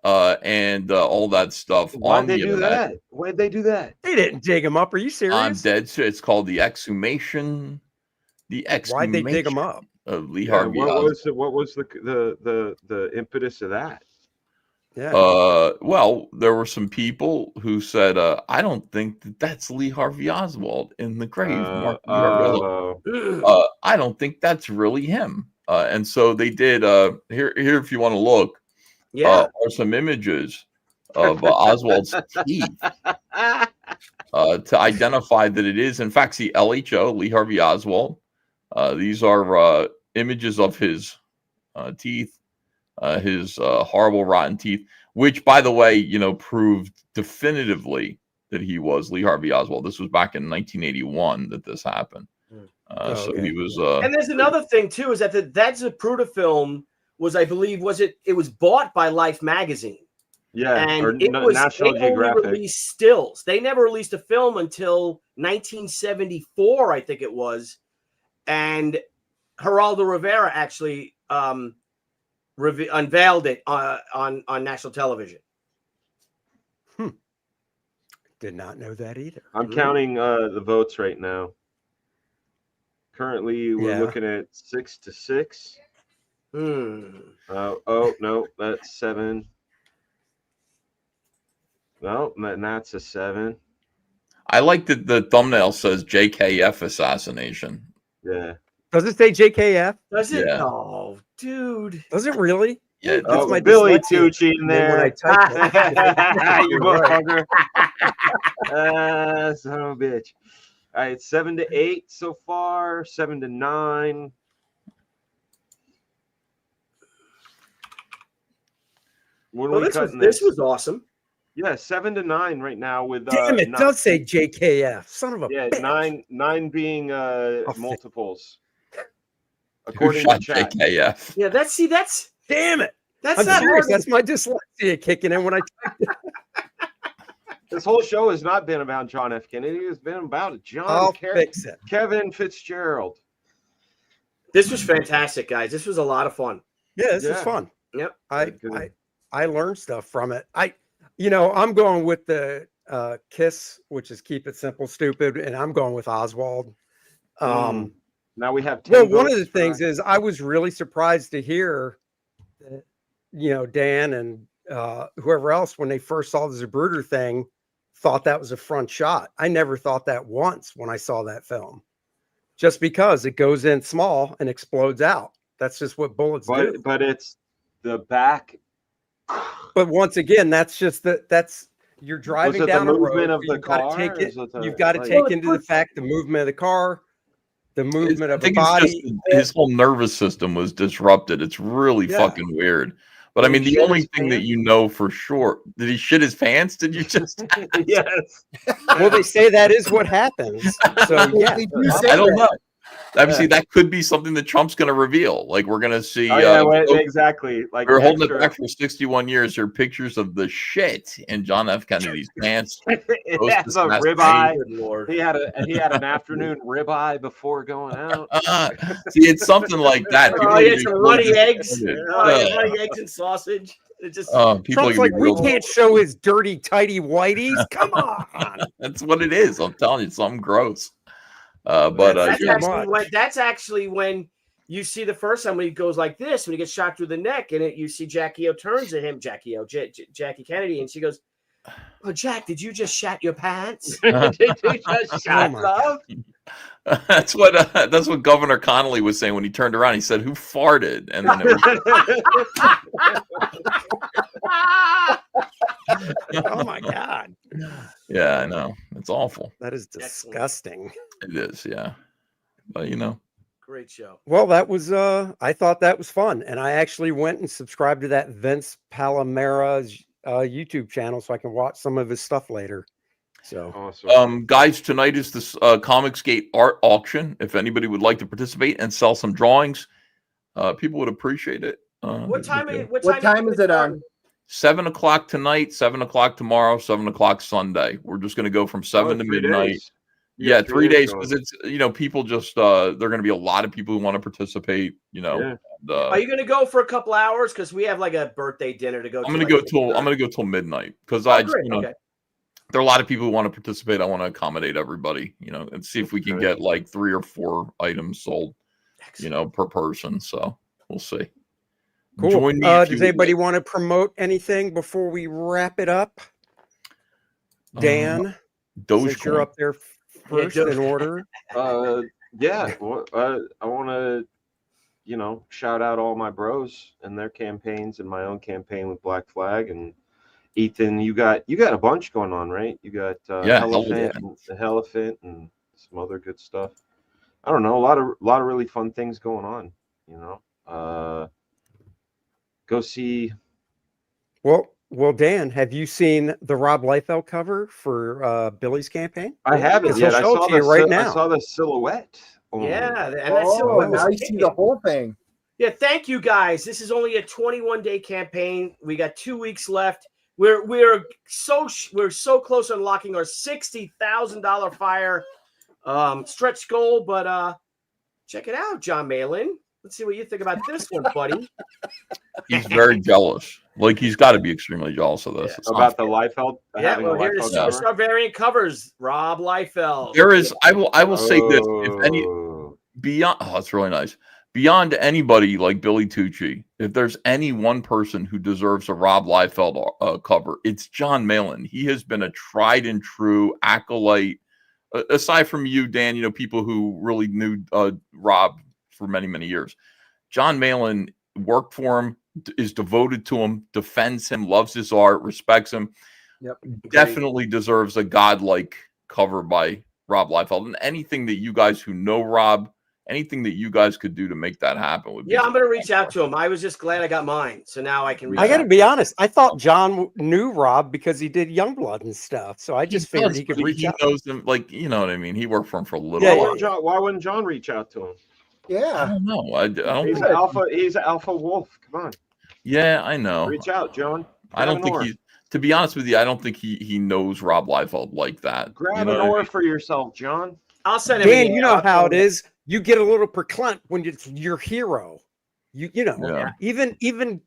and all that stuff. Why'd they do that? Why'd they do that? They didn't dig him up. Are you serious? I'm dead. So it's called the exhumation. Why'd they dig him up? Of Lee Harvey Oswald. What was the impetus of that? Yeah. Well, there were some people who said, I don't think that's Lee Harvey Oswald in the grave. I don't think that's really him. And so they did here if you want to look, are some images of Oswald's teeth to identify that it is, in fact, see LHO, Lee Harvey Oswald. These are images of his teeth. His horrible rotten teeth, which, by the way, you know, proved definitively that he was Lee Harvey Oswald. This was back in 1981 that this happened. So he was. And there's another thing too, is that that Zapruder film was, I believe, it was bought by Life magazine. Yeah, and it was National Geographic. Only released stills. They never released a film until 1974, I think it was, and Geraldo Rivera actually unveiled it on national television. Did not know that either. I'm counting the votes right now. Currently, we're looking at 6-6. Oh no, that's 7. No, that's a 7. I like that the thumbnail says JKF assassination. Yeah. Does it say JKF? Does it? Yeah. Oh, dude. Does it really? Yeah. That's my Billy Tucci in there. You motherfucker. Son of a bitch. All right, 7-8 so far. 7-9. This was awesome. Yeah, 7-9 right now with. Damn, it does say JKF. Son of a bitch. 9 being multiples. According to chat. JKF. Yeah, that's. Damn it. I'm not serious. That's my dyslexia kicking in when I typed it. This whole show has not been about John F. Kennedy. It's been about I'll fix it. Kevin Fitzgerald. This was fantastic, guys. This was a lot of fun. Yeah, this was fun. Yep. I learned stuff from it. I'm going with the KISS, which is Keep It Simple, Stupid, and I'm going with Oswald. Now we have 10 well, one of the votes things is I was really surprised to hear that, Dan and whoever else, when they first saw the Zapruder thing, thought that was a front shot. I never thought that once when I saw that film, just because it goes in small and explodes out. That's just what bullets do. But it's the back. But once again, that's just that's you're driving down a road. Of the car, you've got to take into the fact the movement of the car, the movement of the body. His whole nervous system was disrupted. It's really fucking weird. But I mean, the only thing that you know for sure, did he shit his pants? Did you just? Yes. Well, they say that is what happens. So yeah, I don't know. Obviously, that could be something that Trump's going to reveal. Like we're going to see. Exactly. Like we're holding it back for 61 years. There are pictures of the shit in John F. Kennedy's pants. It has a ribeye. He had an afternoon ribeye before going out. See, it's something like that. He had some runny eggs. Runny eggs and sausage. It just Trump's like, we can't show his dirty, tidy whiteys. Come on. That's what it is. I'm telling you, it's something gross. That's actually when you see the first time when he goes like this, when he gets shot through the neck, and you see Jackie O turns to him, Jackie Kennedy, and she goes, "Oh, Jack, did you just shat your pants? Did you just shat love?" That's what Governor Connolly was saying when he turned around. He said, "Who farted?" And then oh my God. Yeah, I know. It's awful. That is disgusting. It is, yeah. But great show. Well, that was I thought that was fun. And I actually went and subscribed to that Vince Palomera's YouTube channel so I can watch some of his stuff later. So awesome. Guys, tonight is this Comicsgate art auction. If anybody would like to participate and sell some drawings, people would appreciate it. What time is it on? 7 o'clock tonight, 7 o'clock tomorrow, 7 o'clock Sunday. We're just going to go from 7 to midnight. Days. Yeah, 3 days, because it's people just there are going to be a lot of people who want to participate. Are you going to go for a couple hours? Because we have like a birthday dinner to go. I'm going to go till midnight because there are a lot of people who want to participate. I want to accommodate everybody, and see if we can get like 3 or 4 items sold, per person. So we'll see. Cool. Join me does anybody want to promote anything before we wrap it up? Dan, since you're up there first in order. I want to, shout out all my bros and their campaigns and my own campaign with Black Flag. And Ethan, you got a bunch going on, right? You got Elephant and some other good stuff. I don't know, a lot of really fun things going on. Go see. Well, Dan, have you seen the Rob Liefeld cover for Billy's campaign? I haven't yet. I saw the silhouette. Yeah, and that silhouette. Now you see the whole thing. Yeah, thank you guys. This is only a 21-day campaign. We got 2 weeks left. We're so close to unlocking our $60,000 fire stretch goal. But check it out, John Malin. Let's see what you think about this one, buddy. He's very jealous. Like, he's got to be extremely jealous of this. Yeah. About the Liefeld? Yeah, well, here's the Superstar variant covers. Rob Liefeld. There is, I will say this. If any, beyond, that's really nice. Beyond anybody like Billy Tucci, if there's any one person who deserves a Rob Liefeld cover, it's John Malin. He has been a tried and true acolyte. Aside from you, Dan, people who really knew Rob for many, many years. John Malin worked for him, is devoted to him, defends him, loves his art, respects him. Yep. Definitely deserves a godlike cover by Rob Liefeld. And anything that you guys who know Rob, anything that you guys could do to make that happen would be. Yeah, I'm going to reach out to him. I was just glad I got mine. So now I can reach out. I got to be honest. I thought John knew Rob because he did Youngblood and stuff. So I just figured he could reach out. He knows him, like, you know what I mean? He worked for him for a little while. Why wouldn't John reach out to him? Yeah. I don't know. I don't he's an alpha wolf. Come on. Yeah, I know. Reach out, John. I don't think he, to be honest with you, I don't think he knows Rob Liefeld like that. Grab an oar for yourself, John. I'll send him. Dan, you know how it is. you get a little perclent when it's your hero. You know, even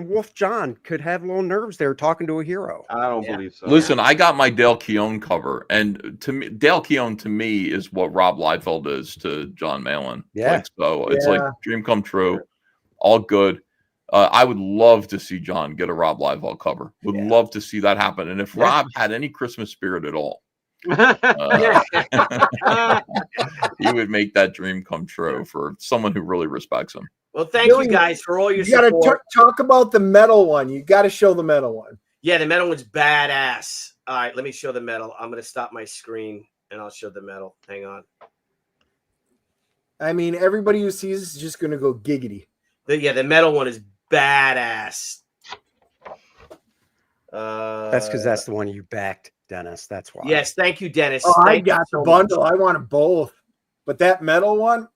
Wolf John could have little nerves there talking to a hero. I don't believe so. Listen, I got my Dale Keown cover, and to me, Dale Keown to me is what Rob Liefeld is to John Malin. Yeah. Like, so it's like dream come true, all good. I would love to see John get a Rob Liefeld cover. Would love to see that happen. And if Rob had any Christmas spirit at all, he would make that dream come true for someone who really respects him. Well, thank you guys for all your support. You got to talk about the metal one. You got to show the metal one. Yeah, the metal one's badass. All right, let me show the metal. I'm going to stop my screen and I'll show the metal. Hang on. I mean, everybody who sees this is just going to go giggity. The metal one is badass. That's because that's the one you backed, Dennis. That's why. Yes, thank you, Dennis. Oh, I got the bundle. I wanted both. But that metal one,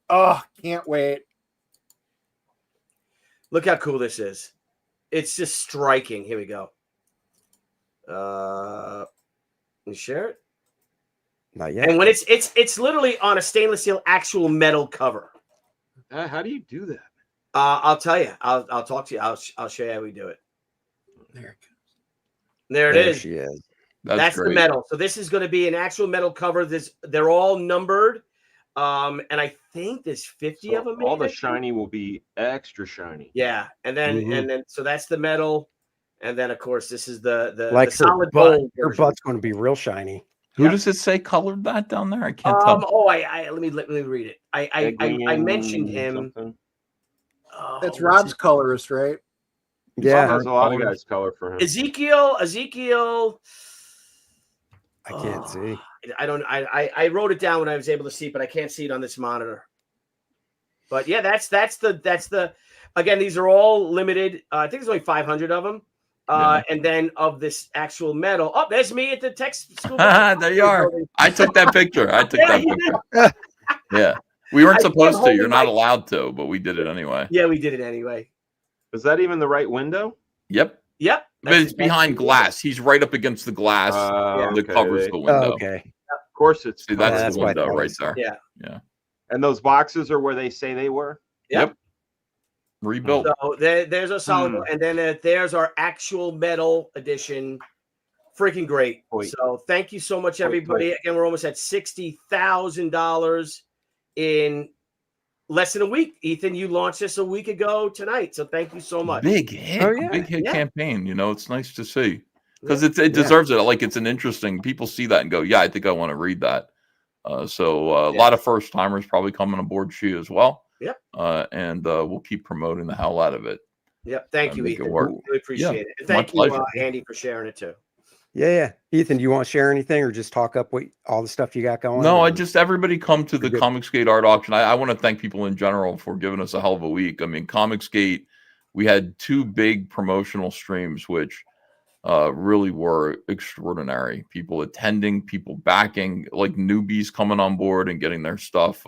can't wait. Look how cool this is. It's just striking. Here we go. Can you share it? Not yet. And when it's literally on a stainless steel actual metal cover. How do you do that? I'll tell you. I'll talk to you. I'll show you how we do it. There it is. She is. That's the metal. So this is going to be an actual metal cover. They're all numbered. And I think there's 50 of them. All the shiny will be extra shiny. Yeah. And then so that's the metal. And then of course this is the like the solid butt. gold. Her butt's going to be real shiny. Who does it say colored that down there? I can't tell. Let me read it. I mentioned him. That's Rob's colorist, right? Yeah, there's a lot of guys color for him. Ezekiel. I can't see. I wrote it down when I was able to see, but I can't see it on this monitor. But yeah, that's the again, these are all limited. I think there's only 500 of them. And then of this actual metal. Oh, there's me at the tech school. There you are. I took that picture. Yeah. We weren't supposed to. You're not allowed to, but we did it anyway. Yeah, we did it anyway. Is that even the right window? Yep. But it's behind glass. He's right up against the glass. The covers the window. Okay. Of course it's. See, that's the window right there. Yeah. And those boxes are where they say they were? Yep. Rebuilt. So there's a solid one. And then there's our actual metal edition. Freaking great. So thank you so much, everybody. Again, we're almost at $60,000 in less than a week. Ethan, you launched this a week ago tonight. So thank you so much. Big hit. Big hit campaign. It's nice to see. Because it deserves it. Like, it's an interesting, people see that and go, yeah, I think I want to read that. So a lot of first timers probably coming aboard She as well. Yep. And we'll keep promoting the hell out of it. Yep. Thank you, Ethan. Really appreciate it. And thank you, Andy, for sharing it too. Yeah. Ethan, do you want to share anything or just talk up all the stuff you got going? No, everybody come to the Comicsgate art auction. I want to thank people in general for giving us a hell of a week. I mean, Comicsgate, we had 2 big promotional streams, which really were extraordinary. People attending, people backing, like newbies coming on board and getting their stuff,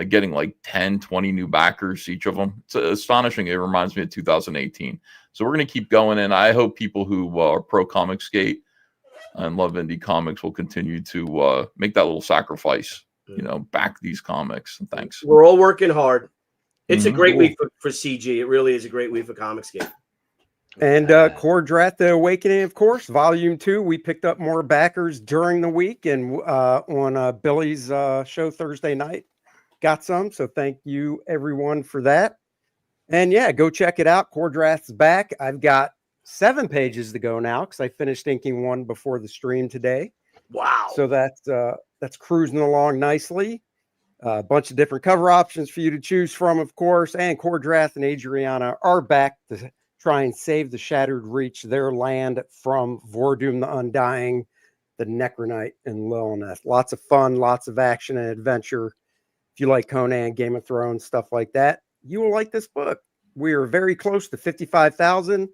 getting like 10, 20 new backers, each of them. It's astonishing. It reminds me of 2018. So we're going to keep going. And I hope people who are pro Comicsgate and love indie comics will continue to make that little sacrifice, back these comics. And thanks. We're all working hard. It's a great week for CG. It really is a great week for Comicsgate. And Kor-Drath, The Awakening, of course, Volume 2. We picked up more backers during the week and on Billy's show Thursday night. Got some. So thank you, everyone, for that. And yeah, go check it out. Kor-Drath's back. I've got 7 pages to go now because I finished inking one before the stream today. Wow. So that's cruising along nicely. A bunch of different cover options for you to choose from, of course. And Kor-Drath and Adriana are back to try and save the Shattered Reach, their land from Vordum the Undying, the Necronite, and Lilith. Lots of fun, lots of action and adventure. If you like Conan, Game of Thrones, stuff like that, you will like this book. We are very close to 55,000.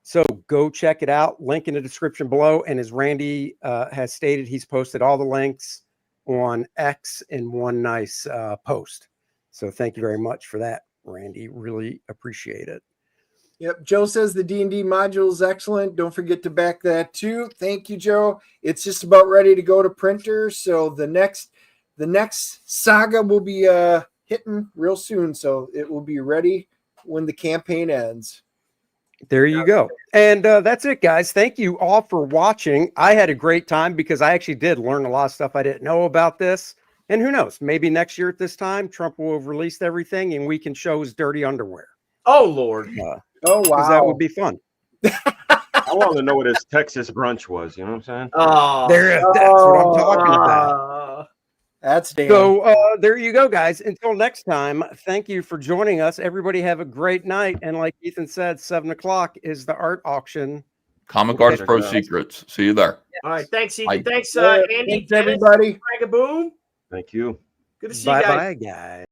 So go check it out. Link in the description below. And as Randy has stated, he's posted all the links on X in one nice post. So thank you very much for that, Randy. Really appreciate it. Yep. Joe says the D&D module is excellent. Don't forget to back that too. Thank you, Joe. It's just about ready to go to printer. So the next the next saga will be hitting real soon, so it will be ready when the campaign ends. There you go. And that's it, guys. Thank you all for watching. I had a great time because I actually did learn a lot of stuff I didn't know about this. And who knows, maybe next year at this time, Trump will have released everything and we can show his dirty underwear. Oh, Lord. Oh, wow. Because that would be fun. I want to know what his Texas brunch was. You know what I'm saying? Oh, that's what I'm talking about. That's damn. So there you go, guys. Until next time, thank you for joining us. Everybody have a great night. And like Ethan said, 7 o'clock is the art auction. Comic Arts Pro Secrets. See you there. All right. Thanks, Ethan. Bye. Thanks, Andy. Thanks, everybody. Fraga Boom. Thank you. Good to see you guys. Bye-bye, guys.